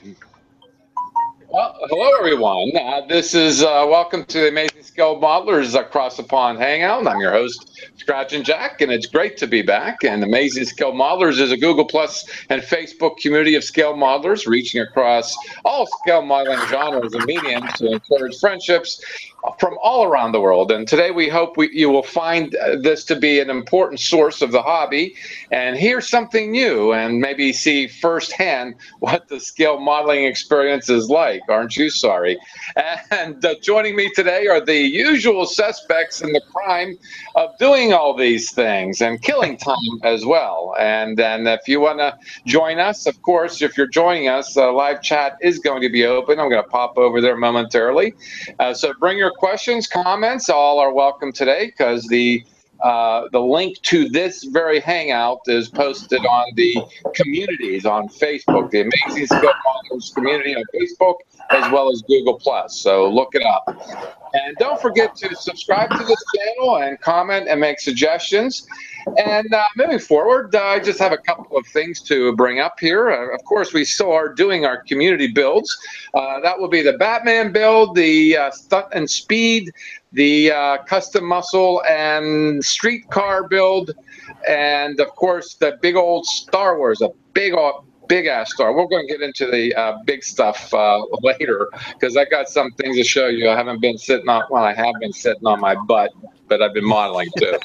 Well, hello everyone. This is welcome to the Amazing Skilled Modelers Across the Pond Hangout. I'm your host, Scratch and Jack, and it's great to be back. And Amazing Skilled Modelers is a Google Plus and Facebook community of scale modelers reaching across all scale modeling genres and mediums to encourage friendships from all around the world. And today we hope you will find this to be an important source of the hobby and hear something new and maybe see firsthand what the scale modeling experience is like. Aren't you sorry? And joining me today are the usual suspects in the crime of doing all these things and killing time as well. And if you want to join us, of course, if you're joining us, live chat is going to be open. I'm going to pop over there momentarily. So bring your questions, comments, all are welcome today because the link to this very hangout is posted on the communities on Facebook, the Amazing Skill Modelers community on Facebook, as well as Google Plus. So look it up. And don't forget to subscribe to this channel and comment and make suggestions. And moving forward, I just have a couple of things to bring up here. Of course, we still are doing our community builds. That will be the Batman build, the stunt and speed, the custom muscle and streetcar build, and of course the big old Star Wars, a big ass Star. We're going to get into the big stuff later because I got some things to show you. I haven't been sitting on, well, I have been sitting on my butt, but I've been modeling too.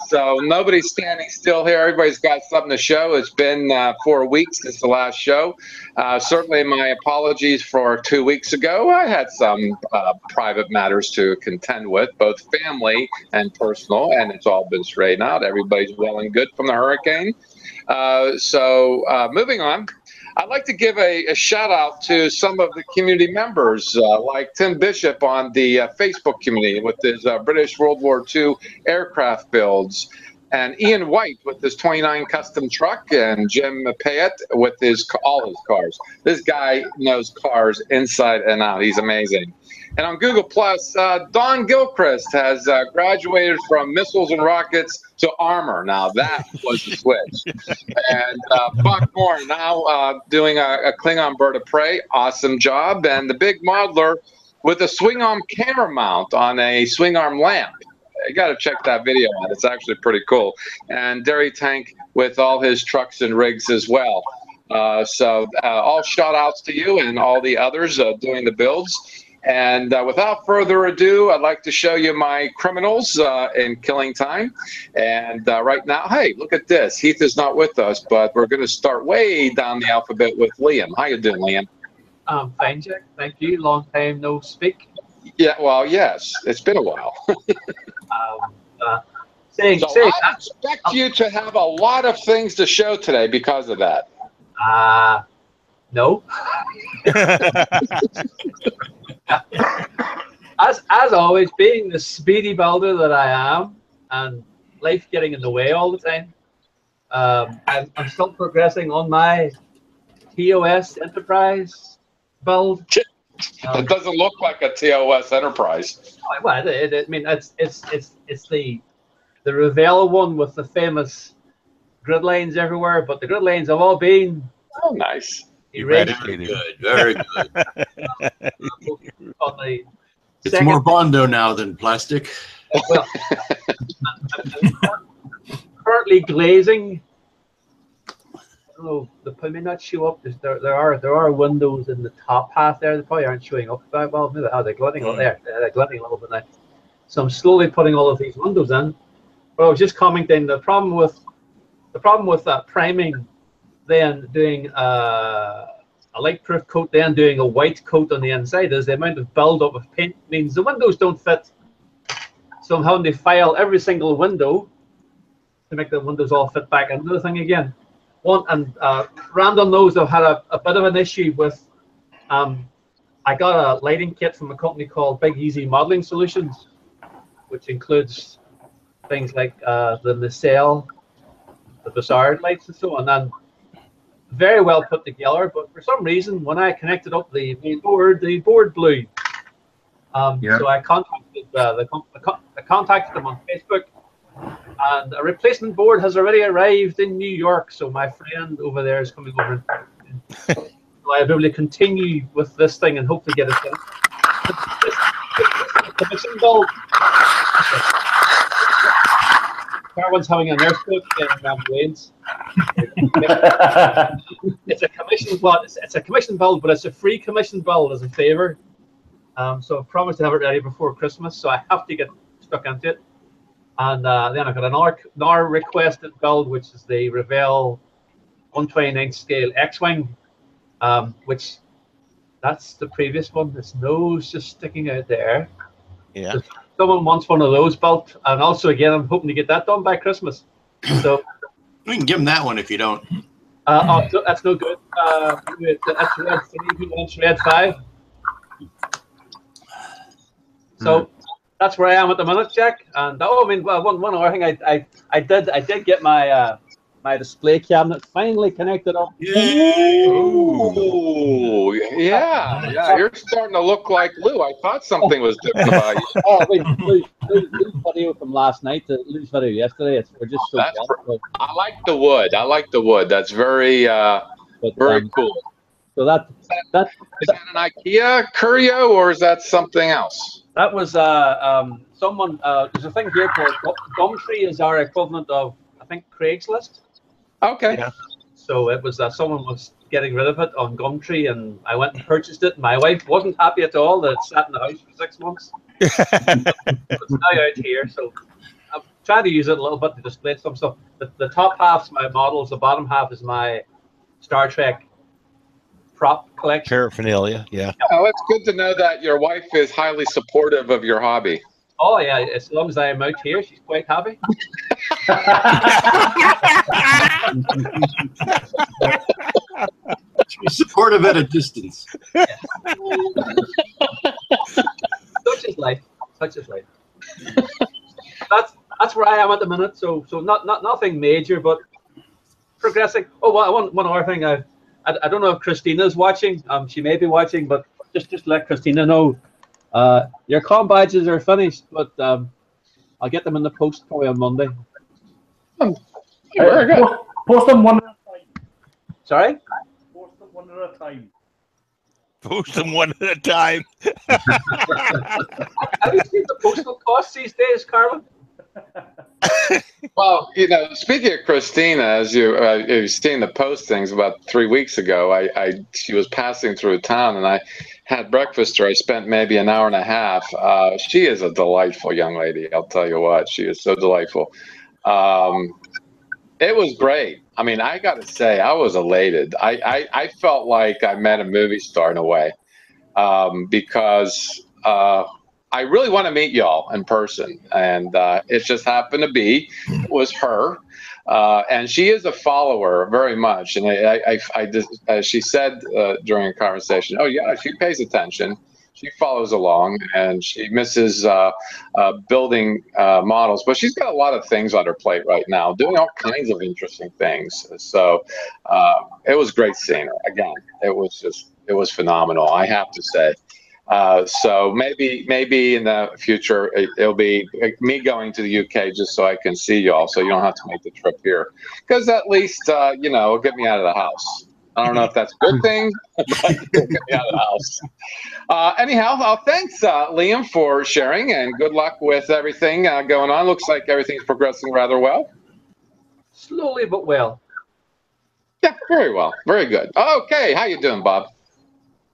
So nobody's standing still here. Everybody's got something to show. It's been 4 weeks since the last show. Certainly my apologies for 2 weeks ago. I had some private matters to contend with, both family and personal, and it's all been straightened out. Everybody's well and good from the hurricane. So moving on, I'd like to give a shout out to some of the community members, like Tim Bishop on the Facebook community with his British World War II aircraft builds, and Ian White with his 29 custom truck, and Jim Payette with all his cars. This guy knows cars inside and out. He's amazing. And on Google Plus, Don Gilchrist has graduated from missiles and rockets to armor. Now that was the switch. And Buck Moore now doing a Klingon bird of prey. Awesome job. And the big modeler with a swing arm camera mount on a swing arm lamp. You got to check that video out. It's actually pretty cool. And Derry Tank with all his trucks and rigs as well. So all shout outs to you and all the others doing the builds. And without further ado, I'd like to show you my criminals in killing time. And right now, hey, look at this. Heath is not with us, but we're going to start way down the alphabet with Liam. How you doing, Liam? Fine, Jack. Thank you. Long time no speak. Yeah, well, yes. It's been a while. I expect you to have a lot of things to show today because of that. No. As always, being the speedy builder that I am, and life getting in the way all the time, I'm still progressing on my TOS Enterprise build. It doesn't look like a TOS Enterprise. Well, I mean, it's the Revela one with the famous grid lines everywhere, but the grid lines have all been nice. Very good, very good. It's more Bondo now than plastic. Well, I'm currently glazing. I don't know, they may not show up. There are windows in the top half there. They probably aren't showing up very well. Maybe they're glitting there. They're glitting a little bit now. So I'm slowly putting all of these windows in. But I was just commenting the problem with priming, then doing a light-proof coat, then doing a white coat on the inside is the amount of build-up of paint means the windows don't fit. So I'm having to file every single window to make the windows all fit back into the thing again. Random knows I've had a bit of an issue with. I got a lighting kit from a company called Big Easy Modeling Solutions, which includes things like the nacelle, the Bassard lights, and so on. And very well put together, but for some reason, when I connected up the main board, the board blew. So I contacted I contacted them on Facebook, and a replacement board has already arrived in New York. So my friend over there is coming over and So I'll be able to continue with this thing and hopefully get it finished. This commission build. Carwin's having an earthquake in Wales. It's a commission build. It's a commission build, but it's a free commission build as a favor. So I promised to have it ready before Christmas, so I have to get stuck into it. And then I've got another requested build, which is the Revell 1/29 scale X-Wing, which that's the previous one. Its nose just sticking out there. Yeah. So someone wants one of those built, and also again, I'm hoping to get that done by Christmas. So We can give him that one if you don't. that's no good. That's red 3. He wants red 5. So that's where I am at the minute, Jack. And one other thing, I did get my my display cabinet finally connected up. Ooh, yeah. You're starting to look like Lou. I thought something was different about you. Oh, wait, Lou's video from last night to Lou's video yesterday. We're just so I like the wood. That's very very cool. So that is that an IKEA curio or is that something else? That was someone. There's a thing here called Gumtree is our equivalent of, I think, Craigslist. Okay. Yeah. So it was someone was getting rid of it on Gumtree, and I went and purchased it. My wife wasn't happy at all that it sat in the house for 6 months. It's now out here, so I'm trying to use it a little bit to display some stuff. The top half's my models, the bottom half is my Star Trek prop collection. Paraphernalia, yeah. Oh, it's good to know that your wife is highly supportive of your hobby. Oh yeah, as long as I am out here, she's quite happy. She's supportive at a distance. Such is life. Such is life. That's where I am at the minute. So not nothing major, but progressing. Oh, one other thing. I don't know if Christina's watching. She may be watching, but just let Christina know. Your comm badges are finished, but I'll get them in the post probably on Monday. Very good. Post them one at a time. Sorry? Post them one at a time. Post them one at a time. Have you seen the postal costs these days, Carmen? Well, speaking of Christina, as you've seen the postings about 3 weeks ago, she was passing through town and I had breakfast where I spent maybe an hour and a half. She is a delightful young lady. I'll tell you what, she is so delightful. It was great. I mean, I got to say, I was elated. I felt like I met a movie star in a way because I really want to meet y'all in person, and it just happened to be was her, and she is a follower very much. And she said during a conversation, "Oh yeah, she pays attention. She follows along, and she misses building models, but she's got a lot of things on her plate right now, doing all kinds of interesting things." So it was great seeing her again. It was phenomenal, I have to say. So maybe in the future it'll be me going to the UK just so I can see y'all, so you don't have to make the trip here, because at least it'll get me out of the house. I don't know if that's a good thing, but get me out of the house. Anyhow, thanks Liam for sharing, and good luck with everything going on. Looks like everything's progressing rather well. Slowly but well. Yeah, very well, very good. Okay, how you doing, Bob?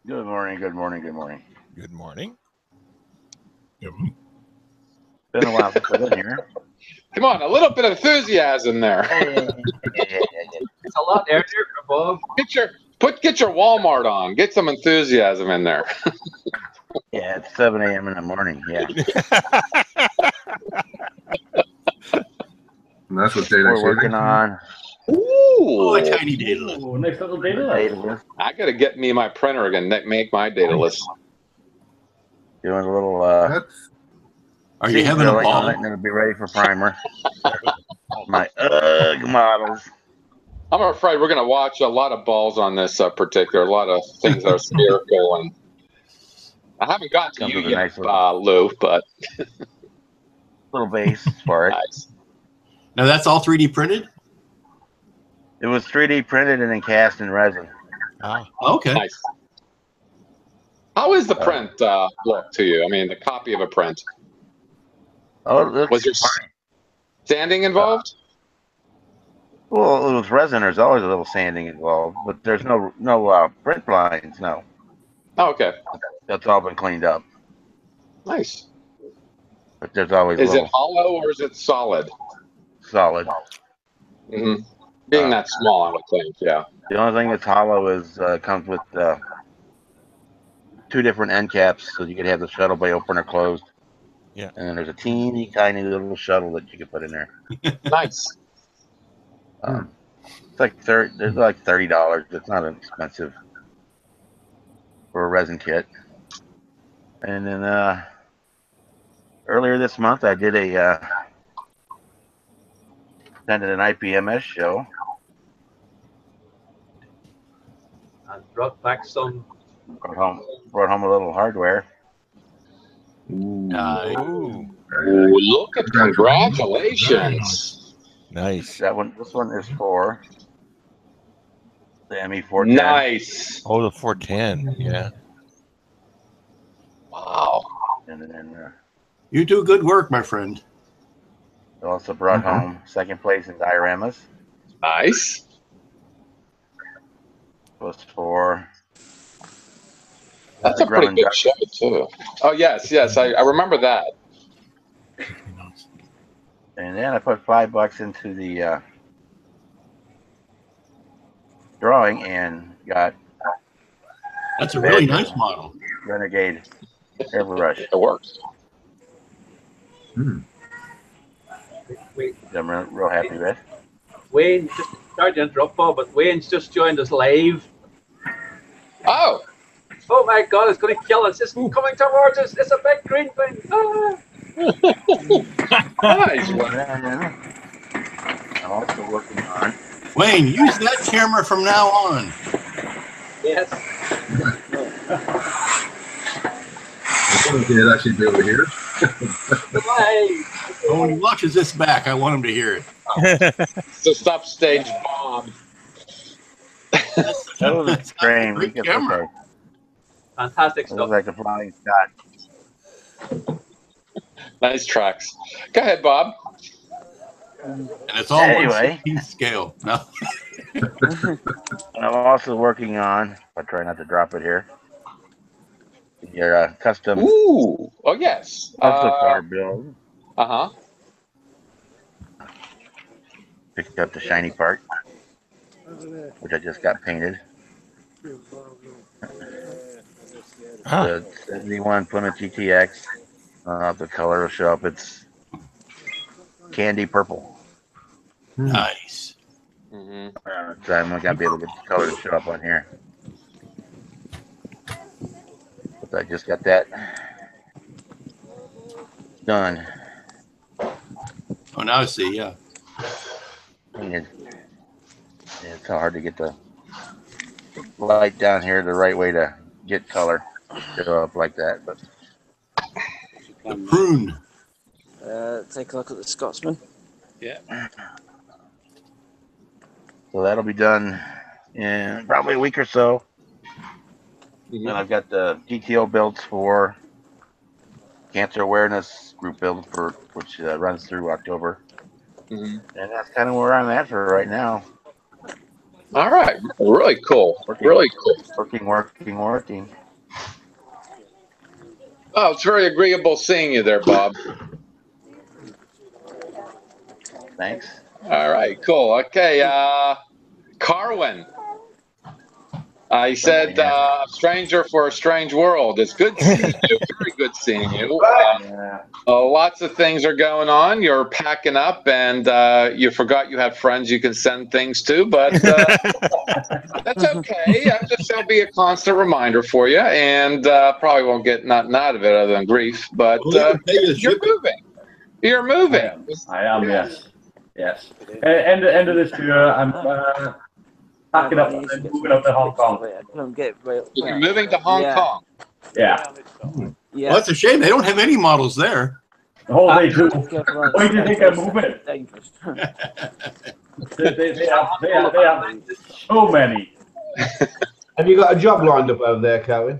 Good morning. Good morning. Good morning. Good morning. Been a while since I've been here. Come on, a little bit of enthusiasm there. It's a lot earlier for Bob. Get your Walmart on. Get some enthusiasm in there. Yeah, it's 7 a.m. in the morning. Yeah. And that's what data We're working on. Ooh, a tiny data list. Oh, nice little data list. I gotta get me my printer again. Make my data list. Doing a little. Are you having a on ball? it, and it'll be ready for primer. My models. I'm afraid we're gonna watch a lot of balls on this particular. A lot of things that are spherical, and I haven't gotten to Comes you with a yet, nice Lou. But little base for it. nice. Now that's all 3D printed? It was 3D printed and then cast in resin. Ah, Okay. Nice. How is the print look to you? I mean, the copy of a print. Oh, it looks Was there fine. sanding involved? Well, with resin, there's always a little sanding involved, but there's no print lines. No, Oh, okay. that's all been cleaned up. Nice. But there's always a Is it little hollow or is it solid? solid. Hmm. Being that small, I would think. Yeah. The only thing that's hollow is comes with 2 different end caps, so you could have the shuttle bay open or closed. Yeah. And then there's a teeny tiny little shuttle that you can put in there. Nice. It's like $30. It's not expensive for a resin kit. And then earlier this month, I did attended an IPMS show. And brought back some. Brought home a little hardware. Nice. ooh, Ooh, look at congratulations. nice. This one is for the ME410. Nice. Oh, the 410. Yeah. Wow. And then You do good work, my friend. I also brought home second place in dioramas. Nice. Was for That's a pretty Gremlin good Duck. show, too. Oh, yes. I remember that. And then I put $5 into the drawing and got That's a really nice model. Renegade airbrush. It works. Wait, I'm real happy with. Wayne, just sorry to interrupt, Bob, but Wayne's just joined us live. Oh, Oh my God, it's going to kill us! It's coming towards us. It's a big green thing. Ah. nice. And then I'm also working on. Wayne, use that camera from now on. Yes. It'd actually be over here. Live. Oh, when he watches this back, I want him to hear it. So stop stage Bob. That was a strange. Great It's camera. okay. Fantastic It stuff. looks like a flying Scot. Nice tracks. Go ahead, Bob. And it's all Anyway. 1/16 scale. No. And I'm also working on. I try not to drop it here. Your custom Ooh. Oh, yes. car build. Uh-huh. Picked up the shiny part, which I just got painted. Huh. The 71 Plymouth GTX. The color will show up. It's candy purple. Nice. Mm-hmm. So I'm not gonna be able to get the color to show up on here. But I just got that done. Oh, now I see. Yeah. Painted. Yeah, it's so hard to get the light down here the right way to get color show up like that. But The prune. Take a look at the Scotsman. Yeah. so that'll be done in probably a week or so. Mm-hmm. And I've got the GTO builds for cancer awareness group build for which runs through October. Mm-hmm. And that's kind of where I'm at for right now. All right. Really cool. Really cool. Working. Oh, it's very agreeable seeing you there, Bob. Thanks. All right, cool. Okay, Carwin. He said, stranger for a strange world. It's good seeing you. Very good seeing you. Lots of things are going on. You're packing up, and you forgot you have friends you can send things to, but that's okay. That'll be a constant reminder for you, and probably won't get nothing out of it other than grief, but you're moving. You're moving. I am, yes. Yes. End of this year, I'm packing up and then moving up to Hong Kong. You're moving to Hong Kong. Yeah. Yeah. Well, that's a shame. They don't have any models there. Oh, they do. Why do you think I'm moving? Dangerous. They have so many. Have you got a job lined up over there, Cohen?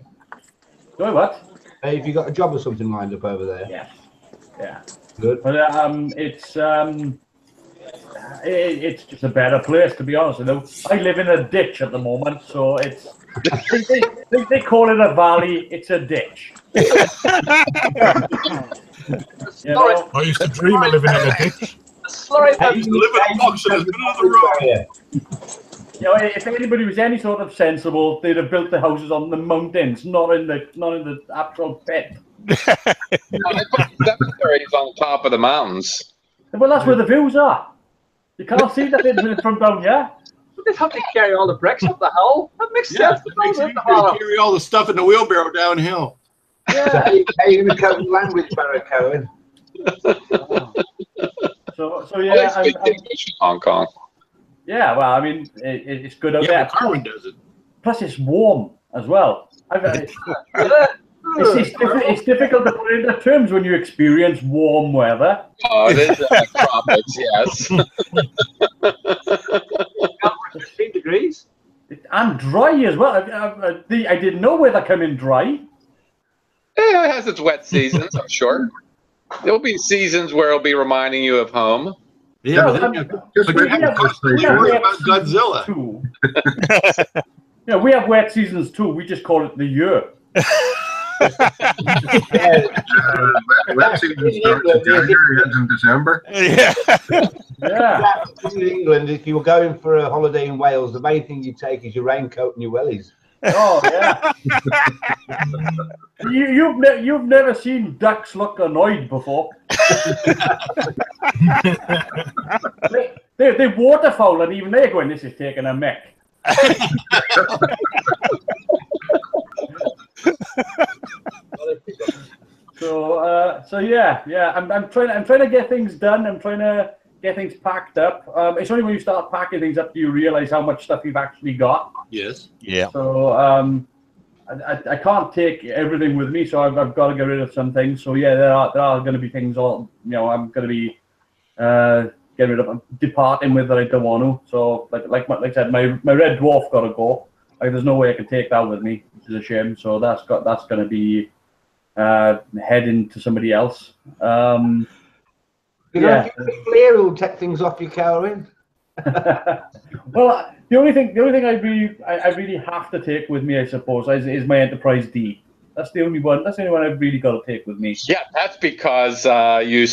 Doing what? Hey, have you got a job or something lined up over there? Yes. Yeah. Good. But it's just a better place, to be honest with you. I live in a ditch at the moment, so it's they call it a valley. It's a ditch. You know? I used to dream of living in a ditch. I used to live in a box in the middle of the road. You know, if anybody was any sort of sensible, they'd have built the houses on the mountains, not in the actual pit. They put cemeteries on top of the mountains. Well, that's where the views are. You can't see that from down here. They have to carry all the bricks up the hill. That makes Yeah, sense. it makes it easier to carry all the stuff in the wheelbarrow downhill. So how are you going to cope with language, Barrow Cohen? So Well, yeah, they speak English in Hong Kong. yeah. Well, I mean, it's good out Yeah, there. but Carwin does it. Plus, it's warm as well. It's difficult to put it into terms when you experience warm weather. Oh, it is tropics, yes. 16 degrees. And dry as well. I didn't know weather coming dry. Yeah, it has its wet seasons, I'm sure. There'll be seasons where it'll be reminding you of home. Yeah, No, but then Just we forget have- those we things. have worry wet about seasons Godzilla. too. Yeah, we have wet seasons too. We just call it the year. Wet season starts in January, ends in December. Yeah. Yeah. In England, if you were going for a holiday in Wales, the main thing you take is your raincoat and your wellies. Oh yeah. You've never seen ducks look annoyed before. they waterfowl, and even they're going, "This is taking a mick." So yeah. I'm trying to get things done. I'm trying to get things packed up. It's only when you start packing things up do you realize how much stuff you've actually got. Yes. Yeah. So I can't take everything with me, so I've got to get rid of some things. So yeah, there are going to be things I'm going to be getting rid of, departing with that I don't want to. So like I said, my red dwarf got to go. There's no way I can take that with me, which is a shame. So that's going to be heading to somebody else. You know, if you're clear, it'll take things off your Cohen. Well, the only thing I really have to take with me, I suppose, is my Enterprise D. That's the only one. That's the only one I've really got to take with me. Yeah, that's because you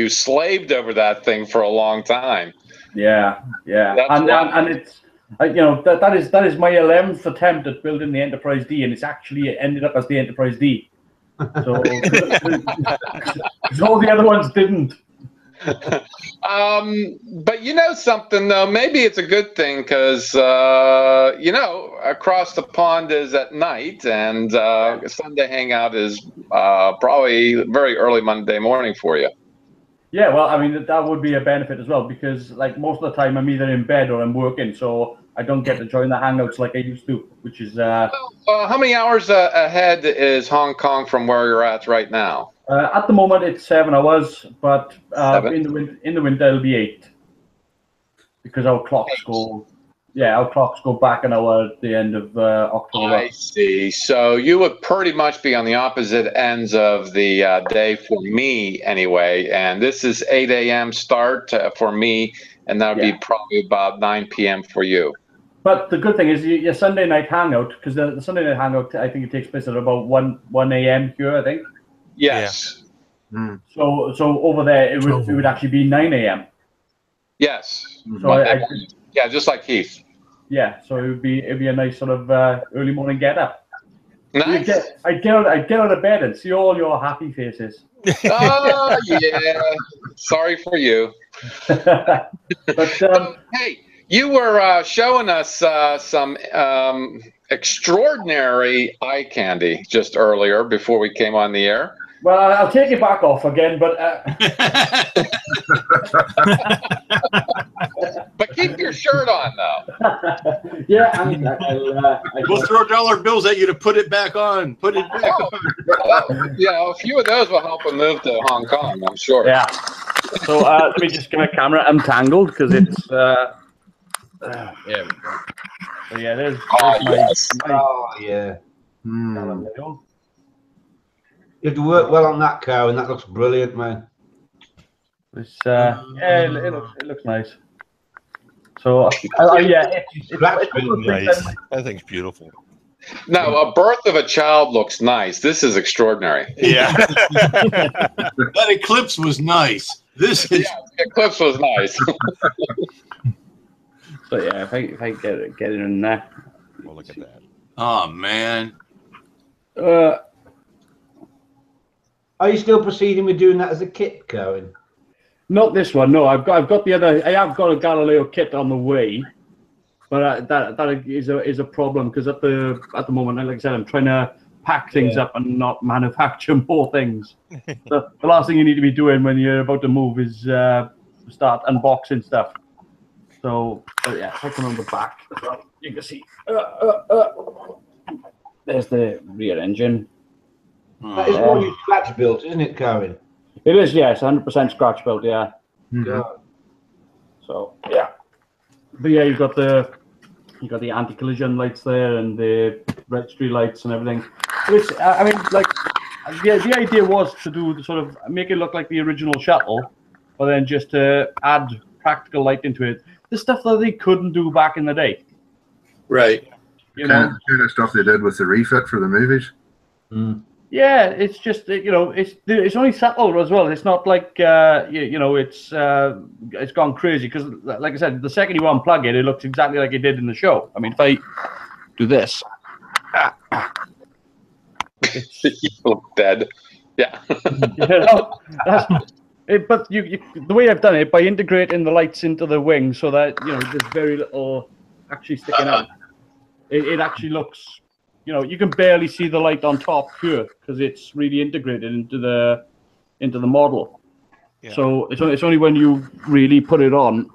slaved over that thing for a long time. Yeah, That's and it's that is my 11th attempt at building the Enterprise D, and it's actually ended up as the Enterprise D. So, all the other ones didn't. But you know something though, maybe it's a good thing because across the pond is at night, and Sunday Hangout is probably very early Monday morning for you. Yeah, well, I mean that would be a benefit as well, because like most of the time I'm either in bed or I'm working, so I don't get to join the Hangouts like I used to, which is. How many hours ahead is Hong Kong from where you're at right now? At the moment, it's 7 hours, but 7? in the winter it'll be 8, because our clocks go. Yeah, our clocks go back an hour at the end of October. I see. So you would pretty much be on the opposite ends of the day for me, anyway. And this is 8 a.m. start for me, and that would be probably about 9 p.m. for you. But the good thing is your Sunday night hangout, because the Sunday night hangout, I think it takes place at about 1 a.m. here, I think. Yes. Mm. So over there it would actually be 9 a.m. Yes. So yeah, just like Heath. Yeah, so it'd be a nice sort of early morning get up. Nice. I'd get out of bed and see all your happy faces. Oh yeah. Sorry for you. But hey, you were showing us some extraordinary eye candy just earlier before we came on the air. Well, I'll take it back off again, but. But keep your shirt on, though. Yeah, We'll throw dollar bills at you to put it back on. Put it back on. Well, a few of those will help him move to Hong Kong, I'm sure. Yeah. So let me just get my camera untangled because it's. There we go. So yeah, there's yes. Oh, yeah. Galileo. You have to work well on that cow, and that looks brilliant, man. It's yeah, it looks nice. So yeah, it's Nice. That thing's beautiful. Now, a birth of a child looks nice. This is extraordinary. Yeah. That eclipse was nice. This is The eclipse was nice. So yeah, if I get it in there. Well, look at that. oh man. Are you still proceeding with doing that as a kit, Cohen? Not this one. No, I've got the other. I have got a Galileo kit on the way, but that is a problem because at the moment, like I said, I'm trying to pack things up and not manufacture more things. So the last thing you need to be doing when you're about to move is start unboxing stuff. So yeah, if I come on the back as well, you can see. There's the rear engine. That is all you scratch built, isn't it, Cohen? It is, yes, 100% scratch built, yeah. Yeah. So yeah, but yeah, you've got the anti-collision lights there and the registry lights and everything. Which I mean, like, the idea was to do the sort of make it look like the original shuttle, but then just to add practical light into it. The stuff that they couldn't do back in the day. Right. You know, kind of stuff they did with the refit for the movies. Yeah, it's just it's only subtle as well. It's not like it's gone crazy because, like I said, the second you unplug it, it looks exactly like it did in the show. I mean, if I do this, You look dead. Yeah. But the way I've done it by integrating the lights into the wing, so that there's very little actually sticking out. It actually looks. You can barely see the light on top here because it's really integrated into the model. Yeah. So it's only when you really put it on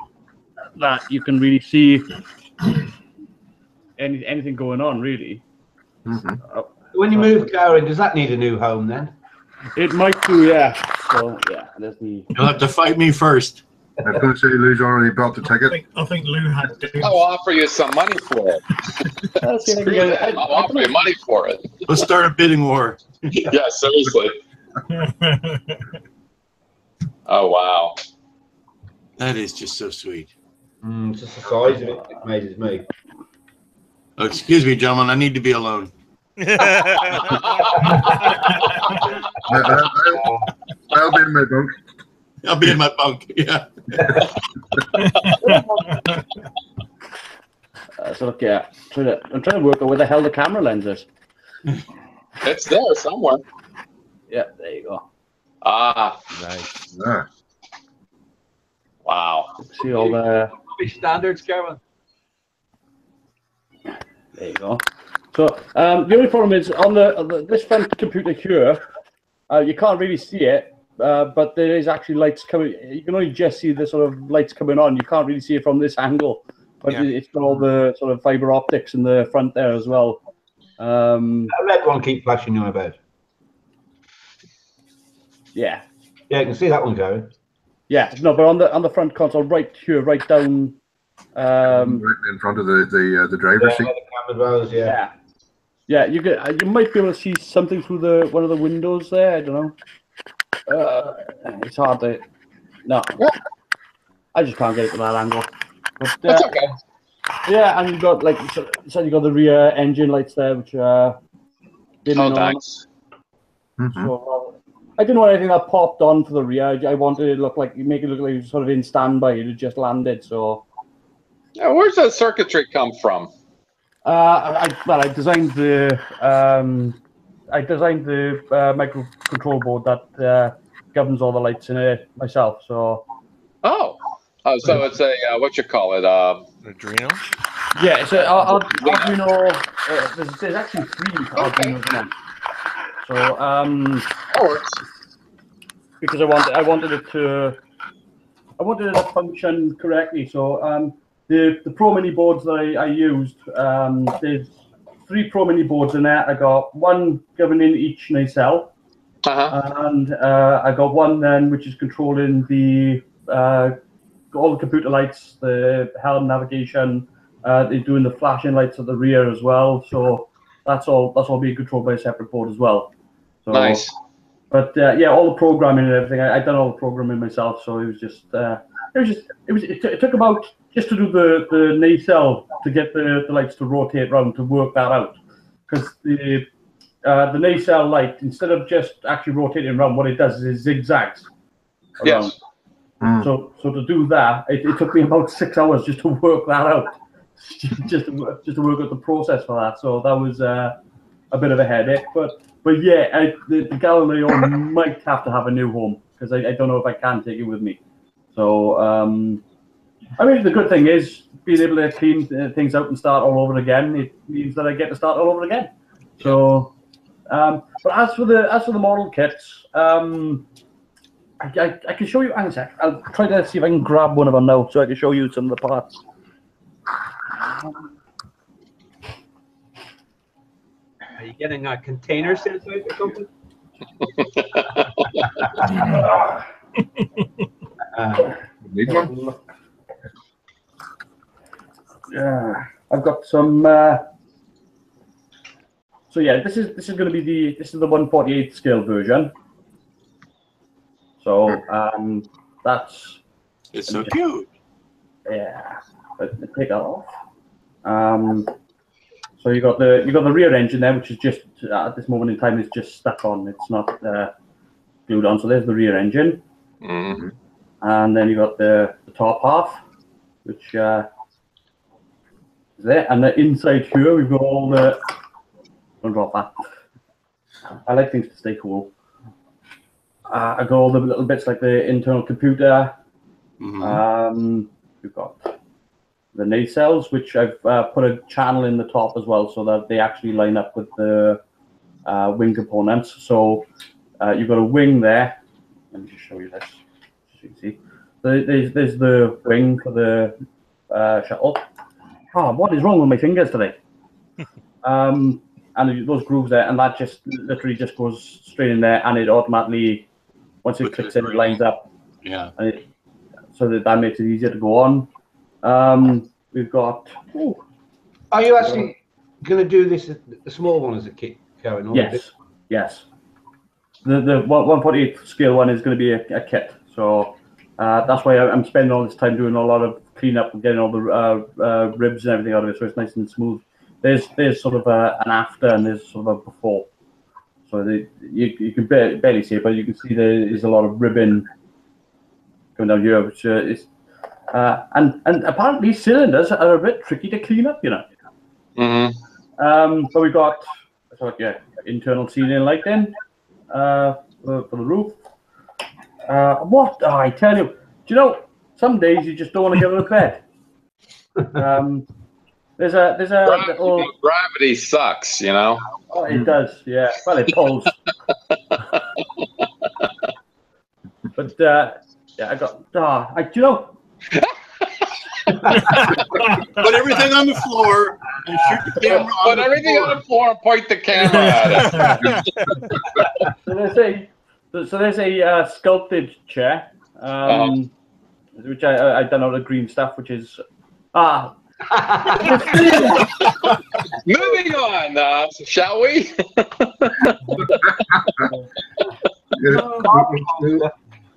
that you can really see anything going on, really. When you move, Karen, does that need a new home then? It might do, yeah. So yeah, there's the. You'll have to fight me first. I was going to say Lou's already bought the ticket. I think Lou had to. I'll offer you some money for it. I'll offer you money for it. Let's start a bidding war. Yeah, seriously. Oh, wow. That is just so sweet. It's just the size of it that amazes me. Oh, excuse me, gentlemen. I need to be alone. I'll be in my bunk. I'll be in my bunk. Yeah. So look, yeah. I'm trying to work out where the hell the camera lens is. It's there somewhere. Yeah, there you go. Ah, Nice. Yeah. Wow. See all the standards, Kevin. There you go. So the only problem is on this front computer here, you can't really see it, but there is actually lights coming. You can only just see the sort of lights coming on. You can't really see it from this angle, but it's got all the sort of fiber optics in the front there as well. That red one keep flashing you about. Yeah. Yeah, you can see that one going. Yeah, no, but on the front console, right here, right down. Right in front of the driver's seat. The cameras, yeah. Yeah, you might be able to see something through one of the windows there. I don't know. It's hard to. No, I just can't get it to that angle. But, that's okay. Yeah, and you got so you got the rear engine lights there, which are. Nice. So, I didn't want anything that popped on for the rear. I wanted it to make it look like it was sort of in standby. It had just landed, so. Now, where's that circuitry come from? I designed the microcontrol board that governs all the lights in it myself. So. Oh, so it's a what you call it? Adreno. Yeah, it's Arduino. There's actually 3 Arduinos in it. So that works. Because I wanted it to function correctly. So the Pro Mini boards that I used, there's 3 Pro Mini boards in there. I got one governing each nacelle, and I got one then which is controlling all the computer lights, the helm navigation, They're doing the flashing lights at the rear as well. So that's all being controlled by a separate board as well. So, Nice. But yeah, all the programming and everything. I've done all the programming myself, so it took about just to do the nacelle to get the lights to rotate around to work that out, because the nacelle light, instead of just actually rotating around, what it does is it zigzags around. Yes. So to do that, it took me about 6 hours just to work that out, just to work out the process for that. So that was a bit of a headache, but yeah, the Galileo might have to have a new home, because I don't know if I can take it with me. So I mean, the good thing is being able to clean things out and start all over again. It means that I get to start all over again. So, but as for the model kits, I can show you. Hang on a sec. I'll try to see if I can grab one of them now, so I can show you some of the parts. Are you getting a container sent out or something? Need one? Yeah, I've got some. So yeah, this is going to be the 1/48 scale version. So that's. It's so cute. Yeah, but take that off. So you got the rear engine there, which is just at this moment in time is just stuck on. It's not glued on. So there's the rear engine, and then you got the top half, which is there, and the inside here we've got all the. Don't drop that. I like things to stay cool. I got all the little bits like the internal computer. We've got the nacelles, which I've put a channel in the top as well, so that they actually line up with the wing components. So you've got a wing there. Let me just show you this, so you can see. There's the wing for the shuttle. Oh, what is wrong with my fingers today? And those grooves there, and that just literally just goes straight in there, and it automatically, once it clicks in, it lines up. Yeah. And so that makes it easier to go on. We've got. Ooh. Are you actually going to do this, the small one as a kit going on? Yes. Yes. The 1/48 scale one is going to be a kit. So that's why I'm spending all this time doing a lot of cleanup and getting all the ribs and everything out of it, so it's nice and smooth. There's sort of an after and there's sort of a before. So you can barely see it, but you can see there's a lot of ribbon going down here, which is and apparently cylinders are a bit tricky to clean up, you know. But we got internal ceiling lighting for the roof. What? Oh, I tell you, do you know, some days you just don't want to get out of bed. There's a little... Gravity sucks, you know. Oh, it does, yeah. Well, it pulls. But yeah, I got. Do you know? Put everything on the floor and shoot the camera. Put everything on the floor and point the camera at it. So there's a sculpted chair, which I done out of green stuff, which is Moving on, shall we?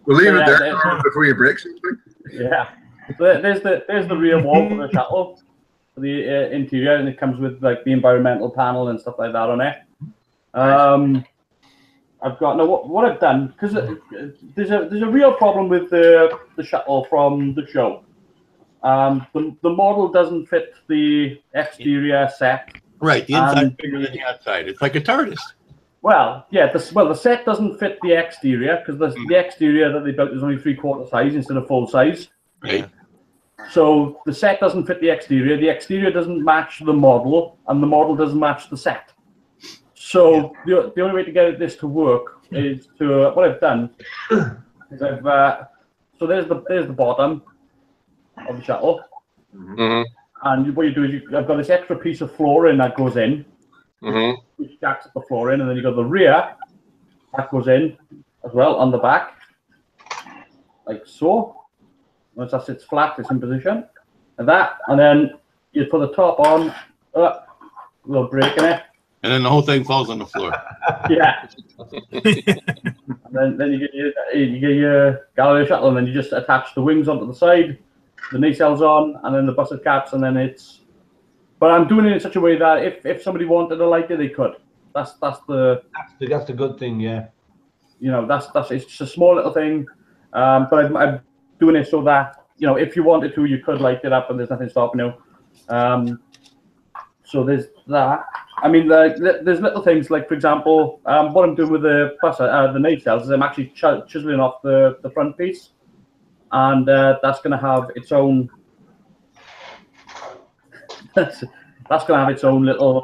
We'll leave it there before you break something. Yeah. So there's the rear wall for the shuttle, for the interior, and it comes with like the environmental panel and stuff like that on it. I've got what I've done, because there's a real problem with the shuttle from the show. The model doesn't fit the exterior set. Right, the inside bigger than the outside. It's like a TARDIS. Well, yeah, the set doesn't fit the exterior, because the exterior that they built is only 3/4 size instead of full size. Right. So the set doesn't fit the exterior doesn't match the model, and the model doesn't match the set. So the only way to get this to work is to what I've done is I've so there's the bottom of the shuttle, and what you do is I've got this extra piece of flooring that goes in, which jacks up the flooring, and then you got the rear that goes in as well on the back, like so. Once that sits flat, it's in position, and then you put the top on, a little break in it. And then the whole thing falls on the floor. Yeah. And then you get your gallery shuttle, and then you just attach the wings onto the side, the nacelles on, and then the busted caps, and then it's. But I'm doing it in such a way that if somebody wanted to light it, they could. That's the good thing, yeah. You know, that's it's just a small little thing, but I'm doing it so that if you wanted to, you could light it up, and there's nothing stopping you. So there's that. I mean, there's little things like, for example, what I'm doing with the nacelles is I'm actually chiseling off the front piece, and that's going to have its own. That's going to have its own little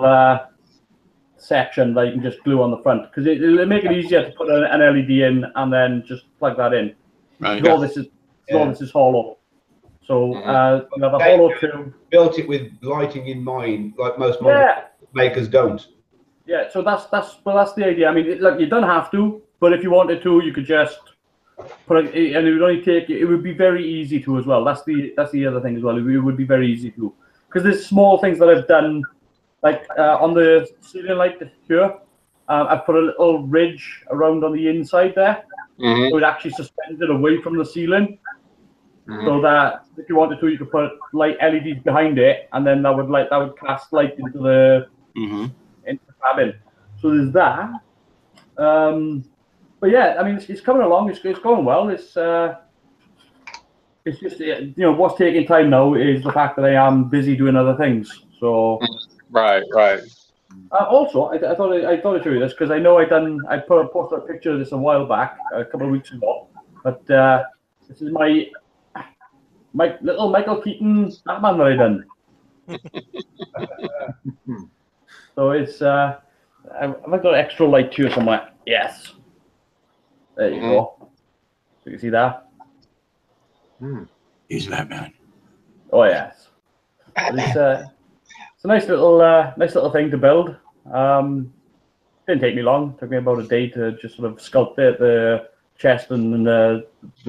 section that you can just glue on the front, because it'll make it easier to put an LED in and then just plug that in. Right. All this is hollow. So you have a hollow tube. Built it with lighting in mind, like most makers don't. Yeah, so that's the idea. I mean, look, you don't have to, but if you wanted to, you could just put it, and it would only take. It would be very easy to as well. That's the other thing as well. It would be very easy to, because there's small things that I've done, like on the ceiling light here. I've put a little ridge around on the inside there, so it actually suspends it away from the ceiling. So that if you wanted to, you could put light LEDs behind it, and then that would cast light into the cabin. So there's that. But yeah, I mean, it's coming along. It's going well. It's just what's taking time now is the fact that I am busy doing other things. So right. Also, I thought I'd show you this, because I know I posted a picture of this a while back, a couple of weeks ago. But this is my little Michael Keaton Batman that I done. So it's I've got extra light too somewhere. Yes. There you go. So you can see that. He's Batman. Oh yes. It's a nice little thing to build. Didn't take me long. Took me about a day to just sort of sculpt it, the chest and the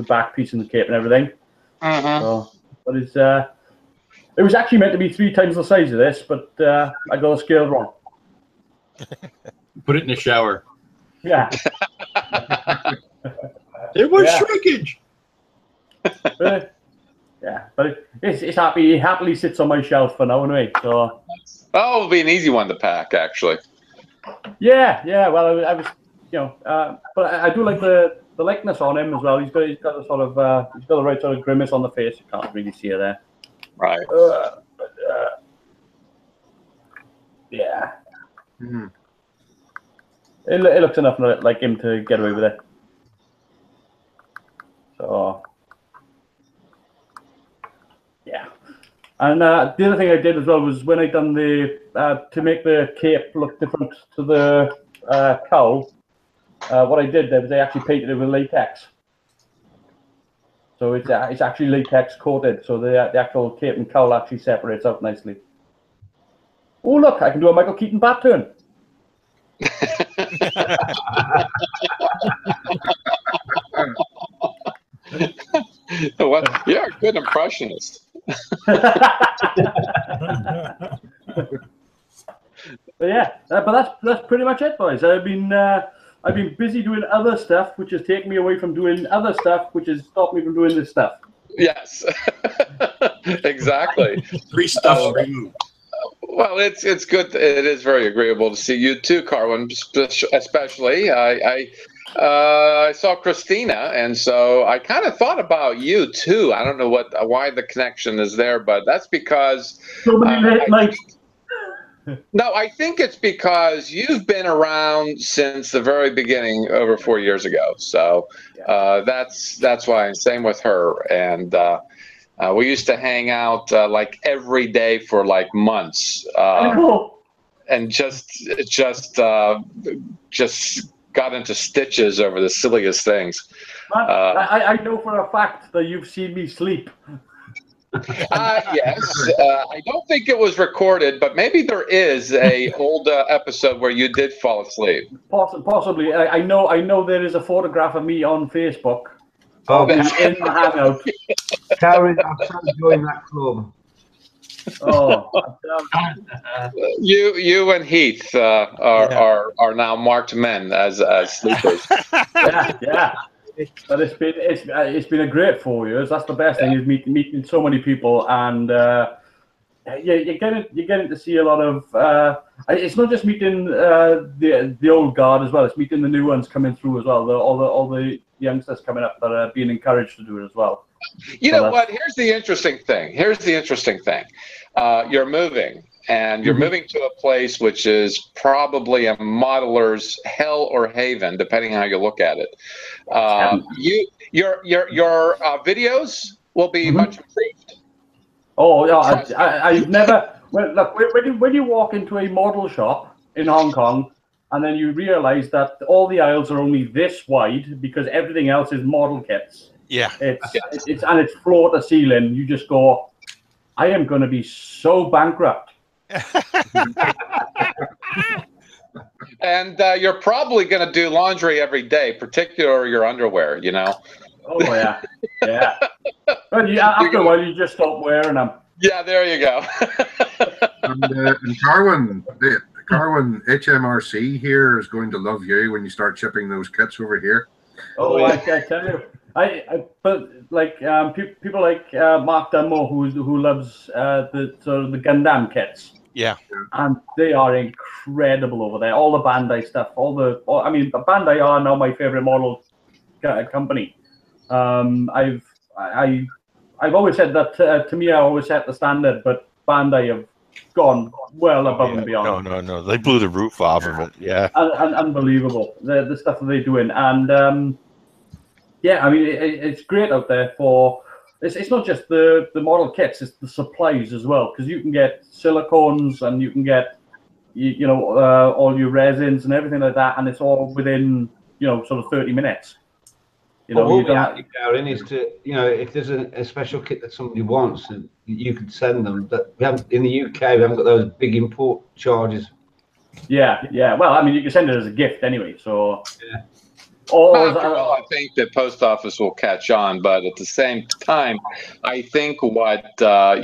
back piece and the cape and everything. So, but it was actually meant to be 3 times the size of this, but I got the scale wrong. Put it in the shower. Yeah. There was shrinkage. Yeah, but it happily sits on my shelf for now anyway. So. Oh, it'll be an easy one to pack, actually. Yeah. Well, I was, but I do like the likeness on him as well. He's got a sort of he's got the right sort of grimace on the face. You can't really see it there. Right. Yeah. It looks enough like him to get away with it. So. Yeah. And the other thing I did as well was when I done to make the cape look different to the cowl. What I did there was I actually painted it with latex. So it's actually latex coated, so the actual cape and cowl actually separates out nicely. Oh look, I can do a Michael Keaton bat turn. Well, you're a good impressionist. But that's pretty much it, boys. I've been busy doing other stuff, which has taken me away from doing other stuff, which has stopped me from doing this stuff. Yes, exactly. 3 stuff removed. Well, it's good. It is very agreeable to see you too, Carwin. Especially, I saw Christina, and so I kind of thought about you too. I don't know why the connection is there, but that's because. So many late nights. No, I think it's because you've been around since the very beginning, over 4 years ago. So that's why. Same with her, and we used to hang out like every day for like months, and just got into stitches over the silliest things. I know for a fact that you've seen me sleep. Yes, I don't think it was recorded, but maybe there is a old episode where you did fall asleep. Possibly. I know there is a photograph of me on Facebook. In the Hangout. Karen, I'm trying to join that club. Oh, You and Heath are now marked men as sleepers. yeah. But it's been a great 4 years. That's the best thing, is meeting so many people, and you're getting to see a lot of. It's not just meeting the old guard as well. It's meeting the new ones coming through as well. All the youngsters coming up that are being encouraged to do it as well. You know what? Here's the interesting thing. You're moving, and you're moving to a place which is probably a modeler's hell or haven, depending on how you look at it. Your videos will be much improved. Oh yeah, I've never. Well, look, when you walk into a model shop in Hong Kong, and then you realise that all the aisles are only this wide because everything else is model kits. Yeah. It's floor to ceiling. You just go, I am going to be so bankrupt. And you're probably going to do laundry every day, particularly your underwear, you know? Oh, yeah. Yeah. But after a while, you just stop wearing them. Yeah, there you go. And Carwin, the Carwin HMRC here is going to love you when you start shipping those kits over here. Oh, I tell you. But like people like Mark Dunmore, who loves the Gundam kits. Yeah. And they are incredible over there. All the Bandai stuff, Bandai are now my favorite model company. I've always said that to me, I always set the standard, but Bandai have gone well above and beyond. No, they blew the roof off of it. Yeah. And unbelievable, the stuff that they're doing, and yeah, I mean it's great out there for. It's not just the model kits; it's the supplies as well, because you can get silicones and you can get all your resins and everything like that, and it's all within sort of 30 minutes. What we have, Darren, is to if there's a special kit that somebody wants, you could send them. But we haven't in the UK. We haven't got those big import charges. Yeah. Well, I mean, you can send it as a gift anyway. So. Yeah. After all, I think the post office will catch on, but at the same time, I think what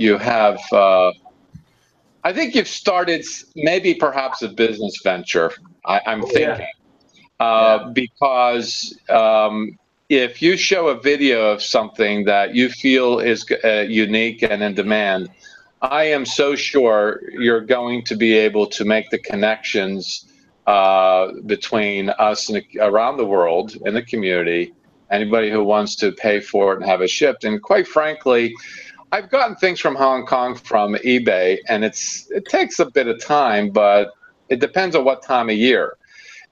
you have, I think you've started maybe perhaps a business venture. I'm thinking because if you show a video of something that you feel is unique and in demand, I am so sure you're going to be able to make the connections between us and around the world in the community, anybody who wants to pay for it and have it shipped. And quite frankly, I've gotten things from Hong Kong from eBay, and it takes a bit of time, but it depends on what time of year.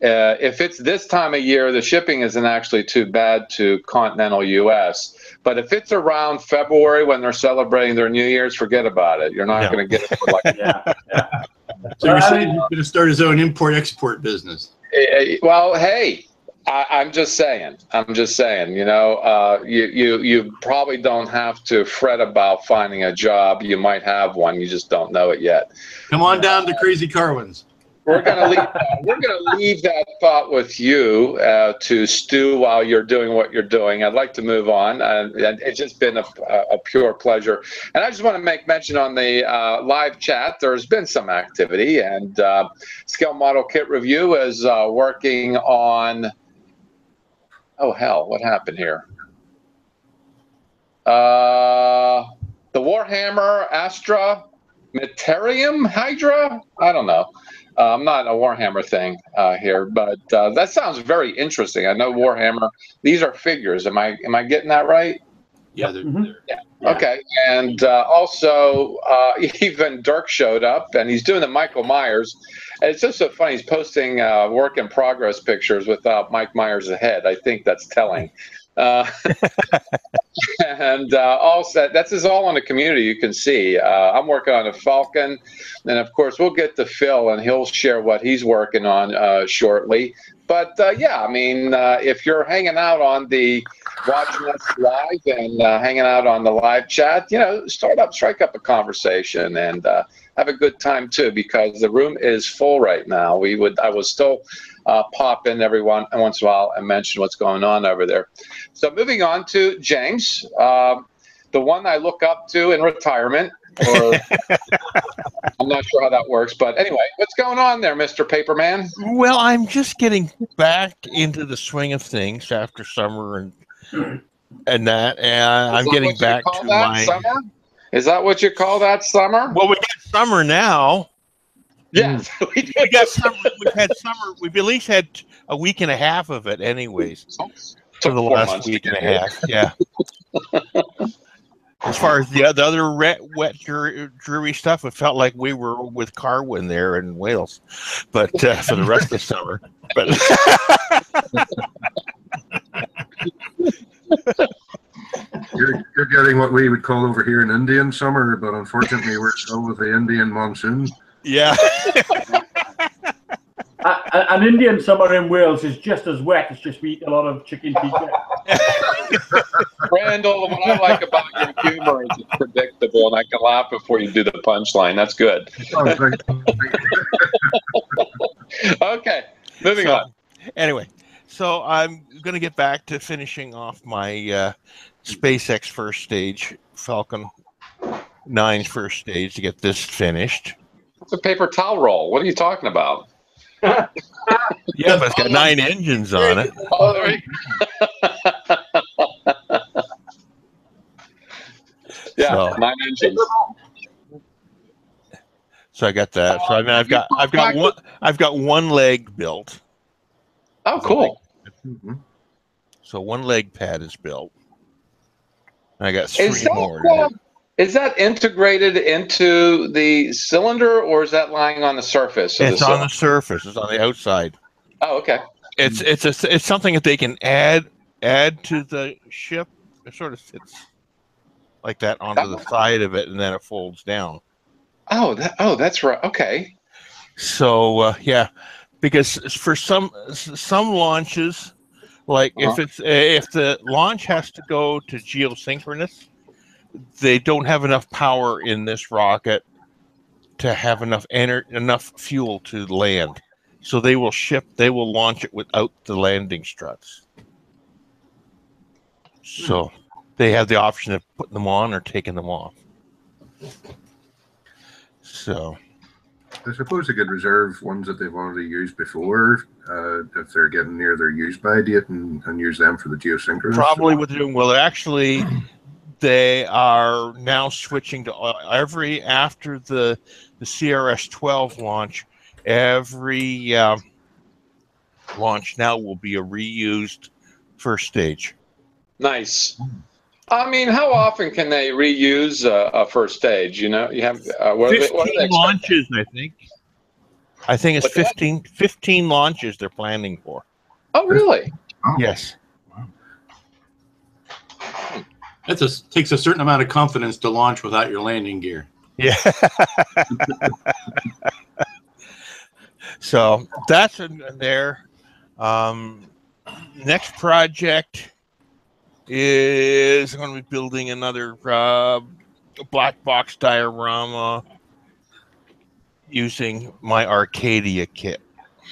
If it's this time of year, the shipping isn't actually too bad to continental US. But if it's around February when they're celebrating their New Year's, forget about it. You're not going to get it for like So you're saying he's going to start his own import-export business? Well, hey, I'm just saying. You probably don't have to fret about finding a job. You might have one. You just don't know it yet. Come on down to Crazy Carwins. We're gonna leave that thought with you to stew while you're doing what you're doing. I'd like to move on, and it's just been a pure pleasure. And I just want to make mention on the live chat. There's been some activity, and Scale Model Kit Review is working on. Oh hell! What happened here? The Warhammer Astra Materium Hydra. I don't know. I'm not a Warhammer thing here, but that sounds very interesting. I know Warhammer. These are figures. Am I getting that right? Yeah. Yeah. Okay. And also, even Dirk showed up, and he's doing the Michael Myers. And it's just so funny. He's posting work in progress pictures without Mike Myers ahead. I think that's telling. And also, this is all on the community. You can see I'm working on a Falcon, and of course we'll get to Phil, and he'll share what he's working on shortly. But yeah, I mean, if you're hanging out on the watching us live and hanging out on the live chat, strike up a conversation and have a good time too, because the room is full right now. I will still pop in every once in a while and mention what's going on over there. So moving on to James, the one I look up to in retirement, Or I'm not sure how that works, but anyway, what's going on there, Mr. Paperman? Well, I'm just getting back into the swing of things after summer and that, and I'm getting back to my summer. Is that what you call that, summer? Well, we got summer now. Yes, we got summer. We've had summer. We've at least had a week and a half of it, anyways. For the last week and a half, yeah. As far as the other wet, dreary stuff, it felt like we were with Carwin there in Wales, but for the rest of the summer. But you're getting what we would call over here an Indian summer, but unfortunately we're still with the Indian monsoon. Yeah. An Indian summer in Wales is just as wet. It's just we eat a lot of chicken tikka. Randall, what I like about your humor is it's predictable, and I can laugh before you do the punchline. That's good. Okay, moving on. Anyway, so I'm going to get back to finishing off my SpaceX first stage, Falcon 9 first stage to get this finished. It's a paper towel roll. What are you talking about? Yeah, but it's got 9 engines on it. Oh, there you Yeah, So, 9 engines. So I got that. So I mean, I've got one leg built. Oh, cool. So one leg pad is built. And I got 3 more. Is that integrated into the cylinder, or is that lying on the surface? It's on the surface. It's on the outside. Oh, okay. It's something that they can add to the ship. It sort of fits like that onto the side of it, and then it folds down. Oh, that's right. Okay. So yeah, because for some launches, like if the launch has to go to geosynchronous, they don't have enough power in this rocket to have enough fuel to land. So they will launch it without the landing struts. So they have the option of putting them on or taking them off. So I suppose they could reserve ones that they've already used before, if they're getting near their use by date, and use them for the geosynchronous. Probably what they're doing. Well, actually, they are now switching to after the CRS-12 launch, every launch now will be a reused first stage. Nice. I mean, how often can they reuse a first stage? You know, you have 15 launches, I think. I think it's 15 launches they're planning for. Oh, really? Yes. That takes a certain amount of confidence to launch without your landing gear. Yeah. So that's in there. Next project is going to be building another black box diorama using my Arcadia kit.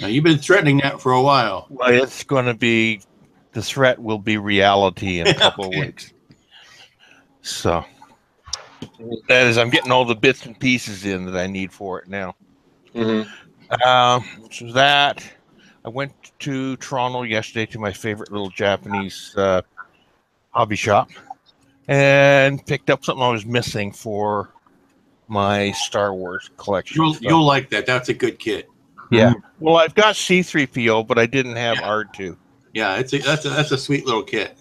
Now, you've been threatening that for a while. Well, it's going to be, the threat will be reality in a couple of weeks. So that is, I'm getting all the bits and pieces in that I need for it now. So that, I went to Toronto yesterday to my favorite little Japanese hobby shop and picked up something I was missing for my Star Wars collection. You'll like that. That's a good kit. Yeah. Well, I've got C-3PO, but I didn't have R2. Yeah, that's a sweet little kit.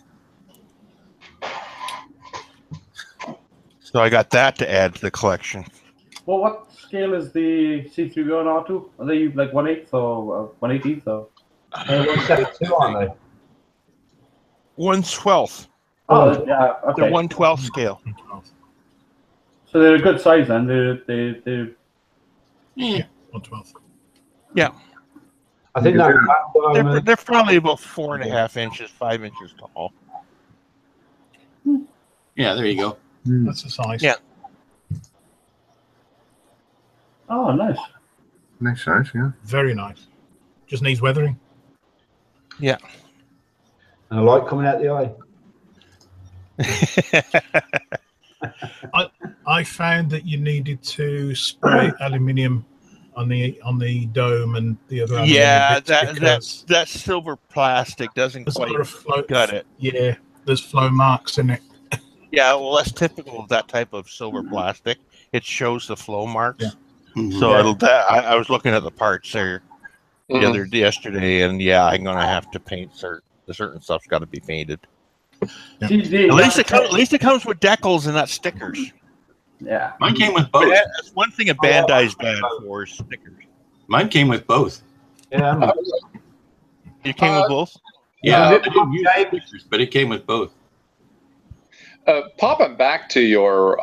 So I got that to add to the collection. Well, what scale is the C3PO and R2? Are they like 1/8 or 1/18 or? 172 on they. 1/12. Oh, yeah. Okay. The 1/12 scale. So they're a good size then. Yeah. 1/12. Yeah. I think They're probably about 4.5 inches, 5 inches tall. Yeah, there you go. That's the size. Yeah. Oh, nice. Nice size, yeah. Very nice. Just needs weathering. Yeah. And a light coming out the eye. I I found that you needed to spray aluminium on the dome and the other aluminium Yeah, bits because that silver plastic doesn't there's quite got a flow. gut it. Yeah, there's flow marks in it. Yeah, well, that's typical of that type of silver plastic. It shows the flow marks. Yeah. So I was looking at the parts there yesterday, and yeah, I'm gonna have to paint certain stuff's got to be painted. Yeah. At least it comes with decals and not stickers. Yeah, Mine came with both. That's one thing a Bandai's bad for is stickers. Mine came with both. Yeah. You came with both? Yeah, I didn't use stickers, but it came with both. Popping back to your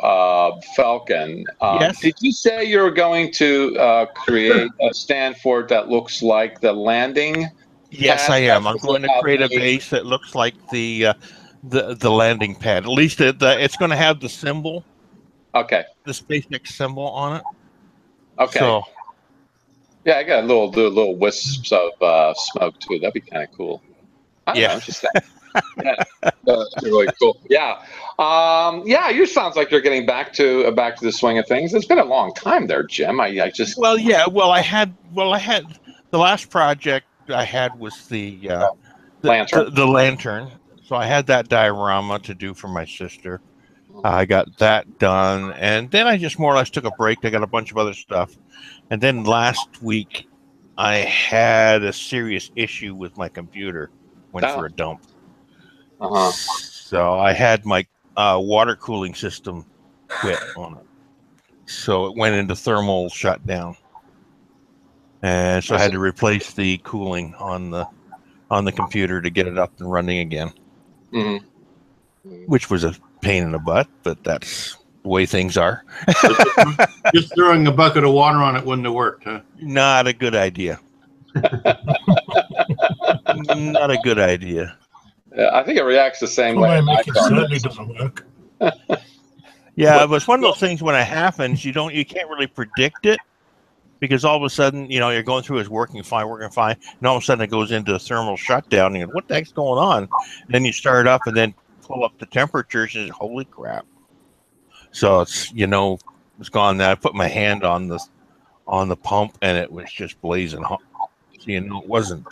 Falcon, Yes. Did you say you're going to create a stand for it that looks like the landing? Yes, pad? I am. I'm going to create a base that looks like the landing pad. At least it's going to have the symbol. Okay. The SpaceX symbol on it. Okay. So, yeah, I got do a little wisps of smoke too. That'd be kind of cool. I don't know, just that's really cool. Yeah. Yeah, you sounds like you're getting back to the swing of things. It's been a long time there, Jim. I just I had the last project I had was the lantern. The lantern. So I had that diorama to do for my sister. I got that done, and then I just more or less took a break. I got a bunch of other stuff, and then last week I had a serious issue with my computer. Went for a dump. So I had my water cooling system quit on it. So it went into thermal shutdown. And so I had to replace the cooling on the computer to get it up and running again. Which was a pain in the butt, but that's the way things are. Just throwing a bucket of water on it wouldn't have worked, huh? Not a good idea. Not a good idea. Yeah, I think it reacts the same way. It certainly doesn't work. Yeah, but it's one of those things when it happens, you can't really predict it because all of a sudden, you're going through it's working fine, and all of a sudden it goes into a thermal shutdown, and you go, what the heck's going on? And then you start up and then pull up the temperatures, and holy crap! So it's it's gone. Now I put my hand on the pump, and it was just blazing hot. So, it wasn't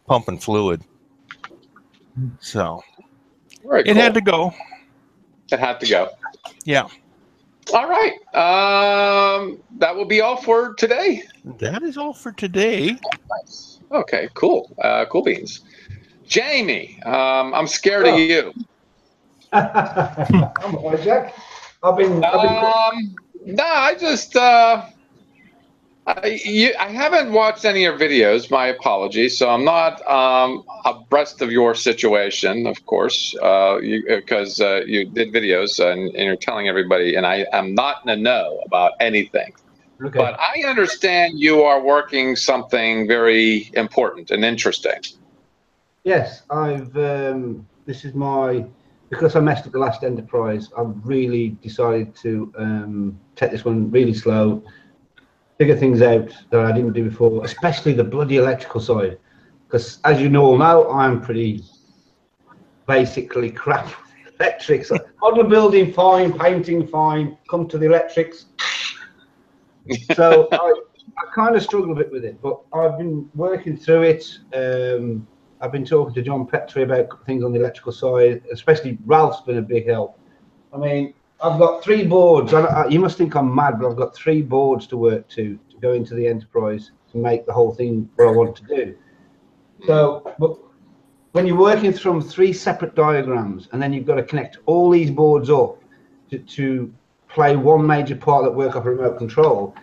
pumping fluid. So it had to go. It had to go. Yeah. All right. That will be all for today. That is all for today. Nice. Okay, cool. Cool beans. Jamie, I'm scared of you. I'm all right, Jack. I've been no, I just I haven't watched any of your videos. My apologies. So I'm not abreast of your situation, of course, because you did videos and you're telling everybody, and I am not in the know about anything. Okay. But I understand you are working something very important and interesting. Yes, I've. This is because I messed up the last enterprise. I've really decided to take this one really slow. Figure things out that I didn't do before, especially the bloody electrical side. Because as you all know, I'm pretty basically crap with electrics. Model building fine, painting fine, come to the electrics. So I kind of struggle a bit with it, but I've been working through it. I've been talking to John Petrie about things on the electrical side, especially Ralph's been a big help. I mean, I've got 3 boards. You must think I'm mad, but I've got 3 boards to work to go into the enterprise to make the whole thing what I want to do. So, but when you're working from 3 separate diagrams, and then you've got to connect all these boards up to play one major part that work off a remote control,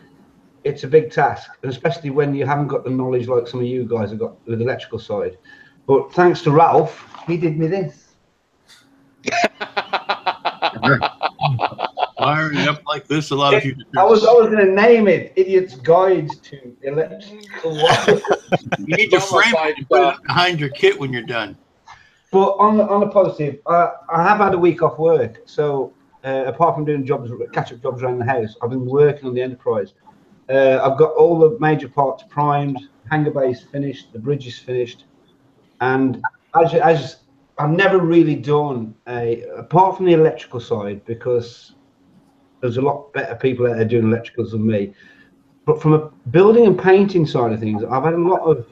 it's a big task, and especially when you haven't got the knowledge like some of you guys have got with the electrical side. But thanks to Ralph, he did me this. Wiring up like this allows you to do. I was going to name it "Idiot's Guide to Electrical Wire." You need to frame it and put it behind your kit when you're done. But on a positive, I have had a week off work, so apart from doing catch-up jobs around the house, I've been working on the Enterprise. I've got all the major parts primed, hangar base finished, the bridge is finished, and I've never really done apart from the electrical side, because there's a lot better people out there doing electricals than me. But from a building and painting side of things, I've had a lot of,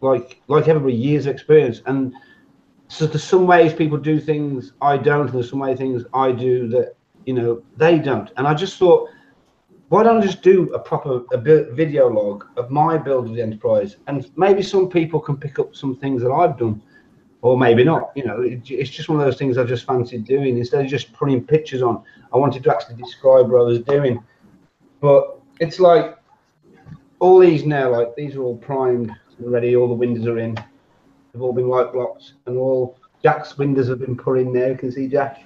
like everybody, years of experience. And so there's some ways people do things I don't, and there's some way things I do that, you know, they don't. And I just thought, why don't I just do a video log of my build of the Enterprise, and maybe some people can pick up some things that I've done, or maybe not. You know, it's just one of those things I've just fancied doing. Instead of just putting pictures on, I wanted to actually describe what I was doing. But it's like all these now, like these are all primed already. All the windows are in. They've all been light blocked, and all Jack's windows have been put in there. You can see Jack.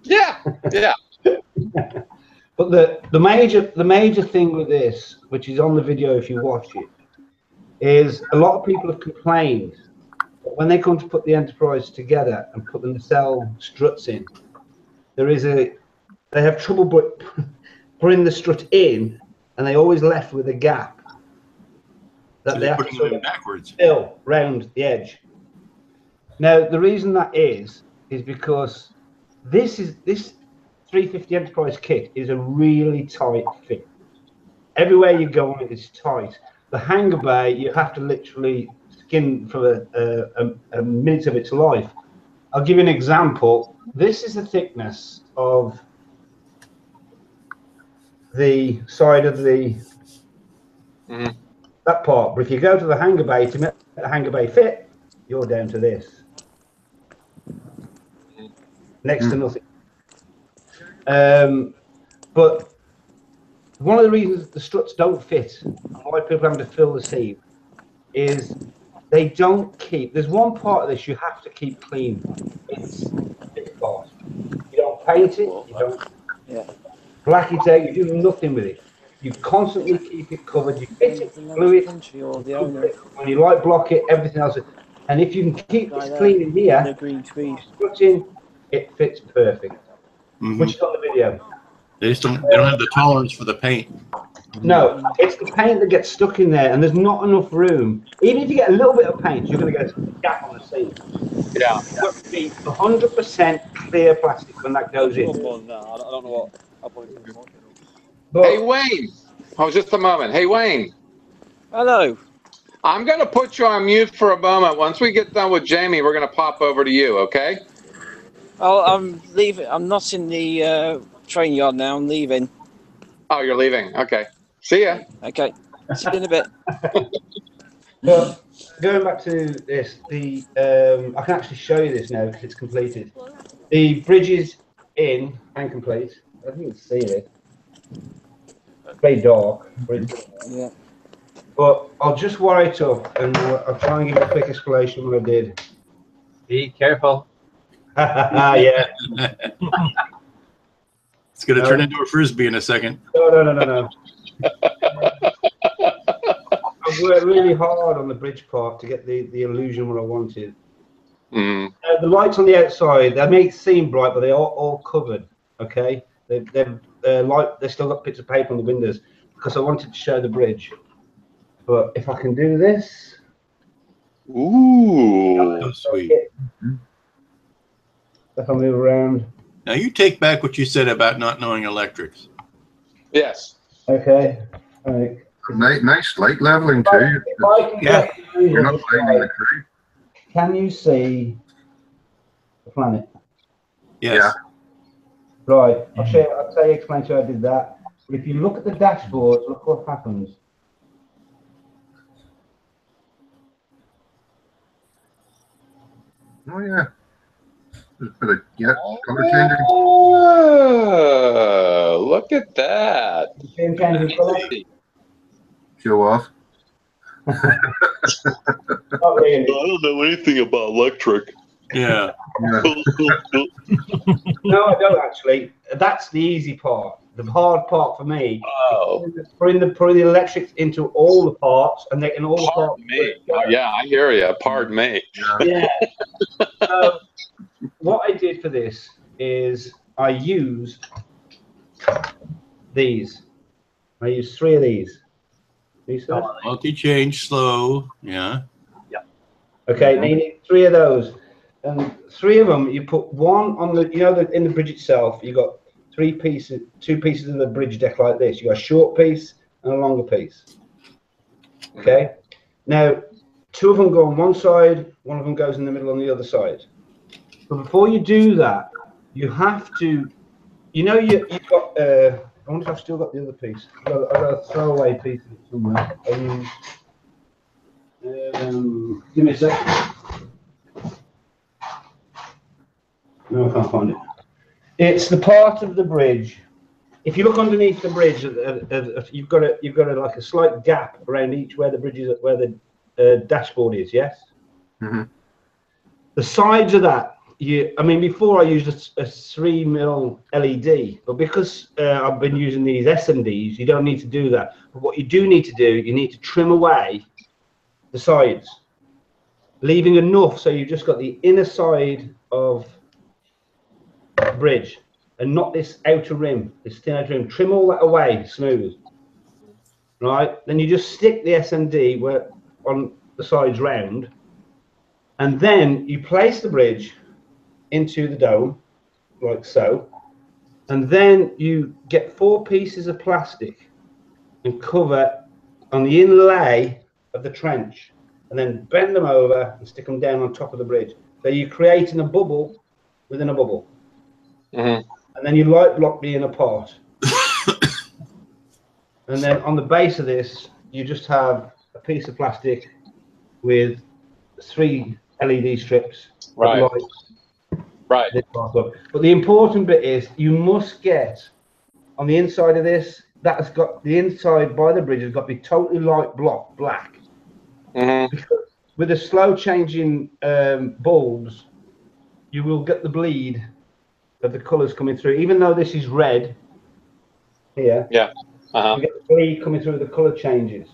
Yeah, yeah. But the major thing with this, which is on the video if you watch it, is a lot of people have complained that when they come to put the Enterprise together and put the nacelle struts in, they have trouble putting the strut in, and they always left with a gap that So they have to putting them backwards. fill round the edge. Now the reason that is because this 350 Enterprise kit is a really tight fit. Everywhere you go on it is tight. The hangar bay, you have to literally skin for a minute of its life. I'll give you an example. This is the thickness of the side of the that part. But if you go to the hangar bay to make the hangar bay fit, you're down to this. Next to nothing. But one of the reasons the struts don't fit, and why people have to fill the seam, is they don't keep. There's one part of this you have to keep clean. It's this part. You don't paint it. You don't black it out. You do nothing with it. You constantly keep it covered. You fit it, glue it. When you light block it, everything else. And if you can keep this clean in here, it fits perfect. Which is on the video. They don't have the tolerance for the paint. No, it's the paint that gets stuck in there, and there's not enough room. Even if you get a little bit of paint, you're going to get a gap on the seam. Yeah. It's got to be 100% clear plastic when that goes in. I don't know what. But, hey, Wayne. Oh, just a moment. Hey, Wayne. Hello. I'm going to put you on mute for a moment. Once we get done with Jamie, we're going to pop over to you, okay? Oh, I'm leaving. I'm not in the train yard now. I'm leaving. Oh, you're leaving. Okay. See ya. Okay. See you in a bit. but going back to this, I can actually show you this now because it's completed. The bridge is in and complete. I think you can see it. It's very dark. Yeah. But I'll just wire it up and I'll try and give you a quick explanation of what I did. Be careful. Yeah. It's going to turn into a frisbee in a second. No. I worked really hard on the bridge part to get the illusion what I wanted. The lights on the outside, they may seem bright, but they are all covered. Okay, they've still got bits of paper on the windows because I wanted to show the bridge. But if I can do this, ooh, so sweet. If I move around. Now you take back what you said about not knowing electrics. Yes. Okay. All right. Nice light leveling too. You're not blaming the crew. Can you see the planet? Yes. Yeah. Right. I'll tell you, explain to you how I did that. But if you look at the dashboard, look what happens. Oh yeah. There's a bit of color changing. Oh, look at that. Show off. Not really. I don't know anything about electric. Yeah. No, I don't actually. That's the easy part. The hard part for me. Oh. Putting the electrics into all the parts and making all the parts. Pardon me. Oh, yeah, I hear you. Pardon me. Yeah. So what I did for this is I used these. I used 3 of these. Multi-change slow. Yeah. Yeah. Okay, now you need 3 of those. And 3 of them, you put one on the, in the bridge itself, you got two pieces of the bridge deck like this. You got a short piece and a longer piece. Okay. Now, two of them go on one side, one of them goes in the middle on the other side. But before you do that, you have to, you know, you've got. I wonder if I've still got the other piece. I've got a throwaway piece somewhere. Give me a second. No, I can't find it. It's the part of the bridge. If you look underneath the bridge, you've got like a slight gap around each where the bridge is, where the dashboard is. Yes. Mm-hmm. The sides of that. I mean, before I used a 3mm LED, but because I've been using these SMDs, you don't need to do that. But what you do need to do, you need to trim away the sides, leaving enough so you've just got the inner side of the bridge and not this outer rim, this thin outer rim. Trim all that away, smooth. Right? Then you just stick the SMD on the sides round, and then you place the bridge into the dome like so, and then you get 4 pieces of plastic and cover on the inlay of the trench, and then bend them over and stick them down on top of the bridge. So you're creating a bubble within a bubble. And then you light block the inner part. And then on the base of this, you just have a piece of plastic with 3 LED strips. Right. Right. But the important bit is you must get on the inside of this, that has got the inside by the bridge has got to be totally light block black. Because with the slow changing bulbs, you will get the bleed of the colours coming through. Even though this is red here, you get the bleed coming through the colour changes.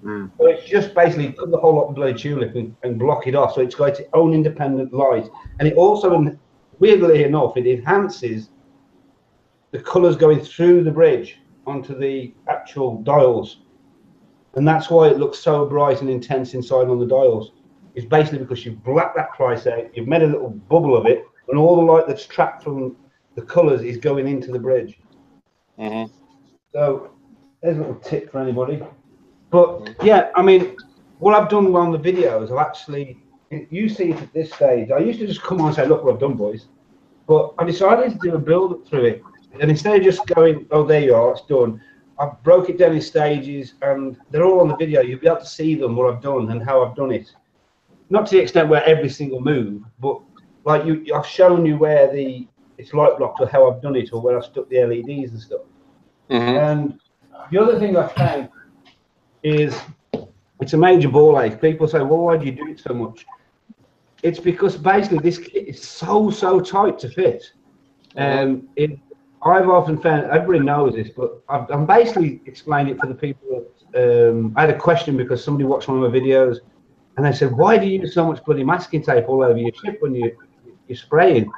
So it's just basically put the whole lot of bloody tulip and block it off, so it's got its own independent light. And it also, weirdly enough, it enhances the colours going through the bridge onto the actual dials. And that's why it looks so bright and intense inside on the dials. It's basically because you've blacked that price out, you've made a little bubble of it, and all the light that's trapped from the colours is going into the bridge. So there's a little tip for anybody. But yeah, I mean, what I've done on the videos, I've actually, you see it at this stage. I used to just come on and say, look what I've done, boys. But I decided to do a build up through it. And instead of just going, oh, there you are, it's done, I broke it down in stages, and they're all on the video. You'll be able to see them, what I've done and how I've done it. Not to the extent where every single move, but like I've shown you where it's light blocked or how I've done it or where I've stuck the LEDs and stuff. And the other thing I found is it's a major ball ache. People say, well, why do you do it so much? It's because basically this kit is so tight to fit. I've often found, everybody knows this, but I'm basically explaining it for the people that, I had a question because somebody watched one of my videos and they said, why do you use so much bloody masking tape all over your chip when you're spraying?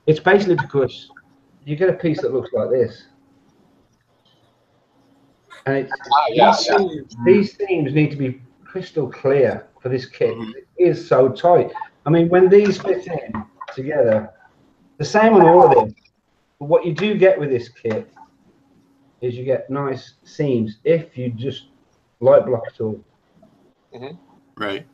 It's basically because you get a piece that looks like this. And these seams need to be crystal clear for this kit. It is so tight. I mean, when these fit in together, the same on all of them. But what you do get with this kit is you get nice seams if you just light block it all. Right.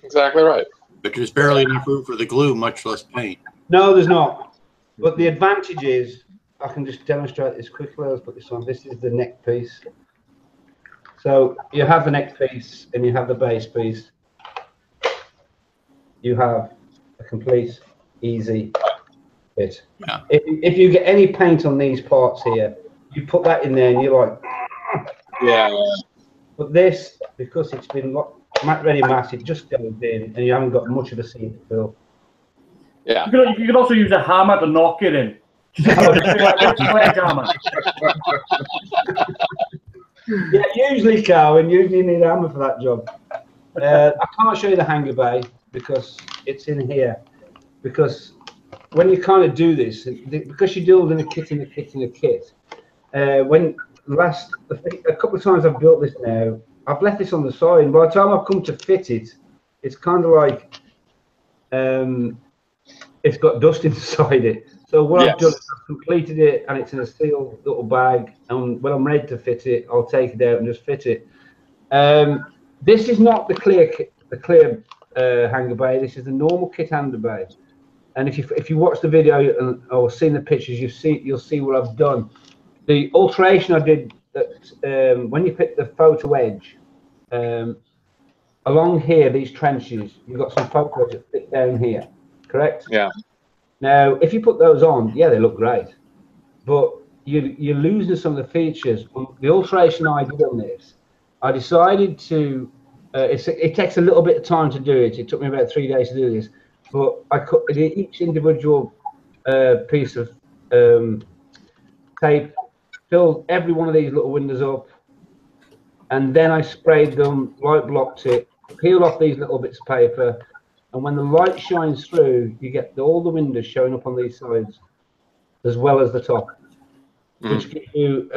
Exactly right. But there's barely enough room for the glue, much less paint. No, there's not. But the advantage is, I can just demonstrate this quickly. Let's put this on. This is the neck piece. So you have the neck piece and you have the base piece. You have a complete easy fit. Yeah. If you get any paint on these parts here, you put that in there and you're like, yeah. But this, because it's been ready matte, it just goes in and you haven't got much of a seam to fill. Yeah. You could also use a hammer to knock it in. Yeah, usually, Carl, and usually you need a hammer for that job. I can't show you the hanger bay because it's in here. Because when you kind of do this, because you're building a kit in a kit in a kit, a couple of times I've built this now, I've left this on the side, and by the time I've come to fit it, it's kind of like it's got dust inside it. So what I've done is I've completed it, and it's in a sealed little bag. And when I'm ready to fit it, I'll take it out and just fit it. This is not the clear hanger bay. This is the normal kit hanger bay. And if you watch the video or seen the pictures, you'll see what I've done. The alteration I did that when you pick the photo edge along here, these trenches, you've got some photo edge that fit down here, correct? Yeah. Now, if you put those on, yeah, they look great, but you're losing some of the features. The alteration I did on this, I decided to. It takes a little bit of time to do it. It took me about 3 days to do this, but I cut each individual piece of tape, filled every one of these little windows up, and then I sprayed them, light blocked it, peeled off these little bits of paper. And when the light shines through, you get all the windows showing up on these sides, as well as the top, which gives you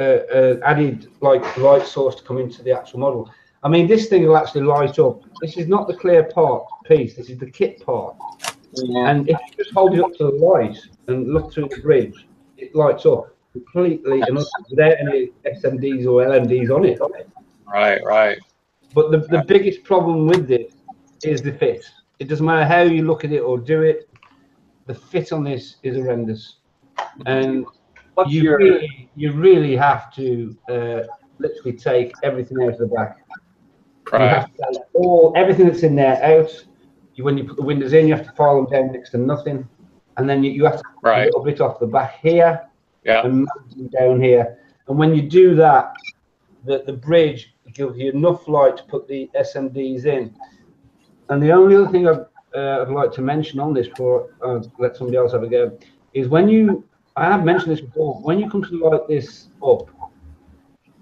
added light source to come into the actual model. I mean, this thing will actually light up. This is not the clear piece. This is the kit part. And if you just hold it up to the light and look through the bridge, it lights up completely and without any SMDs or LMDs on it. Right, right. But the biggest problem with it is the fit. It doesn't matter how you look at it or do it, the fit on this is horrendous. And you really have to literally take everything out of the back. Right. You have to take everything that's in there out. When you put the windows in, you have to file them down next to nothing. And then you have to put a little bit off the back here and down here. And when you do that, the bridge gives you enough light to put the SMDs in. And the only other thing I'd like to mention on this before I let somebody else have a go is I have mentioned this before, when you come to light this up,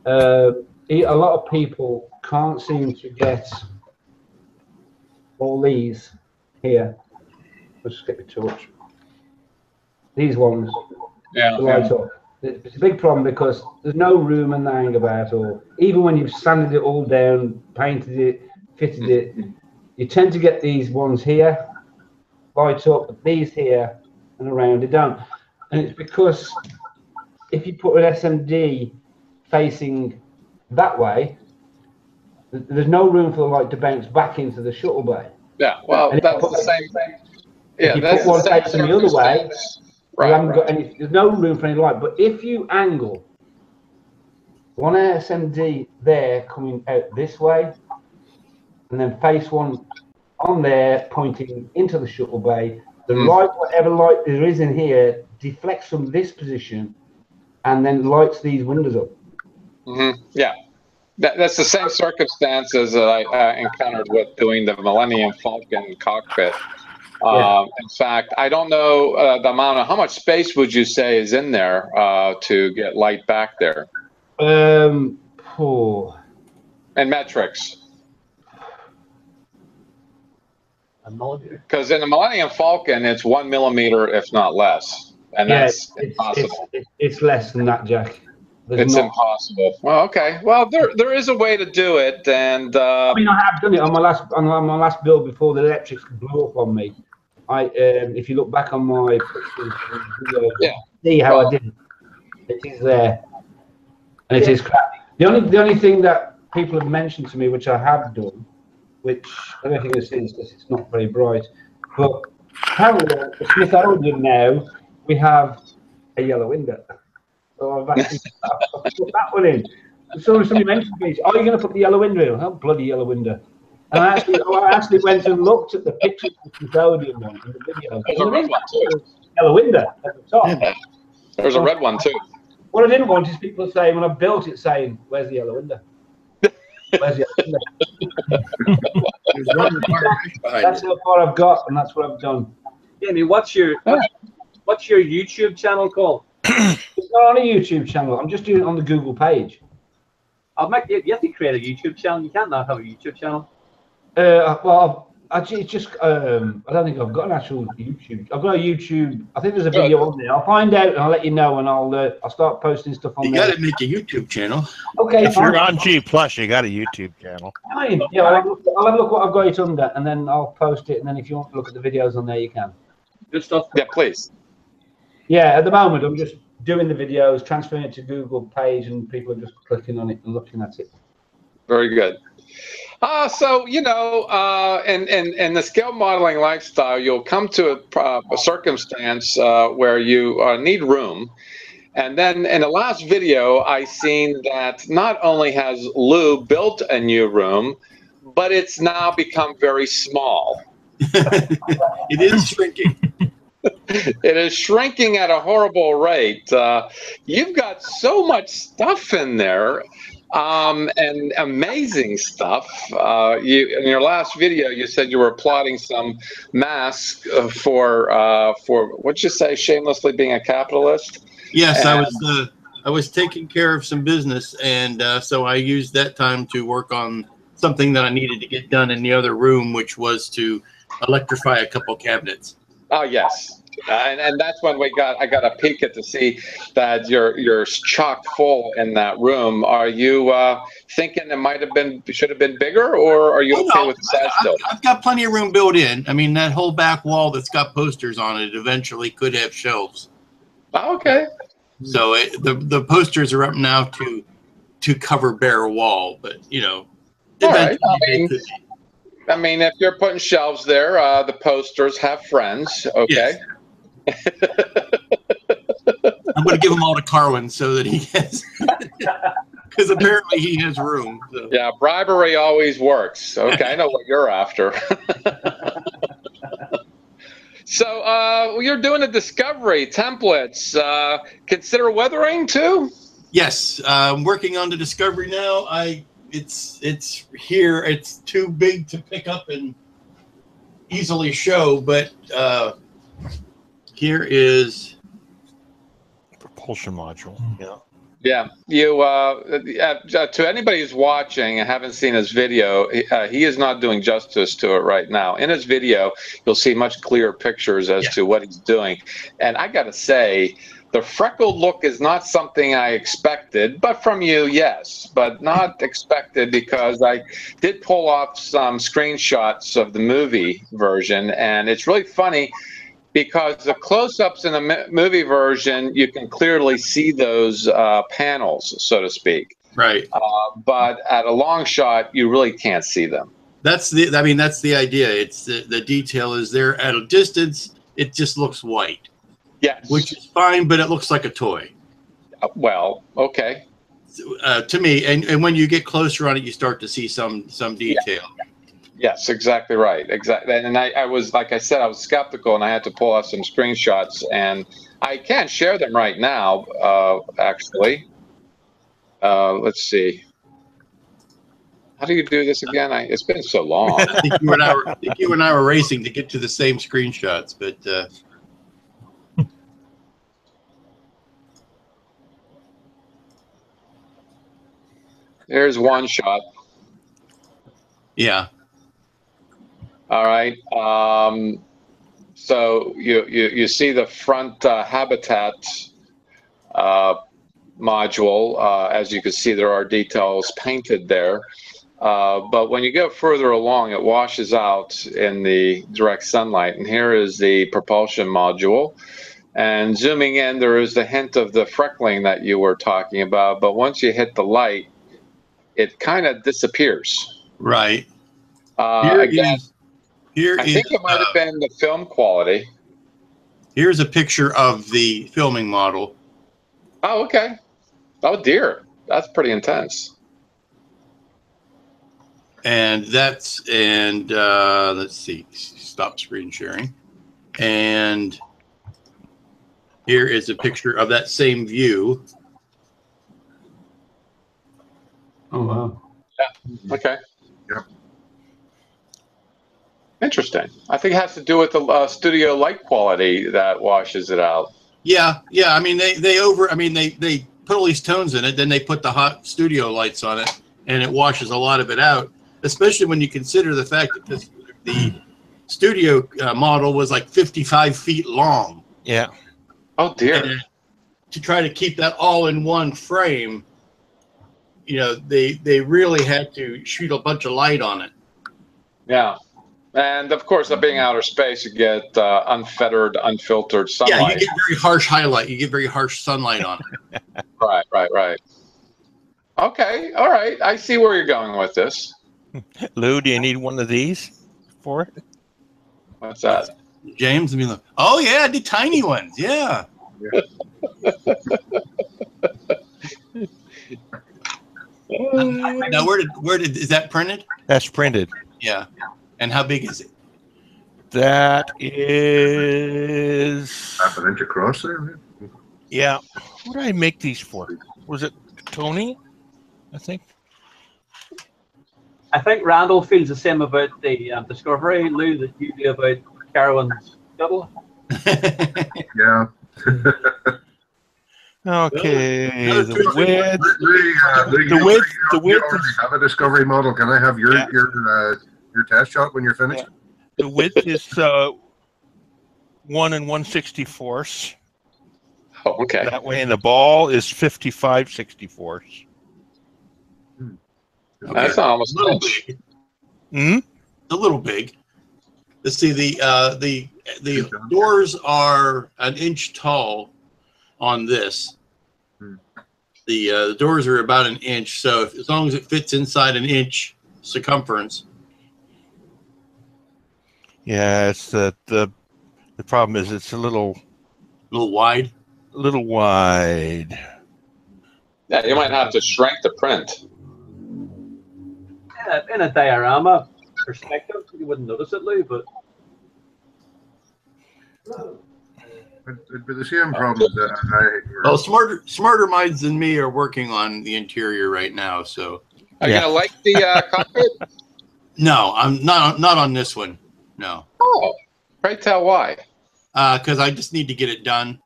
a lot of people can't seem to get all these here. Let's skip it torch. These ones to light up. It's a big problem because there's no room in the hangabout, or even when you've sanded it all down, painted it, fitted it, you tend to get these ones here light up, but these here and around it don't. And it's because if you put an SMD facing that way, there's no room for the light to bounce back into the shuttle bay. Yeah, well, that's the same thing. Yeah, if you that's put one the same facing the other way, you haven't got any. There's no room for any light. But if you angle one SMD there coming out this way, and then face one on there pointing into the shuttle bay, the light, whatever light there is in here, deflects from this position, and then lights these windows up. Yeah. That's the same circumstances that I encountered with doing the Millennium Falcon cockpit. In fact, I don't know the amount of how much space would you say is in there to get light back there? And metrics. Because in the Millennium Falcon, it's 1 millimeter, if not less, and that's impossible. It's less than that, Jack. It's impossible. Well, okay. Well, there is a way to do it, and I mean, I have done it on my last build before the electrics blew up on me. If you look back on my pictures, see how I did it. It is there, and it is crap. The only thing that people have mentioned to me, which I have done, which I don't know if you can see this because it's not very bright, but apparently the Smith Origin now we have a yellow window. So I've actually put that one in. So somebody mentioned to me, "Are you going to put the yellow window in?" Oh, bloody yellow window! And I actually went and looked at the pictures of the Custodian one in the video. There's a red one too. Yellow window at the top. There's a red one too. What I didn't want is people saying when I built it, saying, "Where's the yellow window? Where's the yellow window?" That's how far I've got, and that's what I've done. Yeah, I mean, what's your YouTube channel called? It's not on a YouTube channel. I'm just doing it on the Google page. You have to create a YouTube channel. You can't not have a YouTube channel. Well, actually, it's just I don't think I've got an actual YouTube. I've got a YouTube. I think there's a video on there. I'll find out and I'll let you know, and I'll start posting stuff on there. You got to make a YouTube channel. Okay. If you're on G Plus, you got a YouTube channel. Fine. Yeah, I'll have a look what I've got it under, and then I'll post it. And then if you want to look at the videos on there, you can. Good stuff. Yeah, please. Yeah, at the moment, I'm just doing the videos, transferring it to Google page, and people are just clicking on it and looking at it. Very good. So, you know, in the scale modeling lifestyle, you'll come to a circumstance where you need room. And then in the last video, I seen that not only has Lou built a new room, but it's now become very small. It is shrinking. It is shrinking at a horrible rate. You've got so much stuff in there, and amazing stuff. In your last video, you said you were plotting some masks for what'd you say? Shamelessly being a capitalist. Yes, And I was taking care of some business, and so I used that time to work on something that I needed to get done in the other room, which was to electrify a couple cabinets. Oh yes, and that's when I got a peek at to see that you're chock full in that room. Are you thinking it should have been bigger, or are you okay with the size still? I've got plenty of room built in. I mean, that whole back wall that's got posters on it eventually could have shelves. Oh, okay. So the posters are up now to cover bare wall, but you know, all right. I mean, if you're putting shelves there, the posters have friends. Okay. Yes. I'm going to give them all to Carwin so that he has, because apparently he has room. So. Yeah, bribery always works. Okay, I know what you're after. So you're doing a discovery templates. Consider weathering too. Yes, I'm working on the discovery now. It's here. It's too big to pick up and easily show, but here is propulsion module. Yeah. Yeah, you to anybody who's watching and haven't seen his video, he is not doing justice to it right now. In his video, you'll see much clearer pictures as to what he's doing. And I got to say, the freckled look is not something I expected, but from you, yes, but not expected because I did pull off some screenshots of the movie version, and it's really funny because the close-ups in the movie version, you can clearly see those panels, so to speak. Right. But at a long shot, you really can't see them. That's the idea. It's the detail is there at a distance. It just looks white. Yes. Which is fine, but it looks like a toy. Well, okay. To me, and when you get closer on it, you start to see some detail. Yeah. Yes, exactly right. Exactly. And I was, like I said, I was skeptical, and I had to pull out some screenshots, and I can share them right now, actually. Let's see. How do you do this again? It's been so long. I think you and I were racing to get to the same screenshots, but there's one shot. Yeah. All right. So you see the front habitat module. As you can see, there are details painted there. But when you go further along, it washes out in the direct sunlight. And here is the propulsion module. And zooming in, there is the hint of the freckling that you were talking about. But once you hit the light, it kind of disappears. Right. Again, I think it might have been the film quality. Here's a picture of the filming model. Oh, okay. Oh, dear. That's pretty intense. And let's see, stop screen sharing. And here is a picture of that same view. Oh, wow. Yeah. Okay. Yeah. Interesting. I think it has to do with the studio light quality that washes it out. Yeah. Yeah. I mean, they put all these tones in it, then they put the hot studio lights on it, and it washes a lot of it out, especially when you consider the fact that the studio model was like 55 feet long. Yeah. Oh, dear. And to try to keep that all in one frame, you know, they really had to shoot a bunch of light on it. Yeah. And of course, being outer space, you get unfettered, unfiltered sunlight. Yeah, you get very harsh highlight. You get very harsh sunlight on it. Right. Okay, all right. I see where you're going with this. Lou, do you need one of these for it? What's that? James, I mean, oh yeah, the tiny ones. Yeah. Now, where did is that printed? That's printed. Yeah. And how big is it? That is half an inch across there. Yeah. What did I make these for? Was it Tony? I think. I think Randall feels the same about the Discovery, Lou, that you do about Carowin's Scuttle. Yeah. Okay. The width. The width. You have a Discovery model. Can I have your test shot when you're finished? Yeah. The width is 1 1/64. Oh, okay. That way, and the ball is 55/64. Okay. That's almost a little big. Hmm? A little big. Let's see. The doors are an inch tall on this. The doors are about an inch. So as long as it fits inside an inch circumference. Yeah, it's the problem is it's a little wide. A little wide. Yeah, you might have to shrink the print. Yeah, in a diorama perspective, you wouldn't notice it, Lou, but it'd be the same problem that Well, smarter minds than me are working on the interior right now. So, are you gonna like the cockpit? No, I'm not on this one. No. Oh, pray tell why? Because I just need to get it done.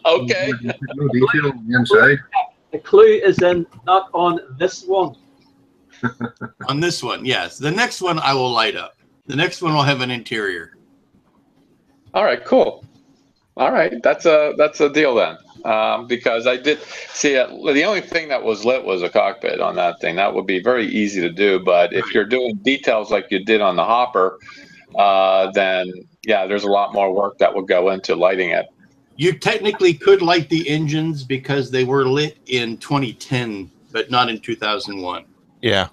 Okay. No detail on the inside. The clue is in not on this one. On this one, yes. The next one I will light up. The next one will have an interior. All right, cool. All right, that's a deal then. Because I did see it. The only thing that was lit was a cockpit on that thing. That would be very easy to do. But if you're doing details like you did on the hopper, then yeah, there's a lot more work that would go into lighting it. You technically could light the engines because they were lit in 2010, but not in 2001. Yeah.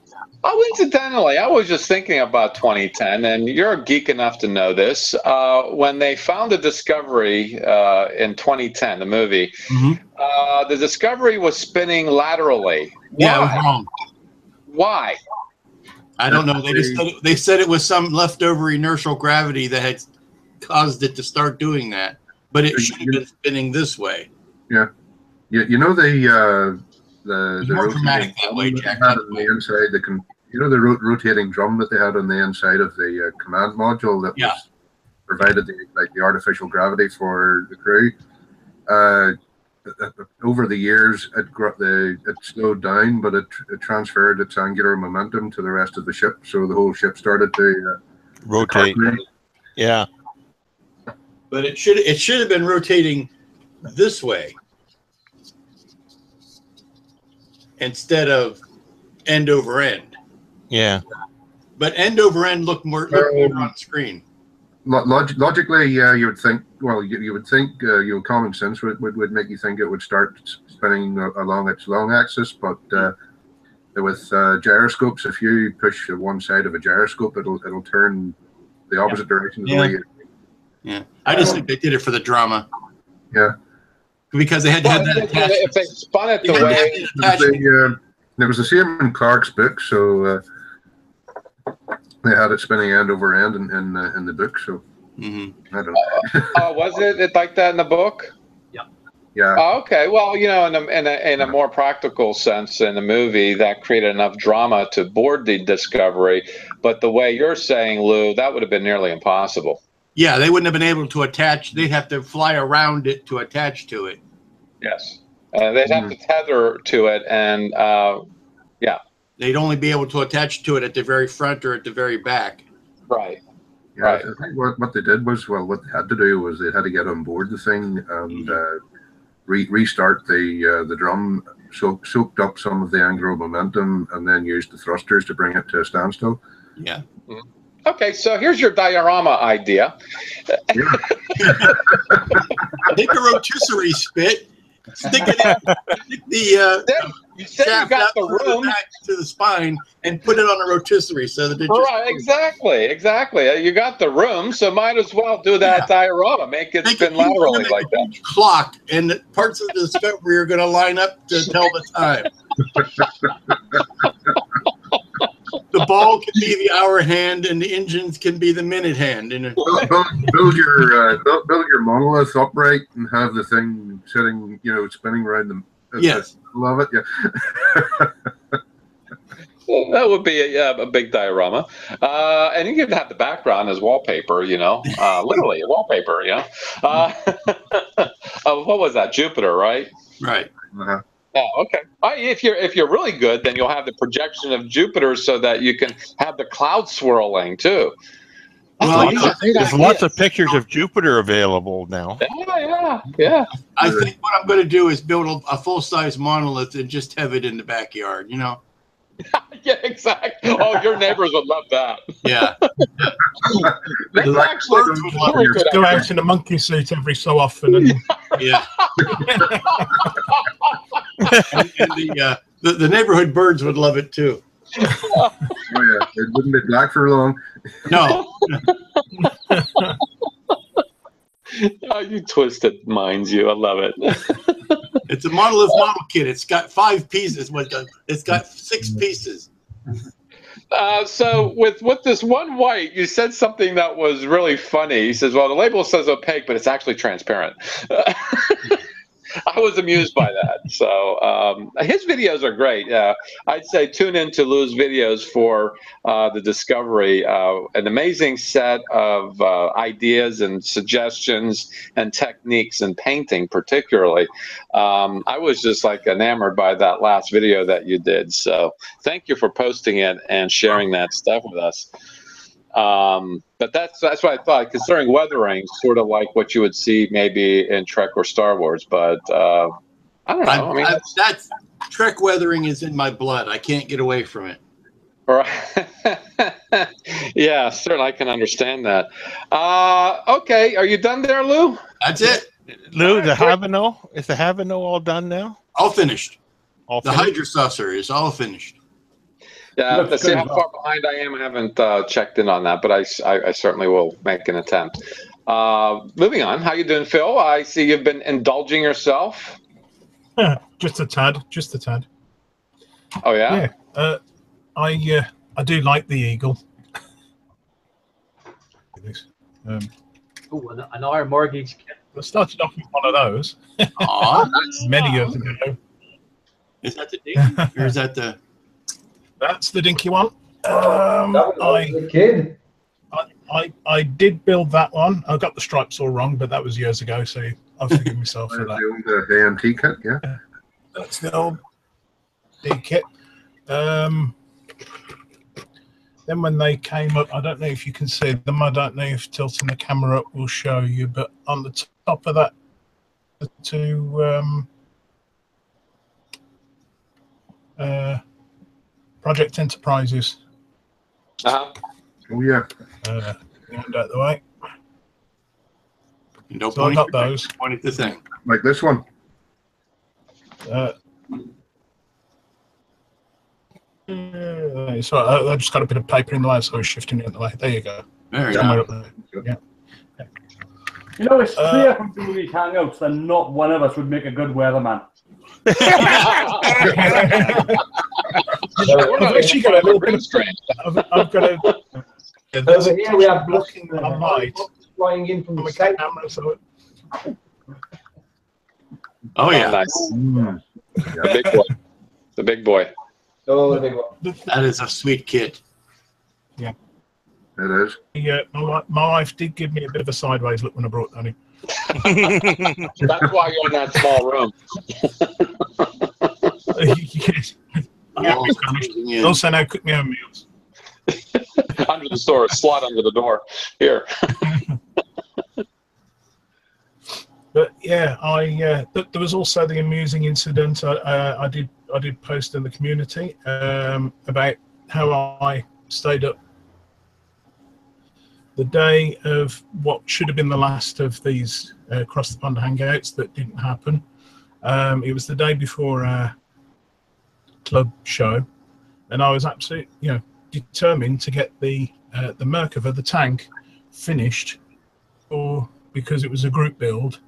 Oh, incidentally, I was just thinking about 2010, and you're a geek enough to know this. When they found the Discovery in 2010, the movie, the Discovery was spinning laterally. Yeah, it was wrong. Why? I don't know. They said it was some leftover inertial gravity that had caused it to start doing that, but it should have been spinning this way. Yeah, you know the more dramatic that way, Jack. On the inside, the rotating drum that they had on the inside of the command module that was provided the artificial gravity for the crew. Over the years, it slowed down, but it transferred its angular momentum to the rest of the ship, so the whole ship started to rotate. Yeah, but it should have been rotating this way instead of end over end. Yeah, but end over end look more on screen. Logically, yeah, you would think. Well, you would think common sense would make you think it would start spinning along its long axis, but with gyroscopes, if you push one side of a gyroscope, it'll turn the opposite direction. Yeah, I just think they did it for the drama. Yeah, because they had to have that attachment. If they spun it the way it was the same in Clark's book, so they had it spinning end over end in the book. So I don't know. Was it like that in the book? Yeah. Oh, okay. Well, in a more practical sense, in the movie, that created enough drama to board the Discovery. But the way you're saying, Lou, that would have been nearly impossible. Yeah, they wouldn't have been able to attach. They'd have to fly around it to attach to it. Yes. They'd have to tether to it, and yeah. They'd only be able to attach to it at the very front or at the very back. Right. Yeah, right. I think what they did was, what they had to do was they had to get on board the thing and restart the drum, soaked up some of the angular momentum, and then use the thrusters to bring it to a standstill. Yeah. Okay, so here's your diorama idea. Take a rotisserie spit, stick it in, stick the You said you shaft got out the through room. back to the spine, and put it on a rotisserie so that it just Right, exactly. You got the room, so might as well do that diorama. Make it spin laterally like that. Clock, and the parts of the discovery are going to line up to tell the time. The ball can be the hour hand, and the engines can be the minute hand. And build your monolith upright and have the thing sitting, spinning around them. Yes, love it. Yeah. Well, that would be a big diorama, and you can have the background as wallpaper. Literally wallpaper. What was that? Jupiter, right? Right. Uh-huh. Oh, okay. If you're really good, then you'll have the projection of Jupiter so that you can have the cloud swirling too. There's lots of pictures of Jupiter available now. Yeah. I think what I'm going to do is build a full-size monolith and just have it in the backyard. Yeah, exactly. Oh, your neighbors would love that. Yeah. That's actually very good. Go out in a monkey suit every so often. And yeah. and the neighborhood birds would love it too. Oh yeah, it wouldn't be black for long. No. Oh, you twisted minds, you. I love it. It's a monolith model kit. It's got 5 pieces. It's got 6 pieces. So with this one white, you said something that was really funny. He says, well, the label says opaque, but it's actually transparent. I was amused by that. So his videos are great. I'd say tune into Lou's videos for the discovery. An amazing set of ideas and suggestions and techniques in painting, particularly. I was just like enamored by that last video that you did. So thank you for posting it and sharing that stuff with us. But that's what I thought, considering weathering, sort of like what you would see maybe in Trek or Star Wars. But I don't know. I mean, that's Trek weathering is in my blood. I can't get away from it. Right. Yeah, certainly I can understand that. Okay, are you done there, Lou? That's it. Lou, the Havano, is the Havano all done now? All finished. All the finished? hydrosaucer is all finished. Yeah, let's see how far behind I am. I haven't checked in on that, but I certainly will make an attempt. Moving on, how you doing, Phil? I see you've been indulging yourself. Just a tad. Oh yeah. Yeah. I do like the Eagle. An hour mortgage kit. I started off with one of those many years ago. Is that the dinky, or is that the? That's the dinky one. Kid. I did build that one. I got the stripes all wrong, but that was years ago, so I'll forgive myself for that. The old AMT kit, yeah. That's the old D kit. Then when they came up, I don't know if you can see them. I don't know if tilting the camera up will show you, but on the top of that, the 2 Project Enterprises. Oh yeah. Hand out the way. So I got those. Point at the thing. Like this one. So I just got a bit of paper in the way, so I was shifting it in the way. There you go. There you Somewhere go. up there. Yeah. You know, it's clear from doing these hangouts that not one of us would make a good weatherman. I've actually got a little bit of I've got a. Over here we have blocking the light flying in from the camera, so. Oh yeah. Nice. The big boy. The big boy. Oh, the big one. That is a sweet kit. Yeah. It is. Yeah, my wife did give me a bit of a sideways look when I brought that in. That's why you're in that small room. Yes. Also, now cook my own meals. Under the door, slot under the door. Here. But yeah, there was also the amusing incident I did post in the community about how I stayed up the day of what should have been the last of these Across the Pond Hangouts that didn't happen. It was the day before our club show, and I was absolutely, determined to get the Merkava, the tank, finished, because it was a group build,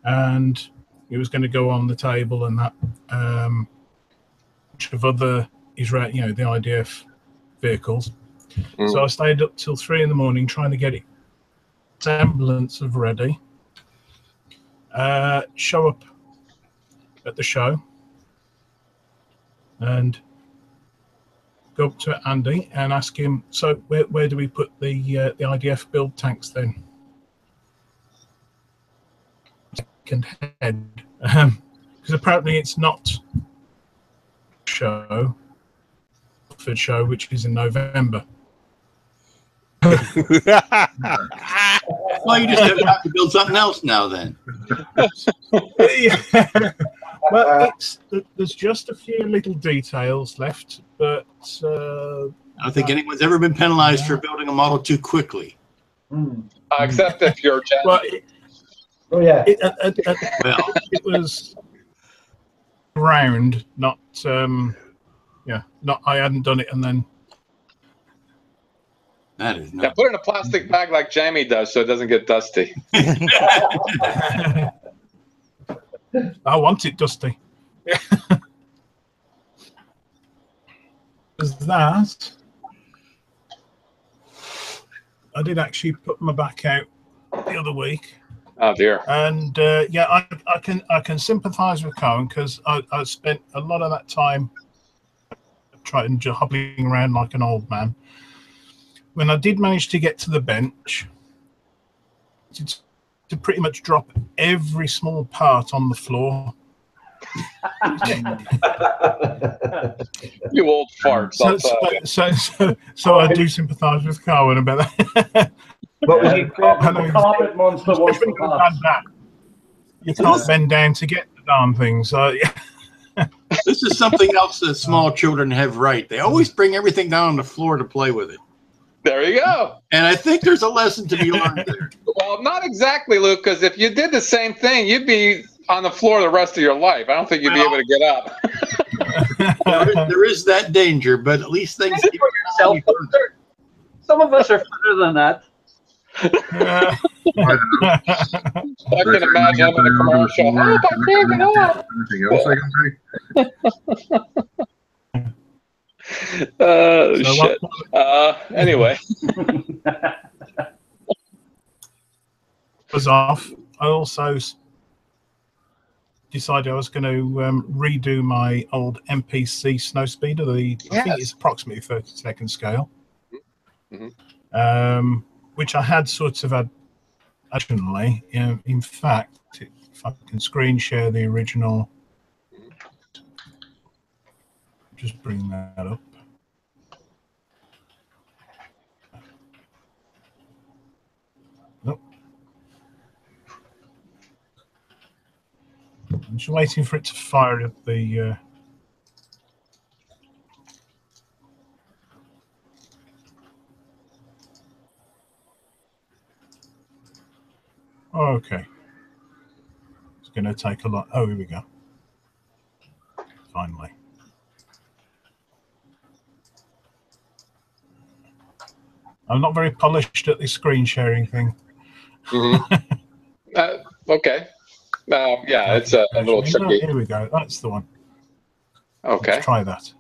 and it was going to go on the table and that bunch of other Israel, the IDF vehicles. So I stayed up till 3 in the morning trying to get it semblance of ready. Show up at the show and go up to Andy and ask him, so where do we put the IDF build tanks then? Second head, because apparently it's not show, which is in November. Well, you just have to build something else now then. Well, there's just a few little details left, but I don't think anyone's ever been penalized for building a model too quickly. Except if you're well, yeah. It was round, not not I hadn't done it and then. That is Yeah, put it in a plastic bag like Jamie does so it doesn't get dusty. I want it dusty. Was that? I did actually put my back out the other week. Oh dear. And yeah, I can sympathise with Cohen because I spent a lot of that time trying to hobbling around like an old man. When I did manage to get to the bench, to pretty much drop every small part on the floor. You old farts. So I do sympathise with Carwin about that. What was your carpet monster wants to pass? You can't bend down to get the darn thing. So yeah. This is something else that small children have right. They always bring everything down on the floor to play with it. There you go. And I think there's a lesson to be learned there. Well, not exactly, Luke, because if you did the same thing, you'd be on the floor the rest of your life. I don't think you'd be able to get up. there is that danger, but at least things. Some of us are further than that. I can imagine I'm in a commercial. Oh, I can't get up. Anything else I can say? Shit. Anyway. Was off. I also decided I was going to redo my old MPC Snowspeeder. I think it's approximately 30-second scale, which I had sort of had originally. In fact, if I can screen share the original. Just bring that up. Nope. I'm just waiting for it to fire up the. Okay. It's going to take a lot. Oh, here we go. Finally. I'm not very polished at this screen sharing thing. Okay. Yeah, it's a little tricky. Here we go. That's the one. Okay. Let's try that.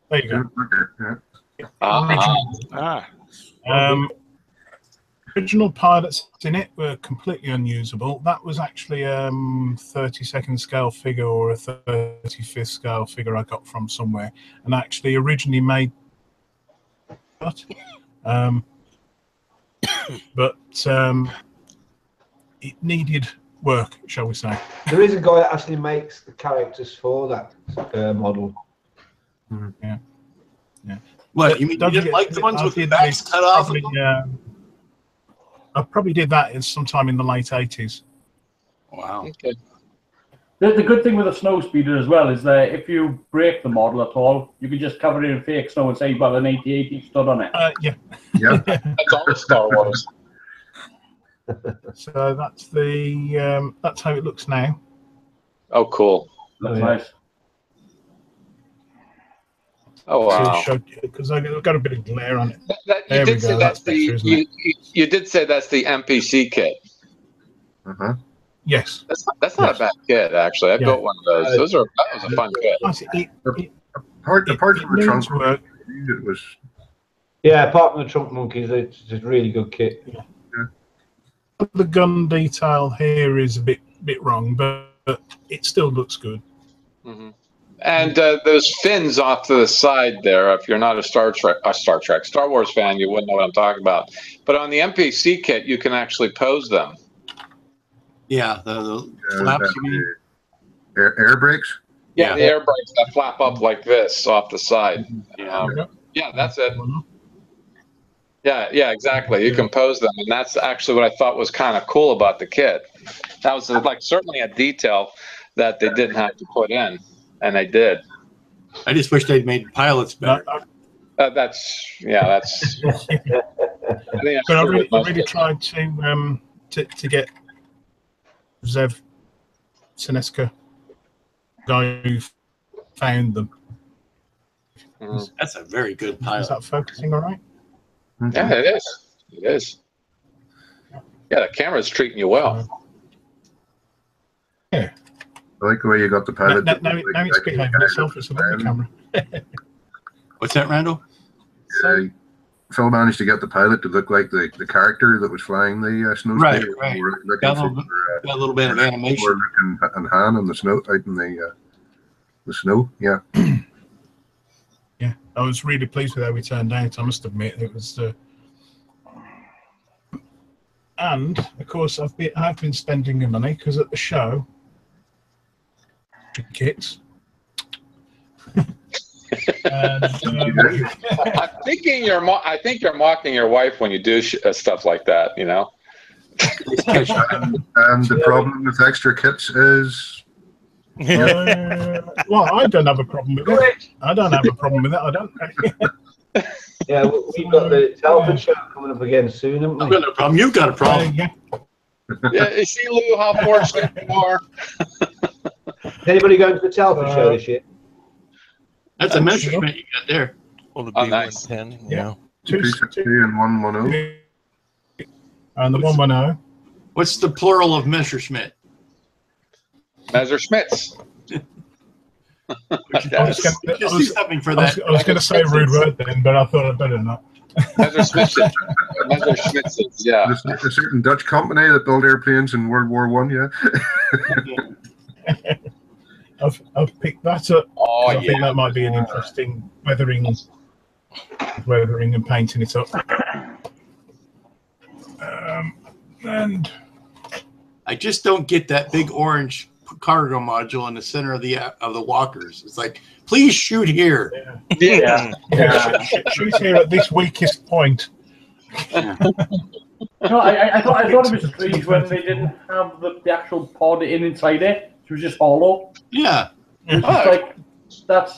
There you go. Original pilots in it were completely unusable. That was actually 30-second scale figure or a 35th scale figure I got from somewhere, and actually originally made. But it needed work, shall we say. There is a guy that actually makes the characters for that model. Yeah. What, you mean you didn't like the ones with the backs cut off? I probably did that sometime in the late 80s. Wow. Okay. The good thing with a snow speeder as well is that if you break the model at all, you can just cover it in fake snow and say, well, an 8080 stood on it. Yeah. Yeah. That's all Star Wars. So that's the that's how it looks now. Oh, cool. That's nice. Oh, wow. Because I've got a bit of glare on it. You did say that's you did say that's the MPC kit. Uh-huh. Yes. That's not a bad kit, actually. I built one of those. That was a fun kit. Apart from the trunk work. It was. Yeah, apart from the trunk monkeys, it's just a really good kit. Yeah. The gun detail here is a bit wrong, but it still looks good. Mm-hmm. And those fins off to the side there, if you're not a Star Wars fan, you wouldn't know what I'm talking about. But on the MPC kit, you can actually pose them. Yeah, the flaps, you mean? Air brakes? Yeah, the air brakes that flap up like this off the side. Yeah, that's it. Yeah, exactly. You can pose them, and that's actually what I thought was kind of cool about the kit. That was like certainly a detail that they didn't have to put in, and they did. I just wish they'd made pilots better. That's. But I really tried to get Zev Sineska, guy who found them. That's a very good pilot. Is that focusing all right? Yeah, it is. It is. Yeah, the camera's treating you well. Yeah. I like the way you got the pilot. Now it's behaving itself. It's a lovely camera. What's that, Randall? Phil managed to get the pilot to look like the character that was flying the snow Right, speeder. right. Got a little bit of animation. And Han on the snow, out in the snow. Yeah. Yeah, I was really pleased with how we turned out. I must admit, it was. And of course, I've been spending the money because at the show, the kits. And, I'm thinking I think you're mocking your wife when you do stuff like that. You know. And the problem with extra kits is. Well, I don't have a problem with it. I don't have a problem with it. I don't. Yeah, we've got the Telford show coming up again soon, haven't we? I've got no problem. You've got a problem. Yeah. Yeah, you see, Lou, how fortunate you are. Is anybody going to the Telford show this year? That's a measurement you got there. Well, the nice. B110, Yeah. 260 and 110. And the 110. What's the plural of Messerschmitt? Messerschmitts. I was going to say a rude word then, but I thought I'd better not. Messerschmitts, yeah. There's a certain Dutch company that built airplanes in World War I, yeah. I've picked that up. Oh, I think that might be an interesting weathering and painting it up. And I just don't get that big orange cargo module in the center of the walkers. It's like, please shoot here. Yeah. Shoot here at this weakest point. No, I thought it was strange when they didn't have the actual pod inside it. It was just hollow. Yeah. It's just like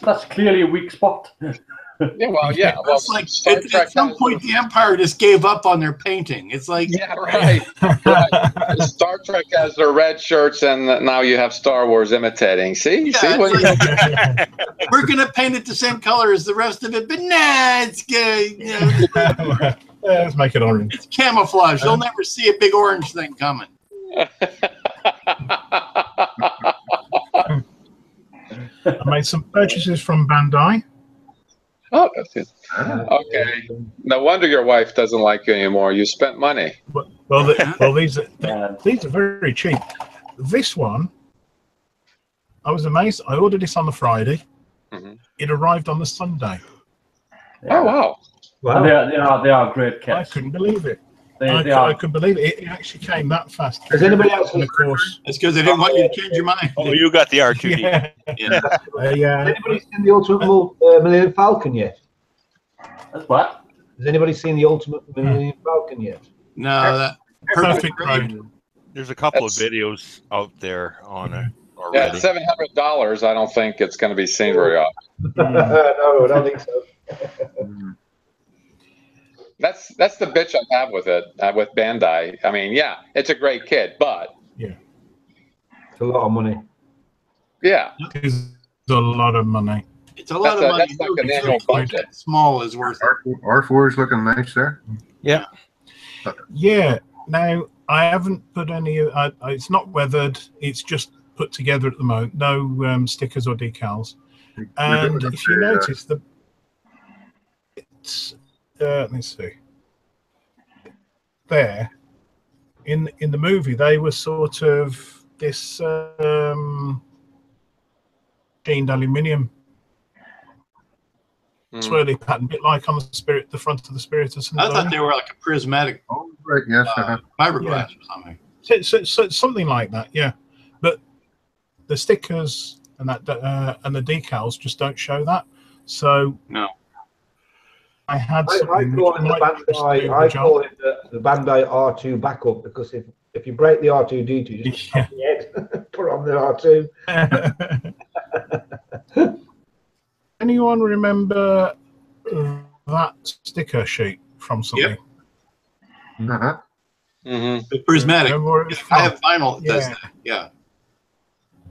that's clearly a weak spot. Yeah, well, yeah. Well, it's like at some point the Empire just gave up on their painting. It's like, yeah, right. Star Trek has their red shirts, and now you have Star Wars imitating. See, we're gonna paint it the same color as the rest of it, but nah, it's good. You know, let's make it orange. It's camouflage. You'll never see a big orange thing coming. I made some purchases from Bandai. Oh, that's good. Okay. No wonder your wife doesn't like you anymore. You spent money. Well, these are very cheap. This one, I was amazed. I ordered this on the Friday. Mm-hmm. It arrived on the Sunday. Oh, wow. Wow. They are great kits. I couldn't believe it. I couldn't believe it. It actually came that fast. Has anybody else? And of course, it's because they didn't want you to change your mind. Oh, you got the R2D. Yeah. Has anybody seen the Ultimate Millennium Falcon yet? That's what? Has anybody seen the Ultimate Millennium Falcon yet? No, that perfect road. There's a couple of videos out there on it. Yeah, already. $700. I don't think it's going to be seen very often. No, I don't think so. That's the bitch I have with it, with Bandai. I mean, yeah, it's a great kit, but Yeah. It's a lot of money. yeah, It is a lot of money. It's a lot That's of a- money. that's like too, an because annual something budget. that small is worth it. R4 is looking nice there. Yeah. Yeah. Now I haven't put any. It's not weathered. It's just put together at the moment. No stickers or decals. And if you notice, it's let me see. There, in the movie, they were sort of this machined aluminium swirly pattern, a bit like on the front of the Spiritus. I thought they were like a prismatic Oh, right, yes. fiberglass or something. So something like that, yeah. But the stickers and that and the decals just don't show that. So No. I had I something call which it the might just do Bandai. the I job. call it the Bandai R2 backup, because if you break the R2D2, you just Yeah. put the head, put on the R2. Anyone remember that sticker sheet from something? Uh-huh. Mm-hmm. The prismatic. Remember where it was I from? have vinyl that does Yeah. that. Yeah.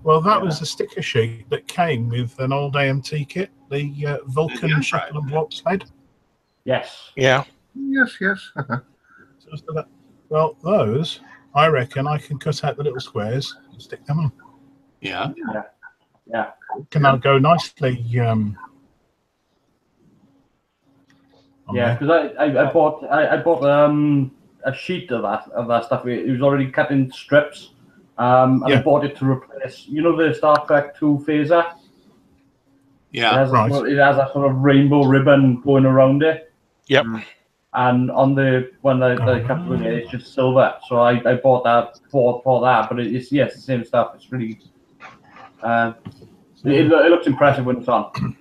Well, that was a sticker sheet that came with an old AMT kit, the Vulcan Yeah, Shuffle right. and Block sled. Yes. Yeah. Yes, yes. Uh-huh. Well, those, I reckon I can cut out the little squares and stick them on. Yeah. Yeah. Can now go nicely. On Yeah, there. because I bought a sheet of that stuff. It was already cut in strips. And I Yeah. bought it to replace, the Star Trek 2 phaser. Yeah. It has, Right. it has a sort of rainbow ribbon going around it. Yep. And on the one that I kept doing it, it's just silver. So I bought that for that. But it's the same stuff. It's really it looks impressive when it's on.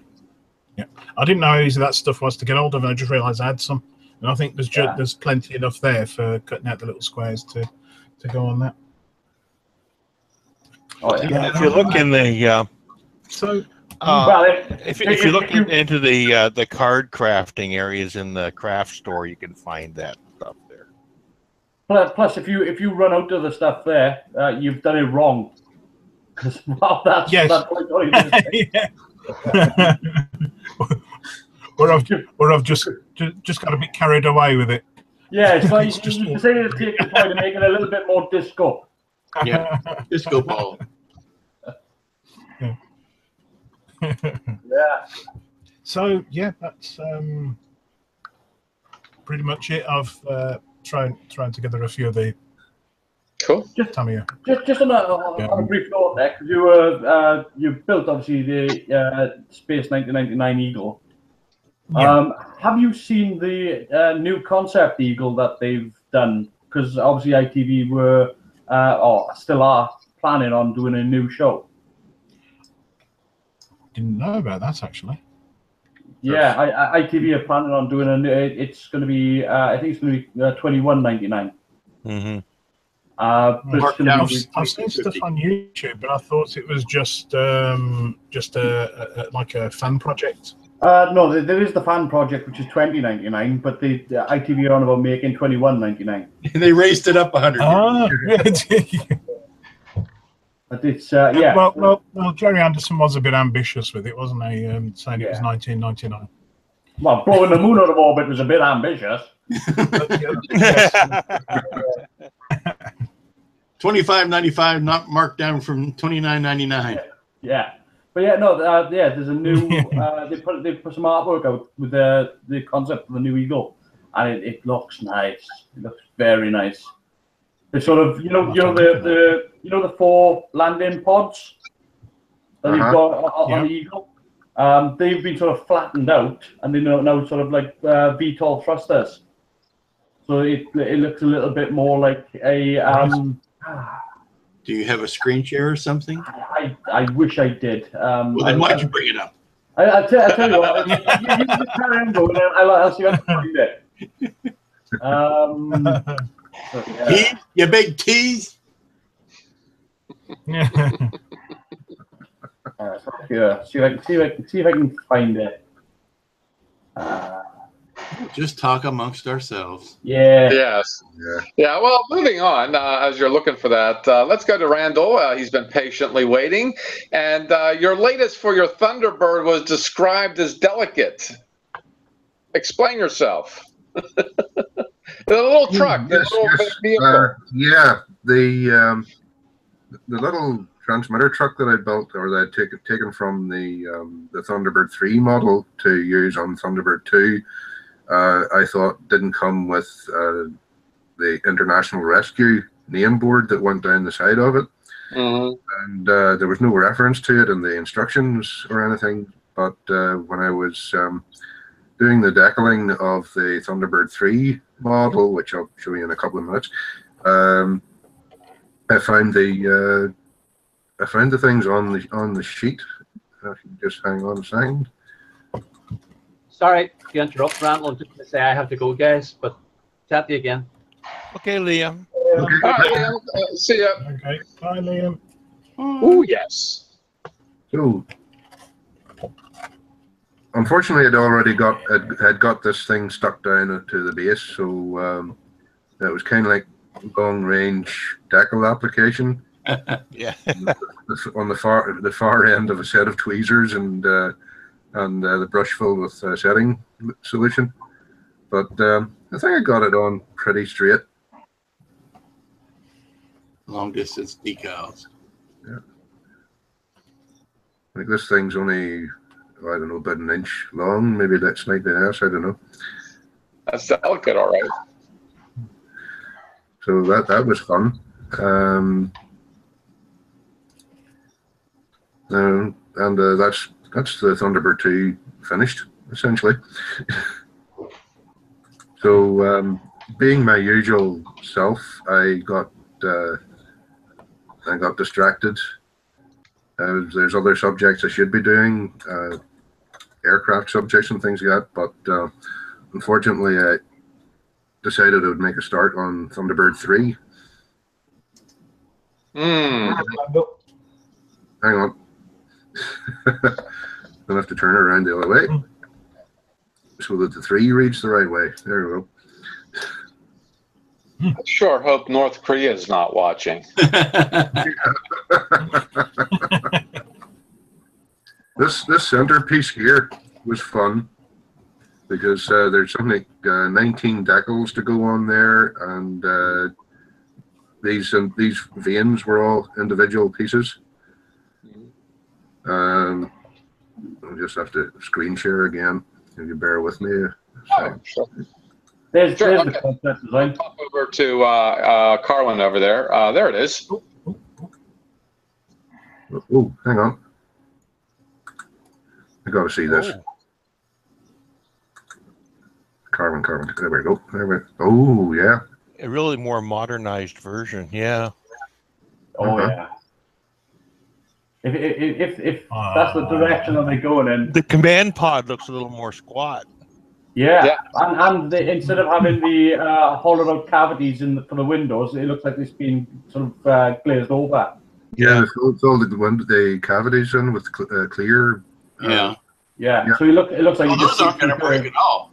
Yeah, I didn't know how easy that stuff was to get hold of, and I just realised I had some. And I think there's plenty enough there for cutting out the little squares to go on that. Oh yeah. If you look in the So if you look into the card crafting areas in the craft store, you can find that stuff there. Plus, if you run out of the stuff there, you've done it wrong. Because that's Yes. that's what all you do is- Yeah. or I've just got a bit carried away with it. Yeah, it's like It's just- you can say to take the point and make it a little bit more disco. Yeah. Disco ball. Yeah. So yeah, that's pretty much it. I've thrown together a few of the Cool. Tamiya. Just on a brief note there, because you built obviously the Space 1999 Eagle. Yeah. Have you seen the new concept Eagle that they've done? Because obviously ITV were or still are planning on doing a new show. Didn't know about that actually. Yeah, ITV are planning on doing a new. It's going to be I think it's going to be $21.99. Mm-hmm. But it's gonna be I've seen stuff on YouTube, but I thought it was just a like a fan project. no, there is the fan project, which is $20.99, but the ITV are on about making $21.99. They raised it up 100. Ah, But it's yeah. Well, Jerry Anderson was a bit ambitious with it, wasn't he? Saying it was 1999. Well, blowing the moon out of orbit was a bit ambitious. $25.95, not marked down from $29.99. Yeah, but yeah, no, yeah. There's a new. They put some artwork out with the concept of the new Eagle, and it looks nice. It looks very nice. It's sort of the 4 landing pods that you've got on the Eagle. They've been sort of flattened out, and they're now sort of like VTOL thrusters. So it looks a little bit more like a. Do you have a screen share or something? I wish I did. Well, then why'd you bring it up? I'll tell you what. You just carry on going, and I'll see if I can find it. Tease? You big tease? Yeah, see if I can find it. Just talk amongst ourselves. Yeah. Yes. Yeah. Well, moving on. As you're looking for that, let's go to Randall. He's been patiently waiting, and your latest for your Thunderbird was described as delicate. Explain yourself. The little truck, the little vehicle. Yeah, the little transmitter truck that I built, or that I'd taken from the Thunderbird 3 model to use on Thunderbird 2, I thought didn't come with the International Rescue name board that went down the side of it. And there was no reference to it in the instructions or anything. But when I was doing the decaling of the Thunderbird 3 model, which I'll show you in a couple of minutes, I found the things on the sheet. If you just hang on a second. Sorry to interrupt, Randall. I'm just going to say I have to go, guys, but chat to you again. Okay, Liam. All right, Liam. See ya. Okay, bye, Liam. Oh, yes. So, unfortunately, I'd already got this thing stuck down to the base, so it was kind of like long-range decal application. Yeah. On the far end of a set of tweezers and the brush filled with setting solution, but I think I got it on pretty straight. Long distance decals. Yeah. I think this thing's only, I don't know, about an inch long. Maybe that's slightly less. I don't know. That's delicate, all right. So that was fun. And that's the Thunderbird 2 finished, essentially. So, being my usual self, I got distracted. There's other subjects I should be doing, aircraft subjects and things like that, but unfortunately I decided I would make a start on Thunderbird 3. Hang on. I'll have to turn it around the other way so that the 3 reads the right way. There we go. I sure hope North Korea is not watching. This centerpiece here was fun because there's something like 19 decals to go on there, and these vanes were all individual pieces. I'll just have to screen share again. If you bear with me. Oh, sure. There's Sure, the concept design. Pop over to Carlin over there. There it is. Oh, hang on. I got to see this. Carvin. There we go. Oh, yeah. A really more modernized version, yeah. Oh, yeah. If that's the direction that they're going in. The command pod looks a little more squat. Yeah. And instead of having the hollowed out cavities for the windows, it looks like it's been sort of glazed over. Yeah, it's all the cavities in with clear. Yeah. So it looks like those aren't going to break at all.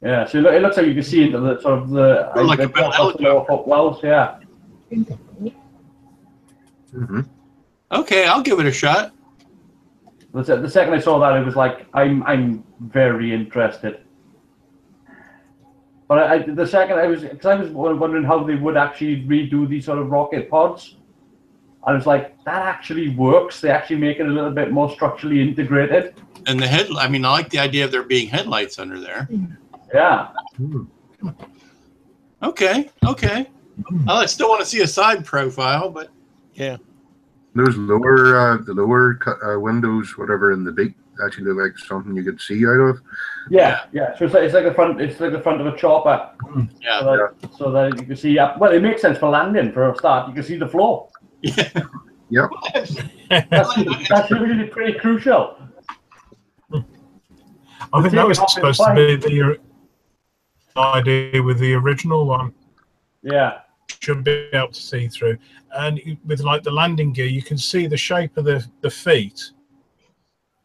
Yeah, so it looks like you can see into the sort of the like a helicopter. Wells, yeah. Mm-hmm. Okay, I'll give it a shot. The second I saw that, it was like I'm very interested. But the second I was wondering how they would actually redo these sort of rocket pods. I was like, that actually works. They actually make it a little bit more structurally integrated. And the head, I like the idea of there being headlights under there. Yeah. Okay. I still want to see a side profile, but yeah. Those the lower windows, whatever, in the beak actually look like something you could see out of. Yeah. So it's like the front. It's like the front of a chopper. Yeah. So that you can see. Well, it makes sense for landing for a start. You can see the floor. Yeah. Yep. That's really pretty crucial. I think that was supposed to be the idea with the original one. Yeah. should be able to see through. And with like the landing gear, you can see the shape of the feet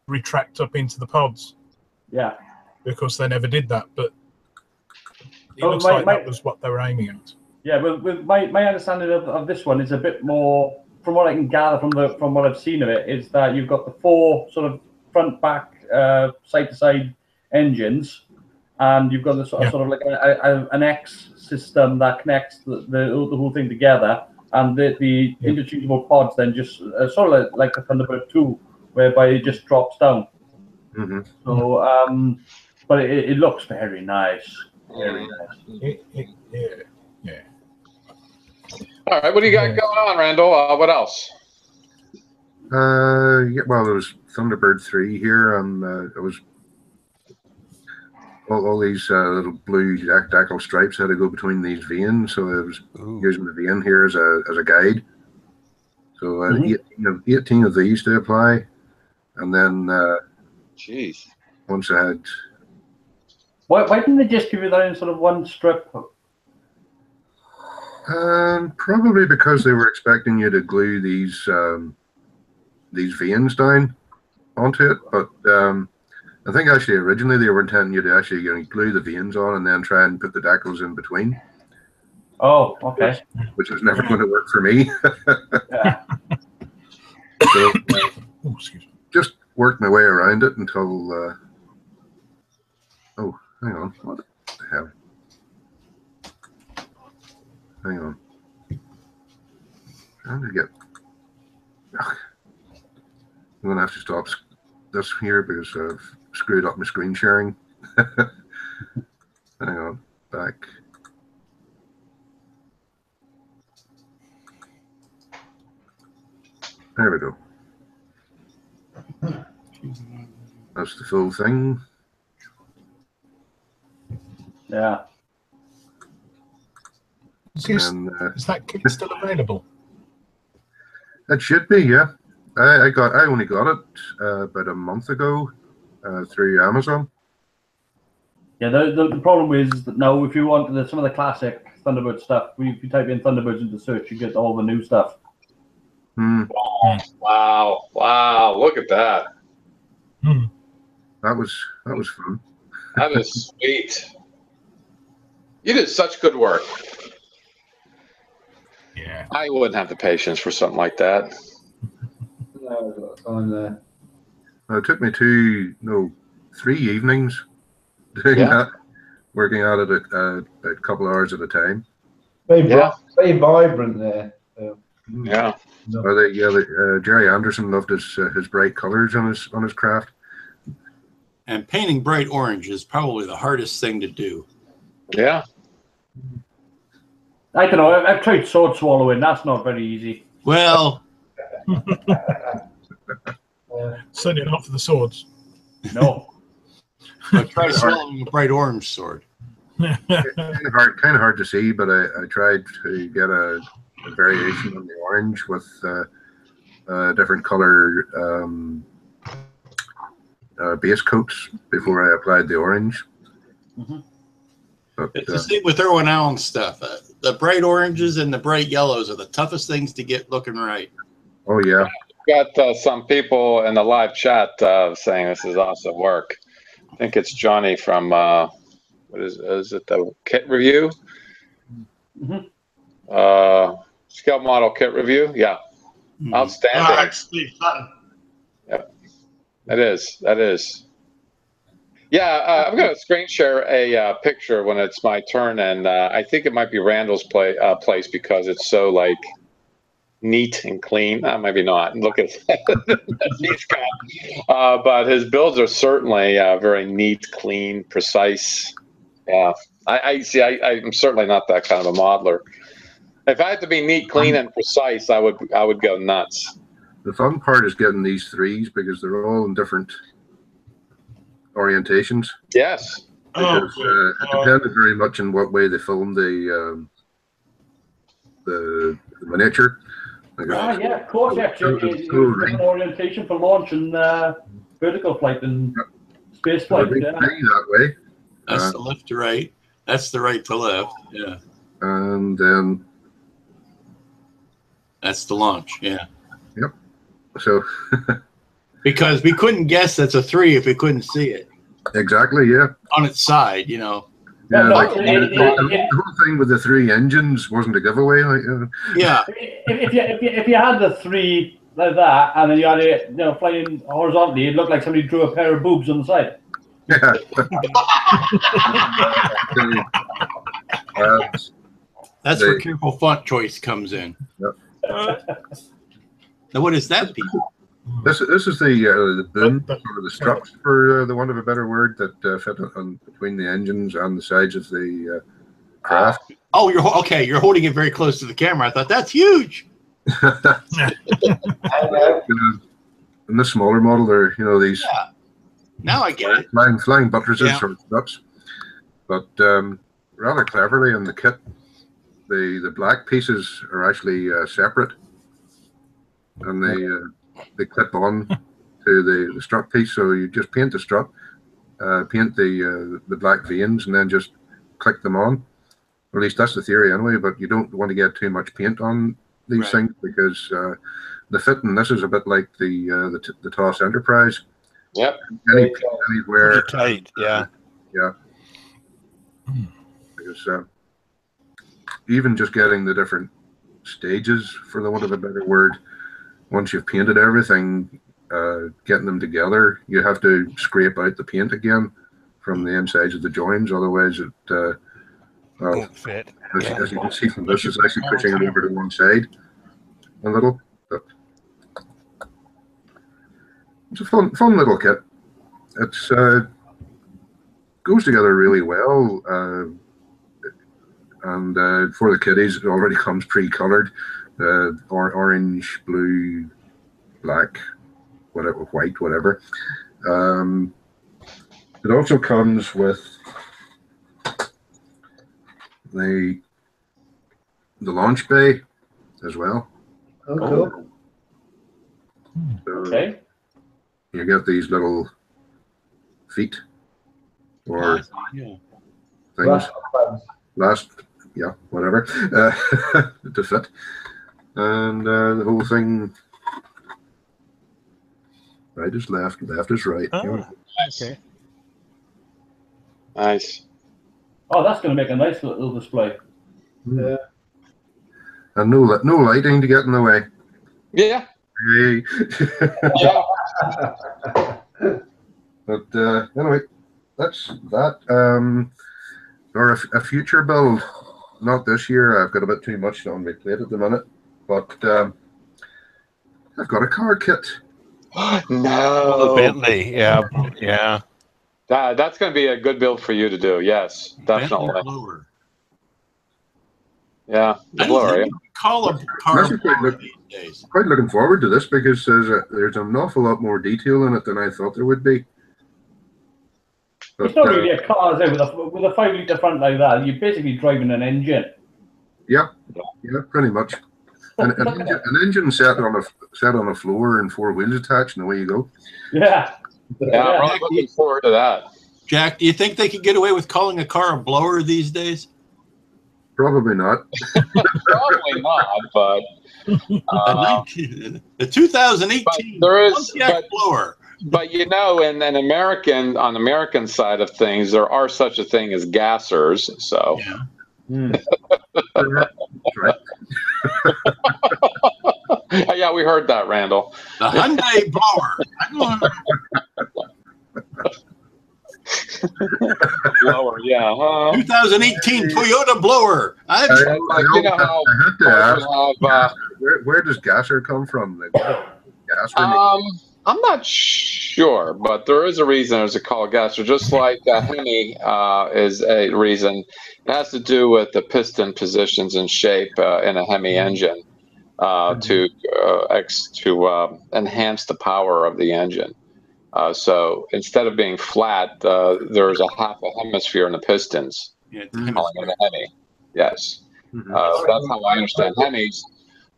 retract up into the pods. Yeah. Because they never did that, but it looks like that was what they were aiming at. Yeah, with my understanding of this one is a bit more, from what I can gather from what I've seen of it, is that you've got the 4 sort of front, back, side to side engines, and you've got the sort of like an X system that connects the whole thing together, and the interchangeable pods then just sort of like the Thunderbird 2, whereby it just drops down. Mm-hmm. So, but it looks very nice. Very nice. Yeah. All right, what do you got going on, Randall? What else? Yeah, well, there was Thunderbird 3 here, and it was all these little blue dactyl stripes had to go between these veins, so I was using the vein here as a guide. So 18 of these to apply, and then jeez, once I had. Why didn't they just give you that in sort of one strip? Probably because they were expecting you to glue these veins down onto it, but I think actually originally they were intending you to actually glue the veins on and then try and put the dactyls in between. Oh, okay. Which was never going to work for me. Yeah. So just worked my way around it until. Oh, hang on. What the hell? Hang on. Trying to get. Ugh. I'm going to have to stop this here because I've screwed up my screen sharing. Hang on. Back. There we go. That's the full thing. Yeah. Is that kit still available? It should be, yeah. I only got it about a month ago through Amazon. Yeah, the problem is that now if you want some of the classic Thunderbird stuff, if you type in Thunderbirds into search, you get all the new stuff. Wow! Look at that. That was fun. That is sweet. You did such good work. Yeah. I wouldn't have the patience for something like that. It took me 3 evenings doing that, working at it a couple hours at a time. Very vibrant there. Yeah. Jerry Anderson loved his bright colors on his craft. And painting bright orange is probably the hardest thing to do. Yeah. I don't know. I've tried sword swallowing. That's not very easy. Well, certainly not for the swords. No. But try swallowing a bright orange sword. kind of hard to see, but I tried to get a variation on the orange with different color base coats before I applied the orange. But, it's the same with Irwin Allen stuff. The bright oranges and the bright yellows are the toughest things to get looking right. Oh yeah. Got some people in the live chat saying this is awesome work. I think it's Johnny from what is it, the kit review? Scale model kit review. Yeah. Outstanding. Yep. That is. Yeah, I'm going to screen share a picture when it's my turn, and I think it might be Randall's place because it's so like neat and clean. Maybe not. Look at he's got, but his builds are certainly very neat, clean, precise. Yeah, I see. I'm certainly not that kind of a modeler. If I had to be neat, clean, and precise, I would go nuts. The fun part is getting these threes because they're all in different orientations. Yes. Because it depended very much on what way they filmed the miniature. Yeah, of course. Actually, different orientation for launch and vertical flight and space flight. That way. That's the left to right. That's the right to left. Yeah. And then That's the launch. Yeah. Yep. So. Because we couldn't guess that's a 3 if we couldn't see it. Exactly. Yeah. On its side, you know. Yeah, No, like it- the whole thing with the 3 engines wasn't a giveaway. Like, Yeah. If you had the 3 like that, and then you had it, you know, flying horizontally, it looked like somebody drew a pair of boobs on the side. yeah. That's where careful font choice comes in. Yep. Now, what is that piece? This is the boom or the struts, for the want of a better word, that fit on between the engines and the sides of the craft. Oh, you're holding it very close to the camera. I thought that's huge. In the smaller model, there these. Yeah. Now I get it. Flying buttresses Yeah. or struts, but rather cleverly in the kit, the black pieces are actually separate, and they clip on to the strut piece. So you just paint the strut, paint the black veins, and then just click them on. Or at least that's the theory anyway. But you don't want to get too much paint on these things, because the fitting. This is a bit like the TOS Enterprise. Yep. Anywhere. Pretty tight. Yeah. Yeah. Because even just getting the different stages, for the want of a better word, once you've painted everything, getting them together, you have to scrape out the paint again from the insides of the joins. Otherwise, it Won't fit. as you can see from this, it's actually pushing it over to one side a little. But it's a fun little kit. It's goes together really well, and for the kiddies, it already comes pre-colored, orange, blue, black, whatever, white, whatever. It also comes with the launch bay as well. Oh, cool. So Okay. you get these little feet or Yeah. things, whatever, to fit, and the whole thing. Right is left, left is right. Oh, Nice. okay. Nice. Oh, that's going to make a nice little display. Yeah. And no lighting to get in the way. Yeah. Hey. Yeah. But anyway, that's that. Or a future build, not this year. I've got a bit too much on my plate at the minute, but I've got a car kit. The No. Bentley. Yeah. Yeah. That's going to be a good build for you to do. Yes, definitely. Bentley blower. Yeah, the I don't blower. think Yeah. you can call a car Actually, quite blower these days. Quite looking forward to this, because there's an awful lot more detail in it than I thought there would be. It's But, not really a car, is it? With a 5 litre front like that, you're basically driving an engine. yeah, pretty much. An engine set on a floor and 4 wheels attached, and away you go. Yeah. Yeah, I'm really looking forward to that. Jack, do you think they could get away with calling a car a blower these days? Probably not. Probably not, but The 2018 but there is, Pontiac blower. but on the American side of things, there are such a thing as gassers. So Yeah. That's right. yeah, we heard that, Randall. The Hyundai blower. Blower, yeah. 2018 Toyota blower. Like, you know how I have to ask, cars have, where does gasser come from? The gas removal? I'm not sure, but there is a reason there's a call gasser, just like Hemi is a reason. It has to do with the piston positions and shape in a Hemi engine to enhance the power of the engine. So instead of being flat, there's a half a hemisphere in the pistons. Yeah, Calling it a Hemi. Yes. That's how I understand Hemis.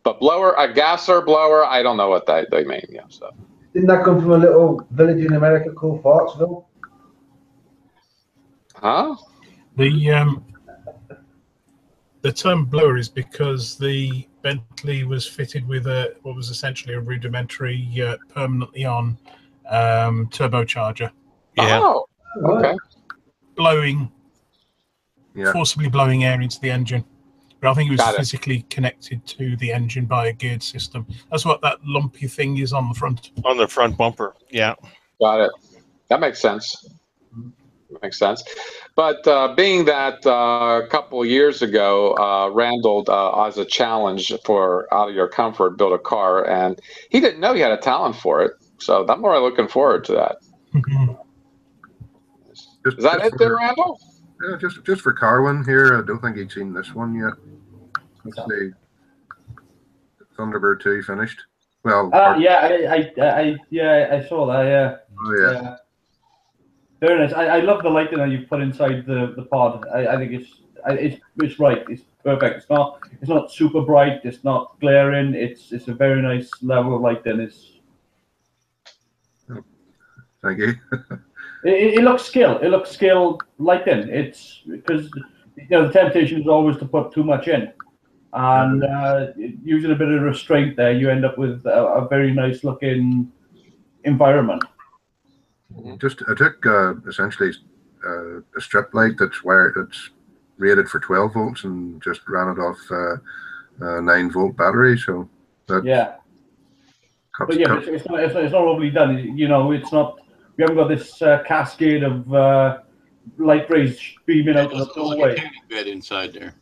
But a gasser blower, I don't know what they mean. Yeah. So. Didn't that come from a little village in America called Fartsville? The term blower is because the Bentley was fitted with what was essentially a rudimentary, permanently on turbocharger. Yeah. Oh, okay. Forcibly blowing air into the engine. But I think it was Got it. physically connected to the engine by a geared system. That's what that lumpy thing is on the front. On the front bumper. Yeah. Got it. That makes sense. Makes sense. But being that a couple of years ago, Randall, as a challenge for Out of Your Comfort, built a car, and he didn't know he had a talent for it. So I'm really looking forward to that. Is that it there, Randall? Yeah, just for Carwin here. I don't think he'd seen this one yet. Let's see. Thunderbird 2 finished. Well, I saw that. Yeah. Oh yeah. Very nice. I love the lighting that you've put inside the pod. I think it's right. It's perfect. It's not super bright. It's not glaring. It's a very nice level of lighting. Thank you. It looks skilled. It looks skilled lighting. It's because the temptation is always to put too much in, and using a bit of restraint there, you end up with a very nice looking environment. I took essentially a strip light that's rated for 12 volts and just ran it off a 9-volt battery. So that it's not overly done. It's not. We haven't got this cascade of light rays beaming out of the doorway. Like a tanning bed inside there.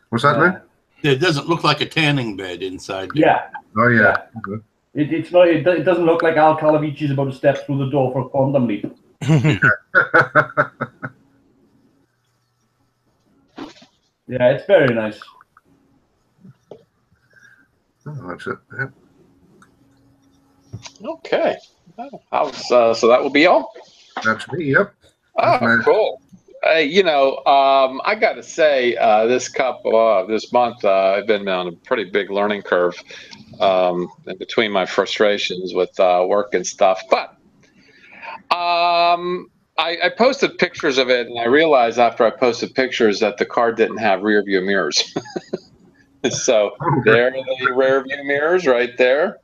What's that, Lou? It doesn't look like a tanning bed inside there. Yeah. Oh yeah. It's not. It doesn't look like Al Kalavich is about to step through the door for a quantum leap. Yeah, it's very nice. Oh, that's it. Yeah. Okay. So that will be all? That's me, yep. Oh, cool. I got to say, this month, I've been on a pretty big learning curve in between my frustrations with work and stuff. But I posted pictures of it, and I realized after I posted pictures that the car didn't have rear view mirrors. So there are the rear view mirrors right there.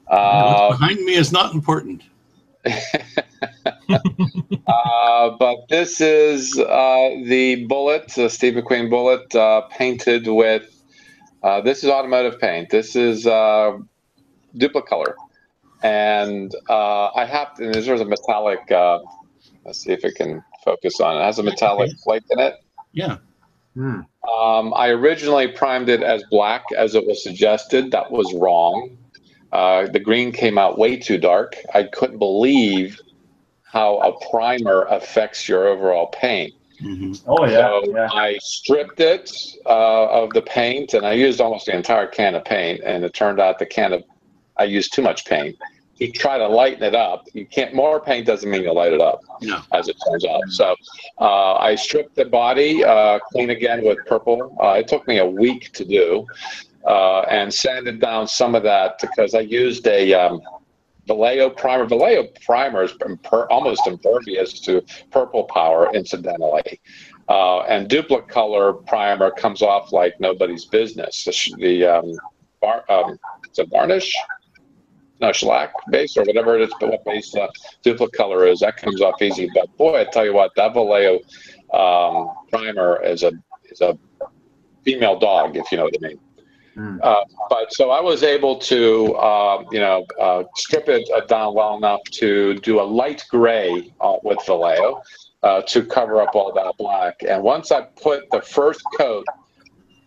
What's behind me is not important. But this is the Bullet, the Steve McQueen Bullet, painted with, this is automotive paint. This is Duplicolor. And there's a metallic, let's see if it can focus on it. It has a metallic flake in it. Yeah. I originally primed it as black as it was suggested. That was wrong. The green came out way too dark. I couldn't believe how a primer affects your overall paint. Oh yeah. So I stripped it of the paint, and I used almost the entire can of paint. And it turned out I used too much paint. You try to lighten it up. You can't. More paint doesn't mean you light it up, as it turns out. So I stripped the body clean again with purple. It took me a week to do. And sanded down some of that because I used a Vallejo primer. Vallejo primer is almost impervious to purple power, incidentally. And Duplicolor primer comes off like nobody's business. It's a varnish? No, shellac base or whatever it is, but what base Duplicolor is, that comes off easy. But boy, I tell you what, that Vallejo primer is a female dog, if you know what I mean. But so I was able to, strip it down well enough to do a light gray with Vallejo to cover up all that black. And once I put the first coat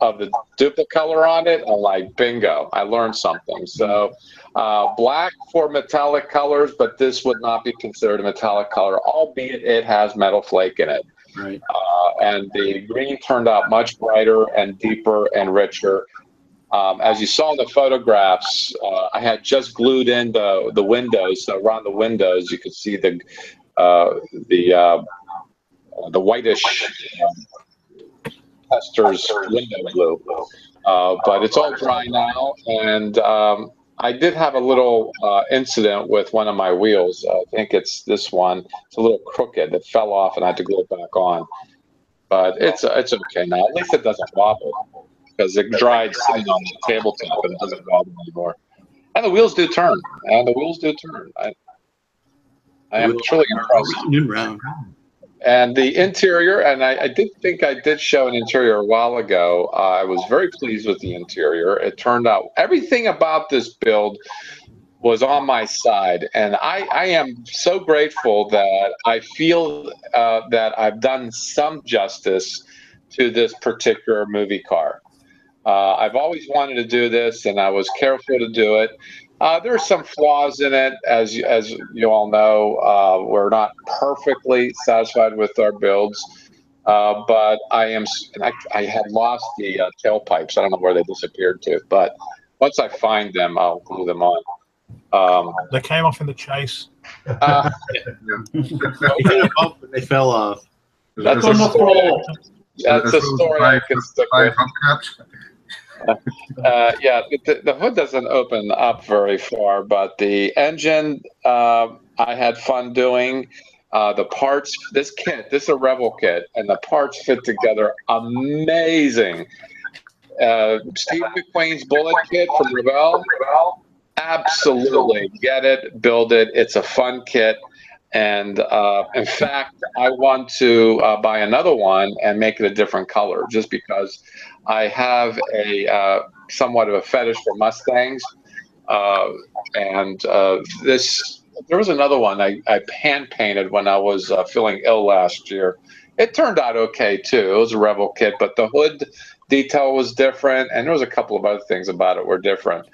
of the Duplicolor on it, I'm like, bingo, I learned something. So black for metallic colors, but this would not be considered a metallic color, albeit it has metal flake in it. Right. And the green turned out much brighter and deeper and richer. As you saw in the photographs, I had just glued in the windows. So around the windows, you could see the whitish Hester's window glue. But it's all dry now, and I did have a little incident with one of my wheels. I think it's this one. It's a little crooked. It fell off, and I had to glue it back on. But it's okay now. At least it doesn't wobble. because it dried sitting on the tabletop and it doesn't bother me anymore. And the wheels do turn. I am truly impressed. Round and round. And the interior, and I did think I did show an interior a while ago. I was very pleased with the interior. It turned out everything about this build was on my side, and I am so grateful that I feel that I've done some justice to this particular movie car. I've always wanted to do this, and I was careful to do it. There's some flaws in it, as you all know. We're not perfectly satisfied with our builds, but I had lost the tailpipes. I don't know where they disappeared to, but once I find them, I'll glue them on. They came off in the chase. They fell off. That's on the floor. That's a story I can stick with. Yeah, the hood doesn't open up very far, but the engine I had fun doing. The parts, this is a Rebel kit, and the parts fit together amazing. Steve McQueen's bullet kit from Rebel, absolutely get it, build it. It's a fun kit. And in fact, I want to buy another one and make it a different color, just because I have a somewhat of a fetish for Mustangs. There was another one I hand painted when I was feeling ill last year. It turned out okay too. It was a Rebel kit, but the hood detail was different, and there was a couple of other things about it were different.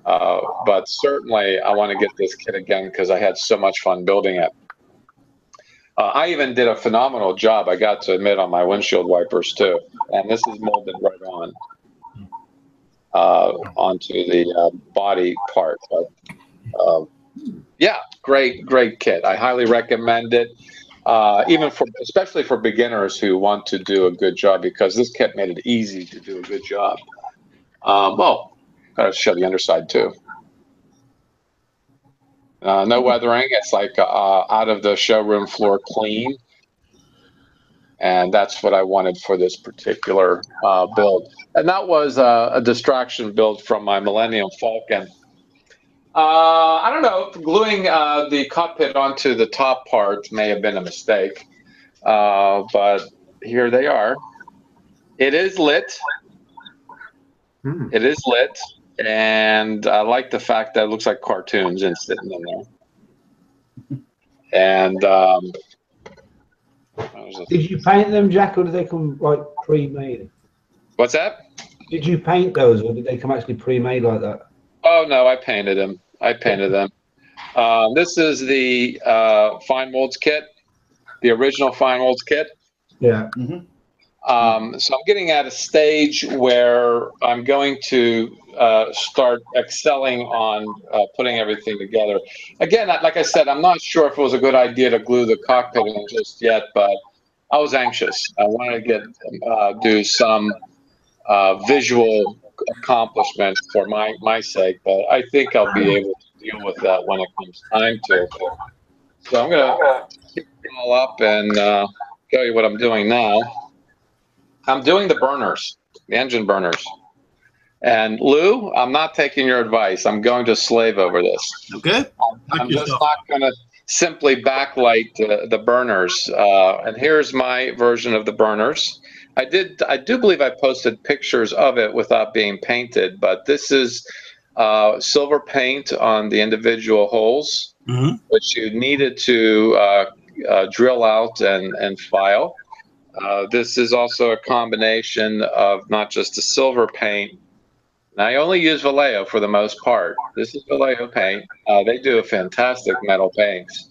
But certainly, I want to get this kit again because I had so much fun building it. I even did a phenomenal job, I got to admit, on my windshield wipers too. And this is molded right on onto the body part. But yeah, great kit. I highly recommend it, especially for beginners who want to do a good job, because this kit made it easy to do a good job. Well, gotta show the underside too. No weathering. It's like out of the showroom floor clean. And that's what I wanted for this particular build. And that was a distraction build from my Millennium Falcon. I don't know, gluing the cockpit onto the top part may have been a mistake. But here they are. It is lit. It is lit. And I like the fact that it looks like cartoons and sitting in there. And did you paint them, Jack, or did they come like pre-made? What's that? Did you paint those, or did they come actually pre-made like that? Oh no, I painted them. This is the fine molds kit, the original fine molds kit. Yeah. So I'm getting at a stage where I'm going to start excelling on putting everything together. Again, like I said, I'm not sure if it was a good idea to glue the cockpit in just yet, but I was anxious. I wanted to do some visual accomplishment for my sake, but I think I'll be able to deal with that when it comes time to. So I'm going to pick it all up and tell you what I'm doing now. I'm doing the burners, the engine burners. And Lou, I'm not taking your advice. I'm going to slave over this. Okay. I'm just not going to simply backlight the burners. And here's my version of the burners. I do believe I posted pictures of it without being painted, but this is silver paint on the individual holes, which you needed to drill out and file. This is also a combination of not just the silver paint. And I only use Vallejo for the most part. This is Vallejo paint. They do a fantastic metal paints.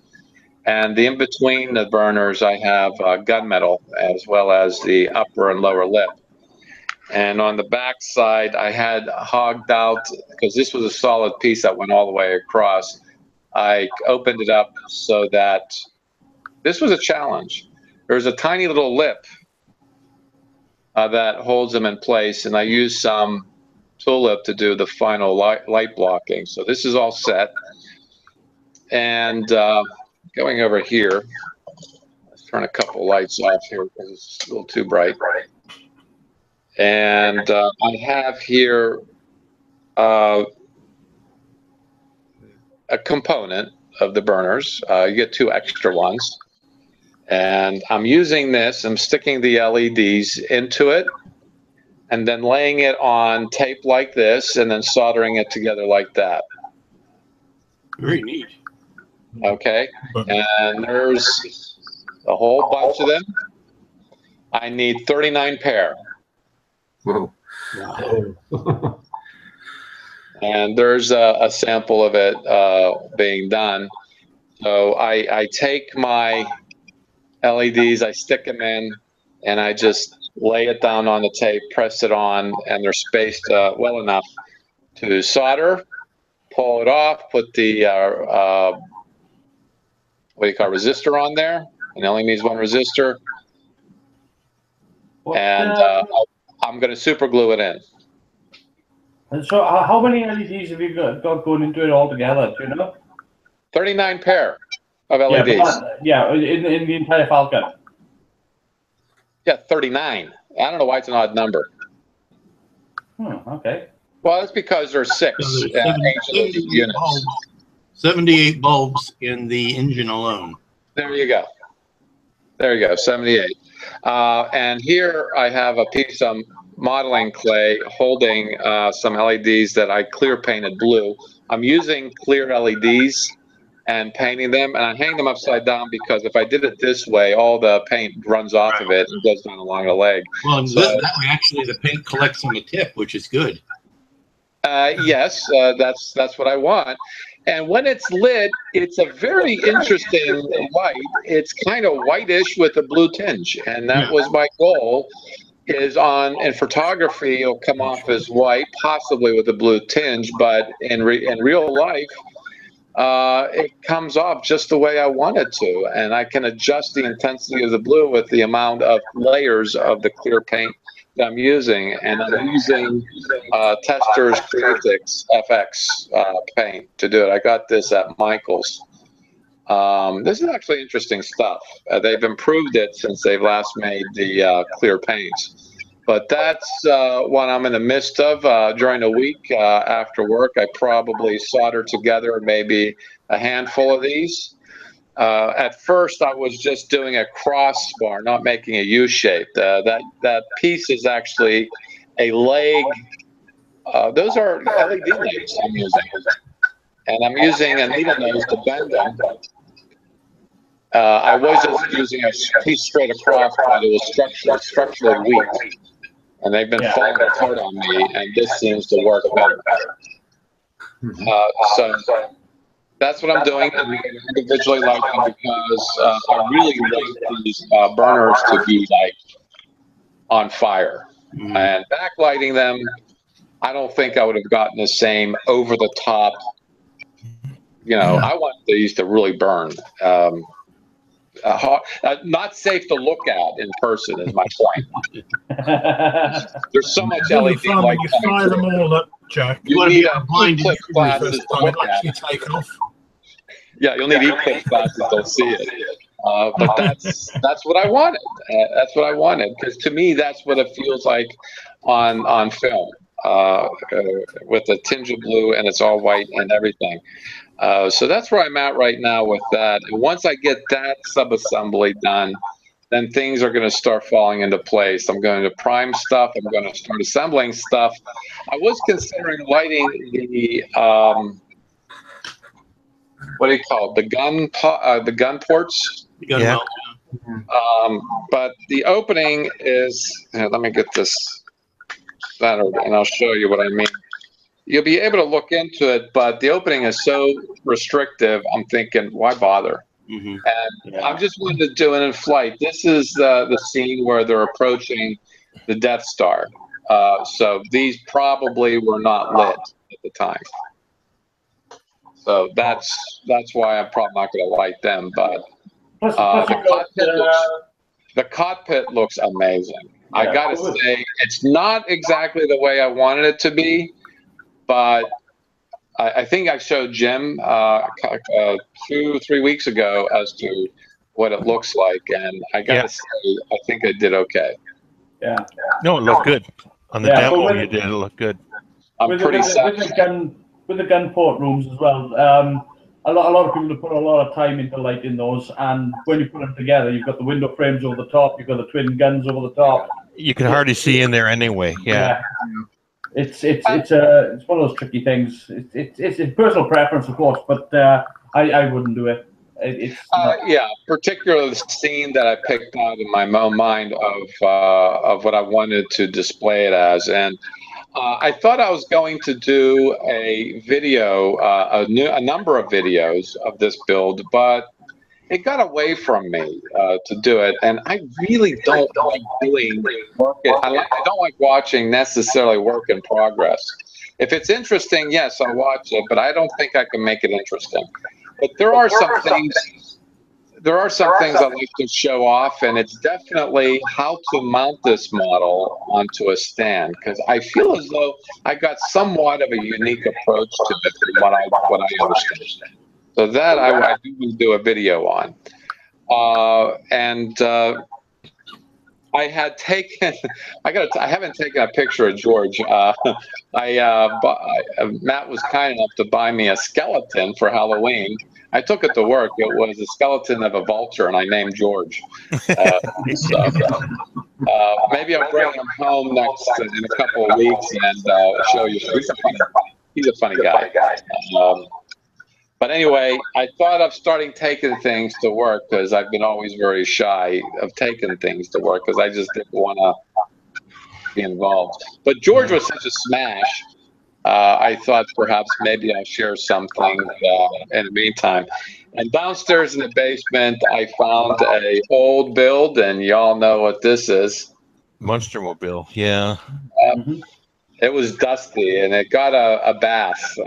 And in between the burners, I have gunmetal, as well as the upper and lower lip. And on the back side, I had hogged out, because this was a solid piece that went all the way across. I opened it up so that this was a challenge. There's a tiny little lip that holds them in place, and I used some tulip to do the final light blocking. So this is all set. And going over here, let's turn a couple lights off here because it's a little too bright. And I have here a component of the burners. You get 2 extra ones. And I'm using this, I'm sticking the LEDs into it, and then laying it on tape like this, and then soldering it together like that. Very neat. Okay, and there's a whole bunch of them. I need 39 pair. Whoa. Wow. And there's a sample of it being done. So I take my LEDs, I stick them in, and I just lay it down on the tape, press it on, and they're spaced well enough to solder, pull it off, put the what do you call resistor on there, and it only needs 1 resistor, and I'm going to super glue it in. And so, how many LEDs have you got going into it altogether? Do you know? 39 pair of LEDs. Yeah, in the entire Falcon. Yeah, 39. I don't know why it's an odd number. Okay. Well, it's because there's 6 units. 78 bulbs in the engine alone. There you go. There you go, 78. And here I have a piece of modeling clay holding some LEDs that I clear painted blue. I'm using clear LEDs and painting them, and I hang them upside down because if I did it this way, all the paint runs off of it and goes down along the leg. Well, so, that way actually the paint collects on the tip, which is good. Yes, that's what I want. And when it's lit, it's a very interesting light. It's kind of whitish with a blue tinge, and that was my goal. Is in photography, it'll come off as white, possibly with a blue tinge, but in real life, it comes off just the way I want it to, and I can adjust the intensity of the blue with the amount of layers of the clear paint that I'm using, and I'm using Tester's Creatix FX paint to do it. I got this at Michael's. This is actually interesting stuff. They've improved it since they've last made the clear paints. But that's what I'm in the midst of during the week after work. I probably solder together maybe a handful of these. At first, I was just doing a crossbar, not making a U shape. That piece is actually a leg. Those are LED legs I'm using. And I'm using a needle nose to bend them. I was just using a piece straight across, but it was structurally weak. And they've been falling apart on me, and this seems to work better. So that's what I'm doing. I'm individually like them because I really like these burners to be like on fire. And backlighting them, I don't think I would have gotten the same over the top. You know, I want these to really burn. Not safe to look at in person is my point. There's so much LED light. You fire them all up, Jack. You need eclipse glasses to look at. Take off. Yeah, you'll need eclipse glasses to see it. But that's what I wanted. That's what I wanted, because to me that's what it feels like on film, with a tinge of blue, and it's all white and everything. So that's where I'm at right now with that. And once I get that sub-assembly done, then things are going to start falling into place. I'm going to prime stuff. I'm going to start assembling stuff. I was considering lighting the what do you call it? The gun ports. Yeah. But the opening is. Let me get this centered, and I'll show you what I mean. You'll be able to look into it, but the opening is so restrictive. I'm thinking, why bother? And I'm just going to do it in flight. This is the scene where they're approaching the Death Star. So these probably were not lit at the time. So that's why I'm probably not going to light them. But the cockpit looks amazing. I got to say, it's not exactly the way I wanted it to be. But I think I showed Jim 2-3 weeks ago as to what it looks like, and I gotta say, I think I did okay. Yeah. No, it looked good. On the Yeah, demo, but you did. It looked good. I'm with pretty sad. with the gun port rooms as well. A lot of people have put a lot of time into lighting those, and when you put them together, you've got the window frames over the top, you've got the twin guns over the top. You can hardly see in there anyway. Yeah. It's one of those tricky things. It's personal preference, of course, but I wouldn't do it. Yeah, particularly the scene that I picked out in my own mind of what I wanted to display it as, and I thought I was going to do a video, a number of videos of this build, but it got away from me to do it, and I really don't like doing work. I don't like watching necessarily work in progress. If it's interesting, yes, I'll watch it, but I don't think I can make it interesting. But there are some things. There are some things I'd like to show off, and it's definitely how to mount this model onto a stand, because I feel as though I got somewhat of a unique approach to it from what I understand. So that I do a video on. I had taken, I haven't taken a picture of George. Matt was kind enough to buy me a skeleton for Halloween. I took it to work. It was a skeleton of a vulture, and I named George. Maybe I'll bring him home in a couple of weeks and show you. He's a funny guy. But anyway, I thought of starting taking things to work because I've been always very shy of taking things to work because I just didn't want to be involved. But George was such a smash. I thought perhaps maybe I'll share something in the meantime. And downstairs in the basement, I found a old build, and y'all know what this is. Monstermobile, yeah. It was dusty, and it got a bath.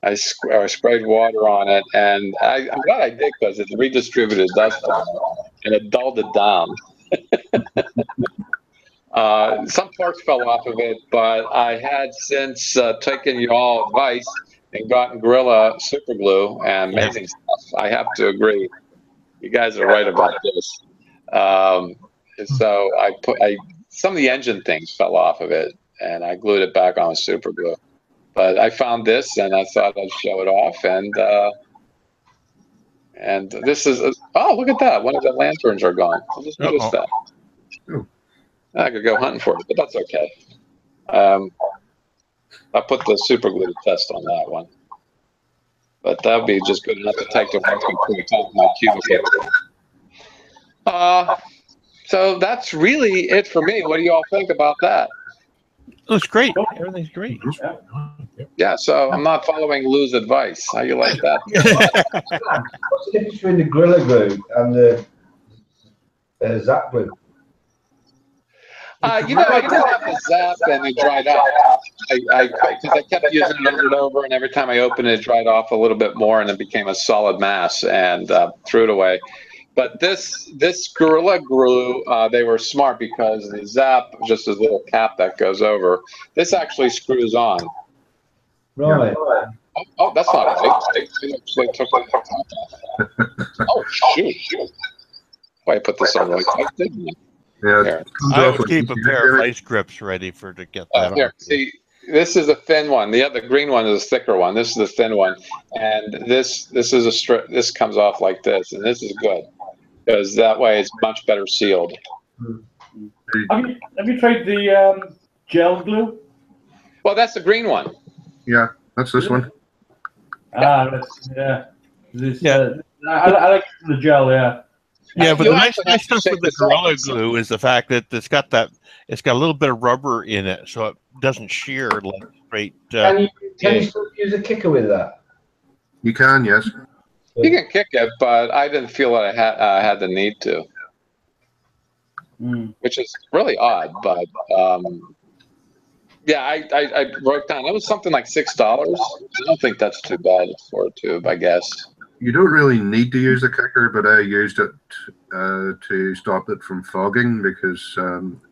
I sprayed water on it, and I'm glad I did because it redistributed dust on it, and it dulled it down. Some parts fell off of it, but I had since taken y'all advice and gotten Gorilla super glue and amazing stuff. I have to agree. You guys are right about this. So some of the engine things fell off of it, and I glued it back on super glue. But I found this, and I thought I'd show it off. And this is oh, look at that! One of the lanterns are gone. I just noticed that. I could go hunting for it, but that's okay. I put the super glue test on that one, but that would be just good enough to take the work and put it on my cubicle. So that's really it for me. What do you all think about that? Looks great. Everything's great. Yeah, so I'm not following Lou's advice. How you like that? What's the difference between the Gorilla Glue and the Zap Glue? I didn't have the Zap, and it dried out. Because I kept using it over and over, and every time I opened it, it dried off a little bit more, and it became a solid mass, and threw it away. But this Gorilla Glue, they were smart because the Zap, just a little cap that goes over. This actually screws on. Right. Oh, that's not right. They actually took the top off. Oh, shoot. Boy, I put this on really tight, didn't I? Yeah. I would keep a pair of ice grips ready to get that on. See, this is a thin one. The other green one is a thicker one. This is the thin one, and this is a strip. This comes off like this, and this is good because that way it's much better sealed. Have you tried the gel glue? Well, that's the green one. Yeah, that's this one. Yeah. I like the gel. Yeah. Yeah, but the nice stuff with the Gorilla Glue is the fact that it's got a little bit of rubber in it, so it doesn't shear like straight. Can you still use a kicker with that? You can, yes. You can kick it, but I didn't feel that I had the need to, which is really odd. But yeah, I wrote down it was something like $6. I don't think that's too bad for a tube, I guess. You don't really need to use the kicker, but I used it to stop it from fogging because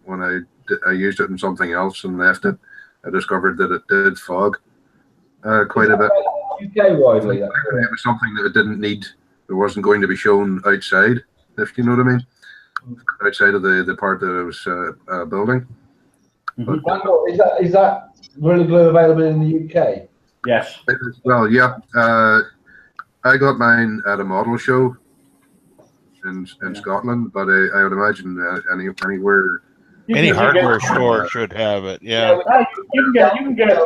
when I used it in something else and left it, I discovered that it did fog quite a bit. UK widely. It was something that it didn't need. It wasn't going to be shown outside, if you know what I mean, outside of the part that I was building. Michael, is that Gorilla Glue available in the UK? Yes. Well, yeah. I got mine at a model show in Scotland, but I would imagine anywhere. Any hardware store should have it. Yeah. You can get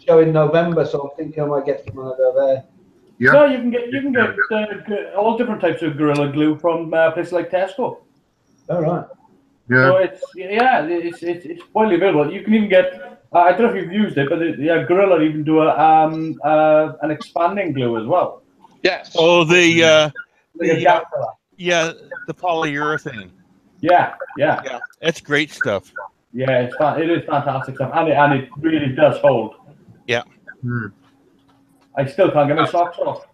show in November, so I'm thinking I might get some when I go there. Yeah. No, you can get all different types of Gorilla Glue from places like Tesco. All right. Yeah. So it's widely available. You can even get. I don't know if you've used it, but Gorilla even do an expanding glue as well. Yes. Oh, the polyurethane. Yeah. It's great stuff. Yeah, it is fantastic stuff, and it really does hold. Yeah. I still can't get my socks off.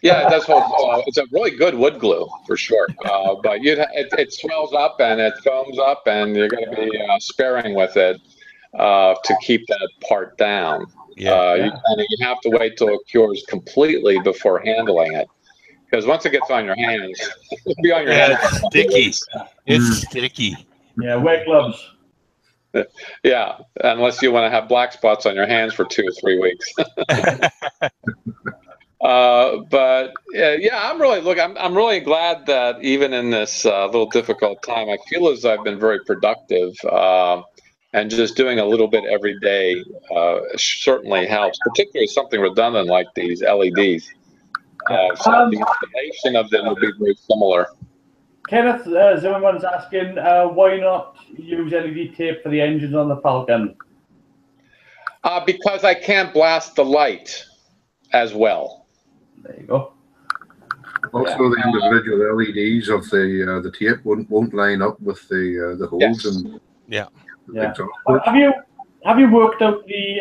Yeah, it does hold. It's a really good wood glue for sure, but it swells up and it foams up, and you're going to be sparing with it to keep that part down. You have to wait till it cures completely before handling it, because once it gets on your hands, it'll be on your hands. It's sticky. It's sticky. Yeah, wear gloves. Yeah, unless you want to have black spots on your hands for 2 or 3 weeks. But I'm really glad that even in this little difficult time, I feel as I've been very productive, and just doing a little bit every day certainly helps, particularly something redundant like these LEDs. So the installation of them will be very similar. Kenneth Zimmerman's asking, why not use LED tape for the engines on the Falcon? Because I can't blast the light as well. There you go. Also, the individual LEDs of the tape won't line up with the holes and Have you worked out the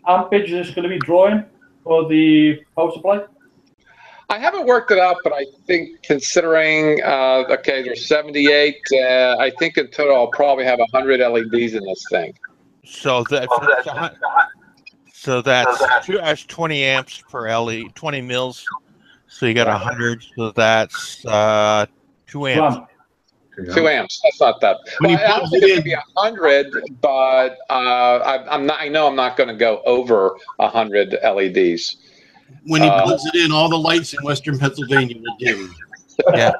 ampage that's going to be drawing for the power supply? I haven't worked it out, but I think considering there's 78. I think in total I'll probably have 100 LEDs in this thing. So that's 20 amps per LED, 20 mils. So you got 100. So that's 2 amps. 2 amps. That's not that. Well, I don't think it's going to be 100, but I'm not. I know I'm not going to go over 100 LEDs. When he plugs it in, all the lights in Western Pennsylvania will dim. Yeah.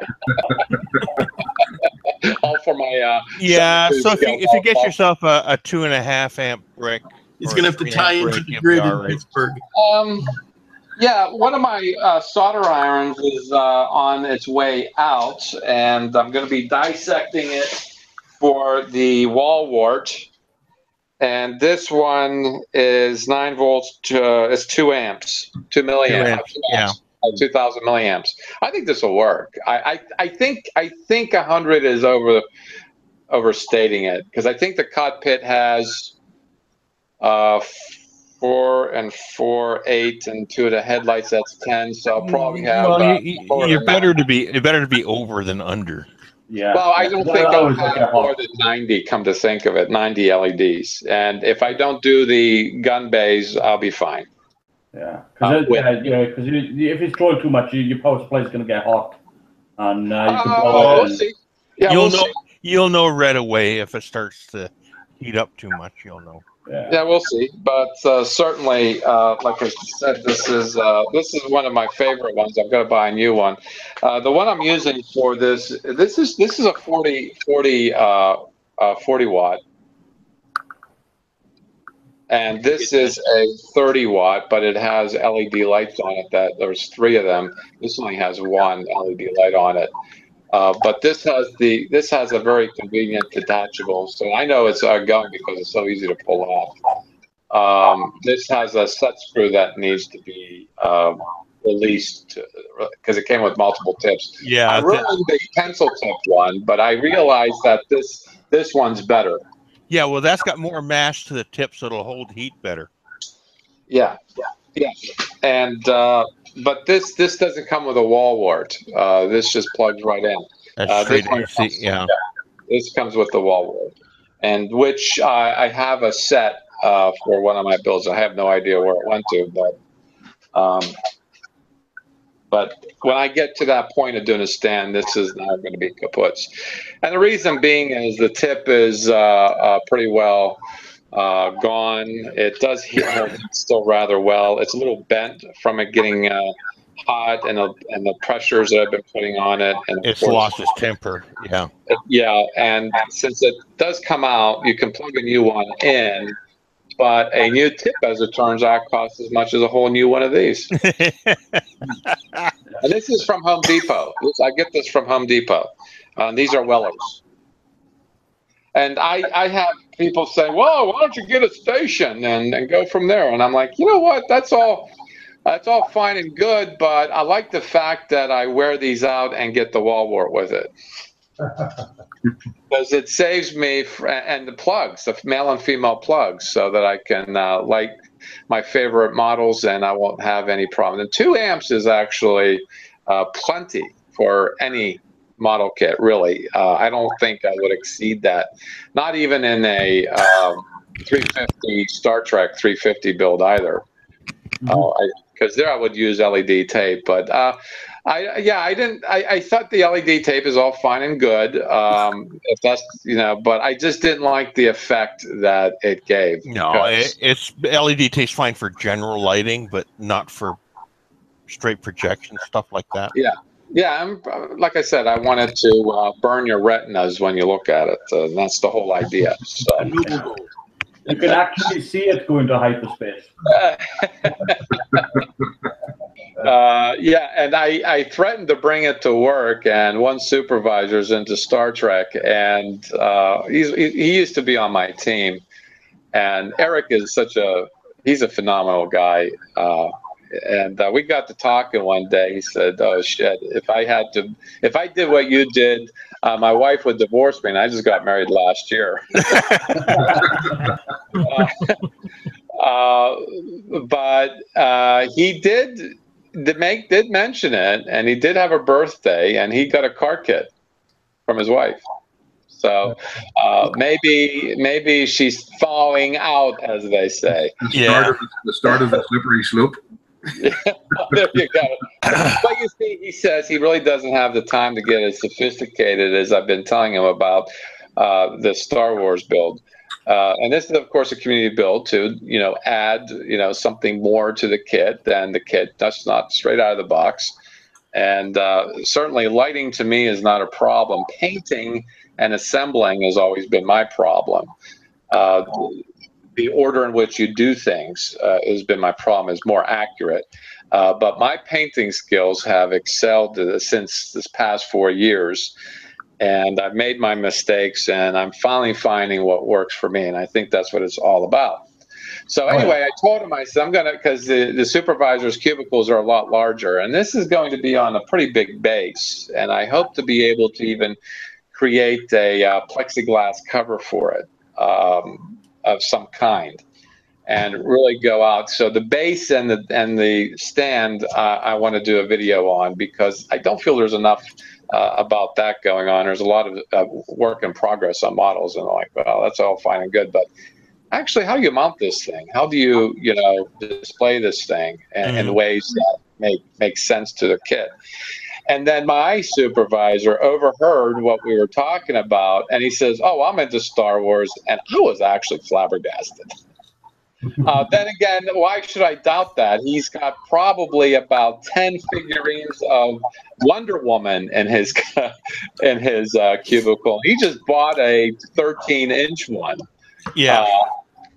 All for my. So if you get yourself a 2.5 amp brick, he's going to have to tie into the grid in Pittsburgh. One of my solder irons is on its way out, and I'm going to be dissecting it for the wall wart. And this one is 9 volts. It's 2 amps, 2 milliamps. 2,000 milliamps. I think this will work. I think 100 is overstating it, because I think the cockpit has 4 and 4, 8, and 2 of the headlights. That's 10. So I'll probably have. Well, you're better to be over than under. Yeah. Well, I don't think I'll have more than 90. Come to think of it, 90 LEDs. And if I don't do the gun bays, I'll be fine. Yeah. Because if it's drawing too much, your power supply is going to get hot, and you can we'll see. Yeah, you'll know right away if it starts to heat up too much. You'll know. Yeah, we'll see. But certainly, like I said, this is one of my favorite ones. I'm going to buy a new one. The one I'm using for this is a 40 watt, and this is a 30 watt, but it has LED lights on it. There's 3 of them. This only has 1 LED light on it. But this has a very convenient detachable, so I know it's going because it's so easy to pull off. This has a set screw that needs to be released because it came with multiple tips. Yeah, I ruined the pencil tip one, but I realized that this one's better. Yeah, well, that's got more mash to the tip, so it'll hold heat better. Yeah, and. But this doesn't come with a wall wart. This just plugs right in. That's straight AC, yeah. This comes with the wall wart, and which I have a set for one of my builds. I have no idea where it went to, But when I get to that point of doing a stand, this is now going to be kaputs. And the reason being is the tip is pretty well gone. It does hold still rather well. It's a little bent from it getting hot and the pressures that I've been putting on it. And It's lost its temper. Yeah. Yeah, and since it does come out, you can plug a new one in. But a new tip, as it turns out, costs as much as a whole new one of these. And this is from Home Depot. I get this from Home Depot. These are Wellers. And I have people say, "Well, why don't you get a station and go from there?" And I'm like, you know what? That's all fine and good, but I like the fact that I wear these out and get the wall wart with it. Because it saves me, and the plugs, the male and female plugs, so that I can light my favorite models and I won't have any problem. And 2 amps is actually plenty for any model kit, really. I don't think I would exceed that, not even in a 350 Star Trek 350 build either. Because there I would use LED tape, but I thought the LED tape is all fine and good, if that's, but I just didn't like the effect that it gave. No, it's LED tape's fine for general lighting, but not for straight projection stuff like that. Yeah, like I said, I wanted to burn your retinas when you look at it. That's the whole idea. So. You can actually see it going to hyperspace. Yeah, and I threatened to bring it to work, and one supervisor's into Star Trek, and he used to be on my team, and Eric is he's a phenomenal guy, and we got to talking one day. He said, "Oh shit, if I did what you did, my wife would divorce me," and I just got married last year. But he did mention it, and he did have a birthday, and he got a car kit from his wife. So maybe she's thawing out, as they say. The start of the slippery slope. There you go. But you see, he says he really doesn't have the time to get as sophisticated as I've been telling him about the Star Wars build. And this is, of course, a community build to, add, something more to the kit than the kit. That's not straight out of the box. And certainly lighting to me is not a problem. Painting and assembling has always been my problem. The order in which you do things has been my problem, is more accurate. But my painting skills have excelled since this past 4 years. And I've made my mistakes, and I'm finally finding what works for me. And I think that's what it's all about. So anyway, I told him, I said, because the supervisor's cubicles are a lot larger, and this is going to be on a pretty big base. And I hope to be able to even create a plexiglass cover for it of some kind, and really go out. So the base and the stand, I want to do a video on, because I don't feel there's enough about that going on. There's a lot of work in progress on models, and I'm like, well, that's all fine and good, but actually, how do you mount this thing? How do you, display this thing in ways that make sense to the kit? And then my supervisor overheard what we were talking about, and he says, "Oh, I'm into Star Wars," and I was actually flabbergasted. Then again, why should I doubt that? He's got probably about 10 figurines of Wonder Woman in his cubicle. He just bought a 13-inch one. Yeah.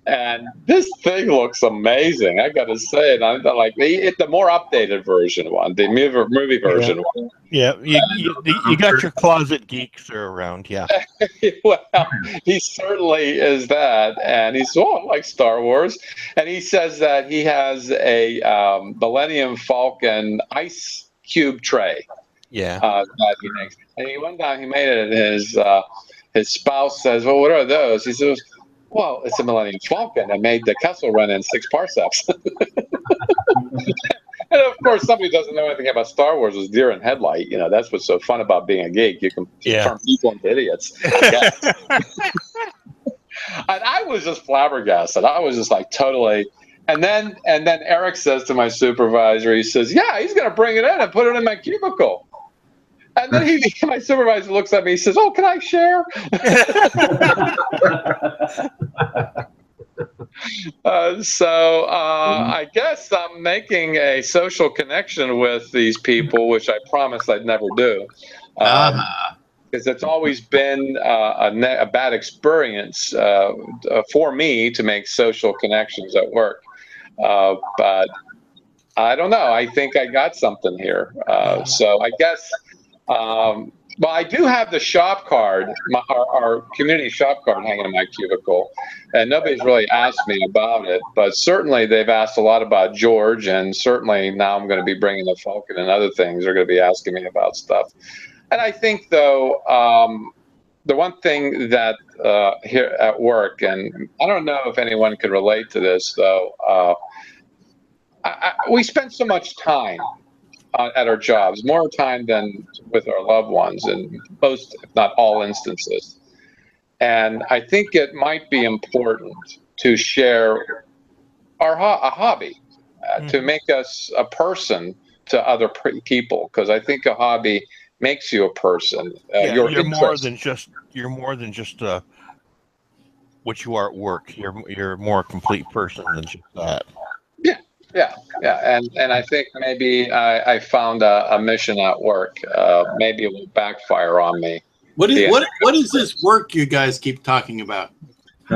And this thing looks amazing. I got to say it. I'm like the more updated version one, the movie version one. Yeah, you got your closet geeks around. Yeah. Well, he certainly is that, and he's like Star Wars, and he says that he has a Millennium Falcon ice cube tray. Yeah. That he makes, and he went down. He made it, and his spouse says, "Well, what are those?" He says, "Well, it's a Millennium Falcon. I made the Kessel run in 6 parsecs." And of course, somebody who doesn't know anything about Star Wars is deer in headlight. That's what's so fun about being a geek. You can turn people into idiots. And I was just flabbergasted. I was just like totally. And then Eric says to my supervisor, he says, "Yeah, he's going to bring it in and put it in my cubicle." And then my supervisor looks at me, he says, "Oh, can I share?" I guess I'm making a social connection with these people, which I promised I'd never do. Because it's always been a bad experience for me to make social connections at work. But I don't know. I think I got something here. So I guess, well, I do have the shop card, our community shop card hanging in my cubicle, and nobody's really asked me about it. But certainly they've asked a lot about George, and certainly now I'm going to be bringing the Falcon and other things. They're going to be asking me about stuff. And I think, though, the one thing that here at work, and I don't know if anyone could relate to this, though, we spend so much time at our jobs, more time than with our loved ones in most, if not all instances. And I think it might be important to share a hobby, to make us a person to other people, because I think a hobby makes you a person. You're more than just what you are at work. You're a more complete person than just that. Yeah. And I think maybe I found a mission at work. Maybe it will backfire on me. What is this work you guys keep talking about? I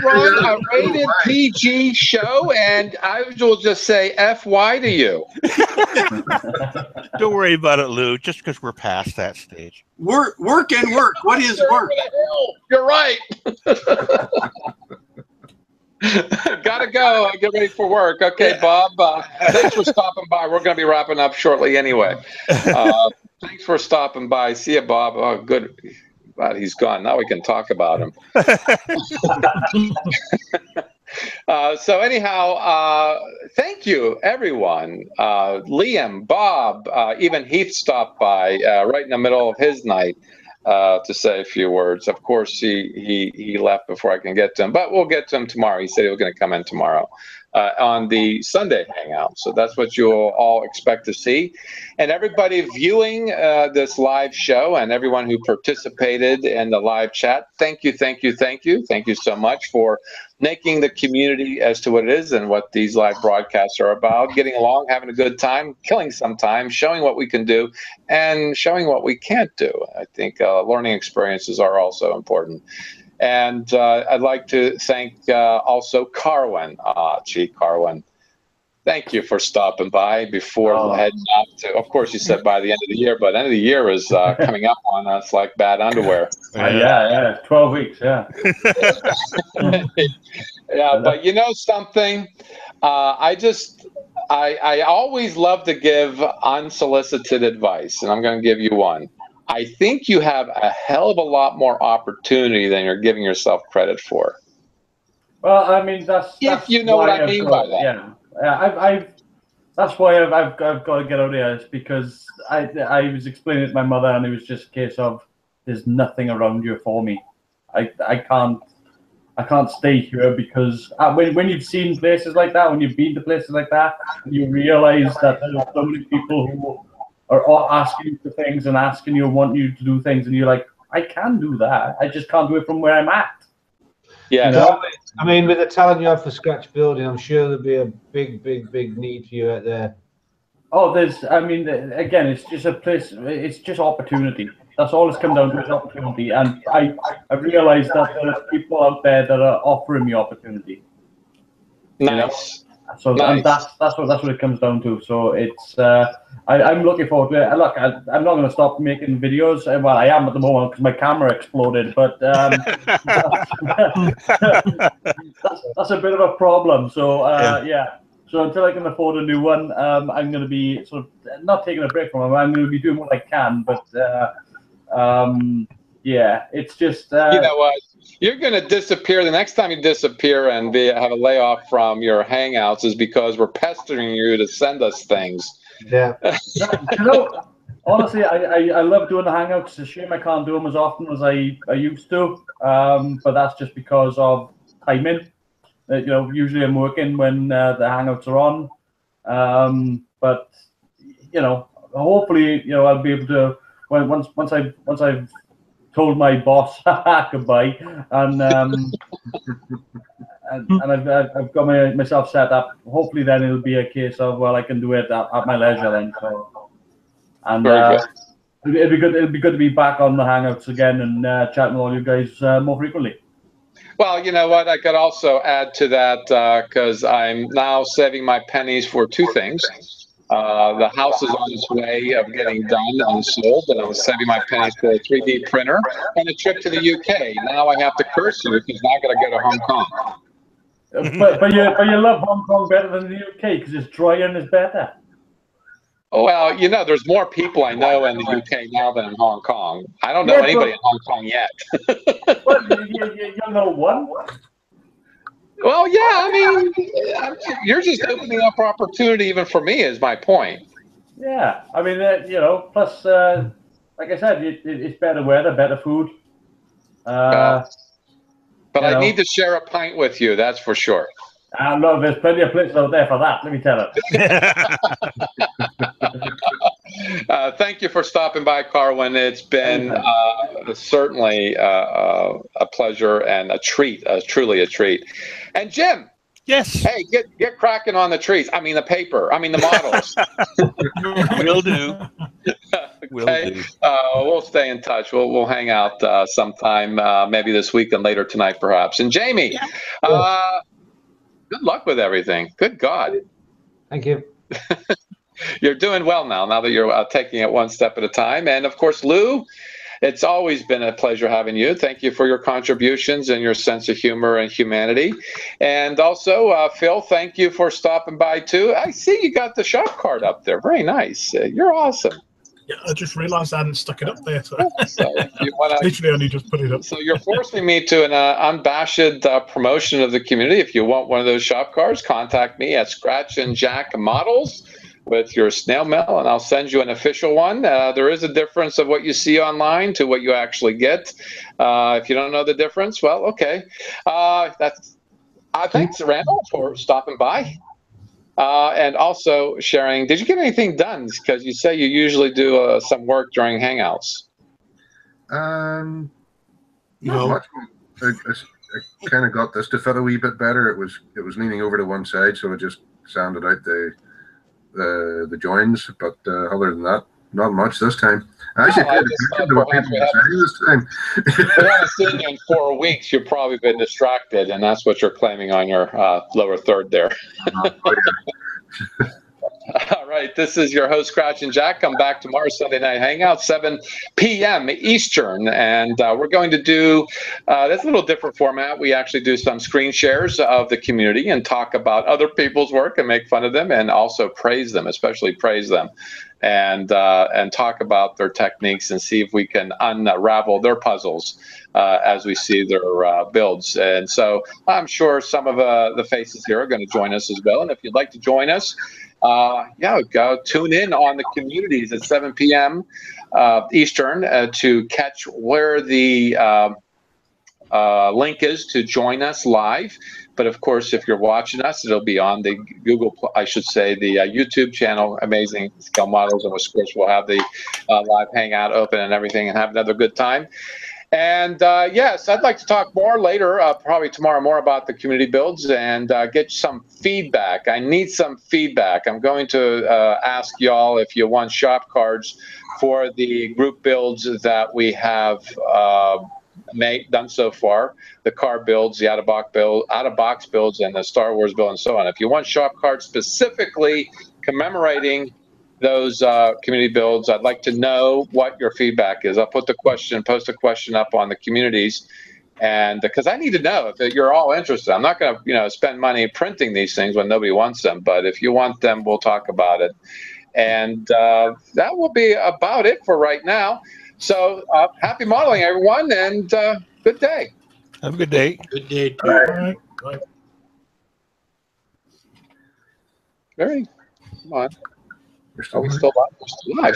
run a rated PG show, and I will just say FY to you. Don't worry about it, Lou, just because we're past that stage. Work and work. What is work? You're right. Gotta go. Get ready for work. Okay, Bob. Thanks for stopping by. We're going to be wrapping up shortly anyway. Thanks for stopping by. See you, Bob. Oh, good. Glad he's gone. Now we can talk about him. So anyhow, thank you, everyone. Liam, Bob, even Heath stopped by right in the middle of his night to say a few words. Of course, he left before I can get to him, but we'll get to him tomorrow. He said he was going to come in tomorrow on the Sunday Hangout. So that's what you'll all expect to see. And everybody viewing this live show and everyone who participated in the live chat, thank you so much for making the community as to what it is and what these live broadcasts are about, getting along, having a good time, killing some time, showing what we can do, and showing what we can't do. I think learning experiences are also important. And I'd like to thank also Carwin. Carwin, thank you for stopping by before heading up to, of course, you said by the end of the year, but end of the year is coming up on us like bad underwear. Yeah, 12 weeks, yeah. Yeah, but you know something? I always love to give unsolicited advice, and I'm going to give you one. I think you have a hell of a lot more opportunity than you're giving yourself credit for. Well, I mean, that's if you know what I mean by that. Yeah, that's why I've got to get out of here. It's because I was explaining it to my mother, and it was just a case of there's nothing around you for me. I can't stay here because when you've seen places like that, when you've been to places like that, you realize that there are so many people who are asking you for things and asking you, want you to do things, and you're like, I can do that. I just can't do it from where I'm at. Yeah. You know? I mean, with the talent you have for scratch building, I'm sure there'll be a big need for you out there. Oh, again, it's just a place. It's just opportunity. That's all it's come down to, is opportunity. And I've realized that there are people out there that are offering me opportunity. Nice. So nice. that's what it comes down to. So it's I'm looking forward to it. Look, I'm not going to stop making videos. Well, I am at the moment because my camera exploded, but that's a bit of a problem. So yeah. So until I can afford a new one, I'm going to be sort of not taking a break from it. I'm going to be doing what I can, but yeah, it's just you know what? You're going to disappear. The next time you disappear and have a layoff from your Hangouts is because we're pestering you to send us things. Yeah. You know, honestly, I love doing the Hangouts. It's a shame I can't do them as often as I used to. But that's just because of timing. You know, usually I'm working when the Hangouts are on. But you know, hopefully, you know, I'll be able to once I've told my boss goodbye, and I've got myself set up. Hopefully, then it'll be a case of, well, I can do it at my leisure then. So, and it'd be good. It'd be good to be back on the Hangouts again and chatting with all you guys more frequently. Well, you know what? I could also add to that because I'm now saving my pennies for two things. The house is on its way of getting done and sold, and I was saving my pennies for a 3D printer and a trip to the UK. Now I have to curse you because now I got to go to Hong Kong. But you love Hong Kong better than the UK because it's drier and it's better. Well, you know, there's more people I know in the UK now than in Hong Kong. I don't know anybody in Hong Kong yet. Well, you know one. Well, yeah, I mean, you're just opening up opportunity even for me is my point. Yeah, I mean, you know, plus, like I said, it's better weather, better food. But I need to share a pint with you, that's for sure. No, there's plenty of places out there for that, let me tell you. Thank you for stopping by, Carwin. It's been certainly a pleasure and a treat, truly a treat. And Jim. Yes. Hey, get cracking on the trees. I mean, the paper. I mean, the models. Will do. Okay. We'll stay in touch. We'll hang out sometime, maybe this week and later tonight, perhaps. And Jamie, good luck with everything. Good God. Thank you. You're doing well now that you're taking it one step at a time. And of course, Lou, it's always been a pleasure having you. Thank you for your contributions and your sense of humor and humanity. And also, Phil, thank you for stopping by too. I see you got the shop card up there. Very nice. You're awesome. Yeah, I just realised I hadn't stuck it up there. So if you wanna, literally only just put it up. So you're forcing me to an unabashed promotion of the community. If you want one of those shop cards, contact me at Scratch and Jack Models with your snail mail, and I'll send you an official one. There is a difference of what you see online to what you actually get. If you don't know the difference, well, okay. Thanks, Randall, for stopping by. And also sharing, did you get anything done? Because you say you usually do some work during Hangouts. Not much. I kind of got this to fit a wee bit better. It was leaning over to one side, so it just sanded out the joins. But other than that, not much this time. I actually paid attention to what people were saying this time. We haven't seen you in 4 weeks. You've probably been distracted, and that's what you're claiming on your lower third there. All right, this is your host, Scratch and Jack. Come back tomorrow, Sunday Night Hangout, 7 p.m. Eastern. And we're going to do this a little different format. We actually do some screen shares of the community and talk about other people's work and make fun of them and also praise them, especially praise them. And talk about their techniques and see if we can unravel their puzzles as we see their builds. And so I'm sure some of the faces here are going to join us as well. And if you'd like to join us, go tune in on the communities at 7 p.m. Eastern to catch where the link is to join us live. But of course, if you're watching us, it'll be on the the YouTube channel, Amazing Scale Models. And of course, we'll have the live Hangout open and everything and have another good time. And yes, I'd like to talk more later, probably tomorrow, more about the community builds and get some feedback. I need some feedback. I'm going to ask y'all if you want shop cards for the group builds that we have done so far, the car builds, the out-of-box builds, and the Star Wars build, and so on. If you want shop cards specifically commemorating those community builds, I'd like to know what your feedback is. I'll post a question up on the communities, and because I need to know if you're all interested. I'm not going to, spend money printing these things when nobody wants them, but if you want them, we'll talk about it. And that will be about it for right now. So happy modeling, everyone, and good day. Have a good day. Good day, too. All right. Bye. Come on. We're still Are we still live?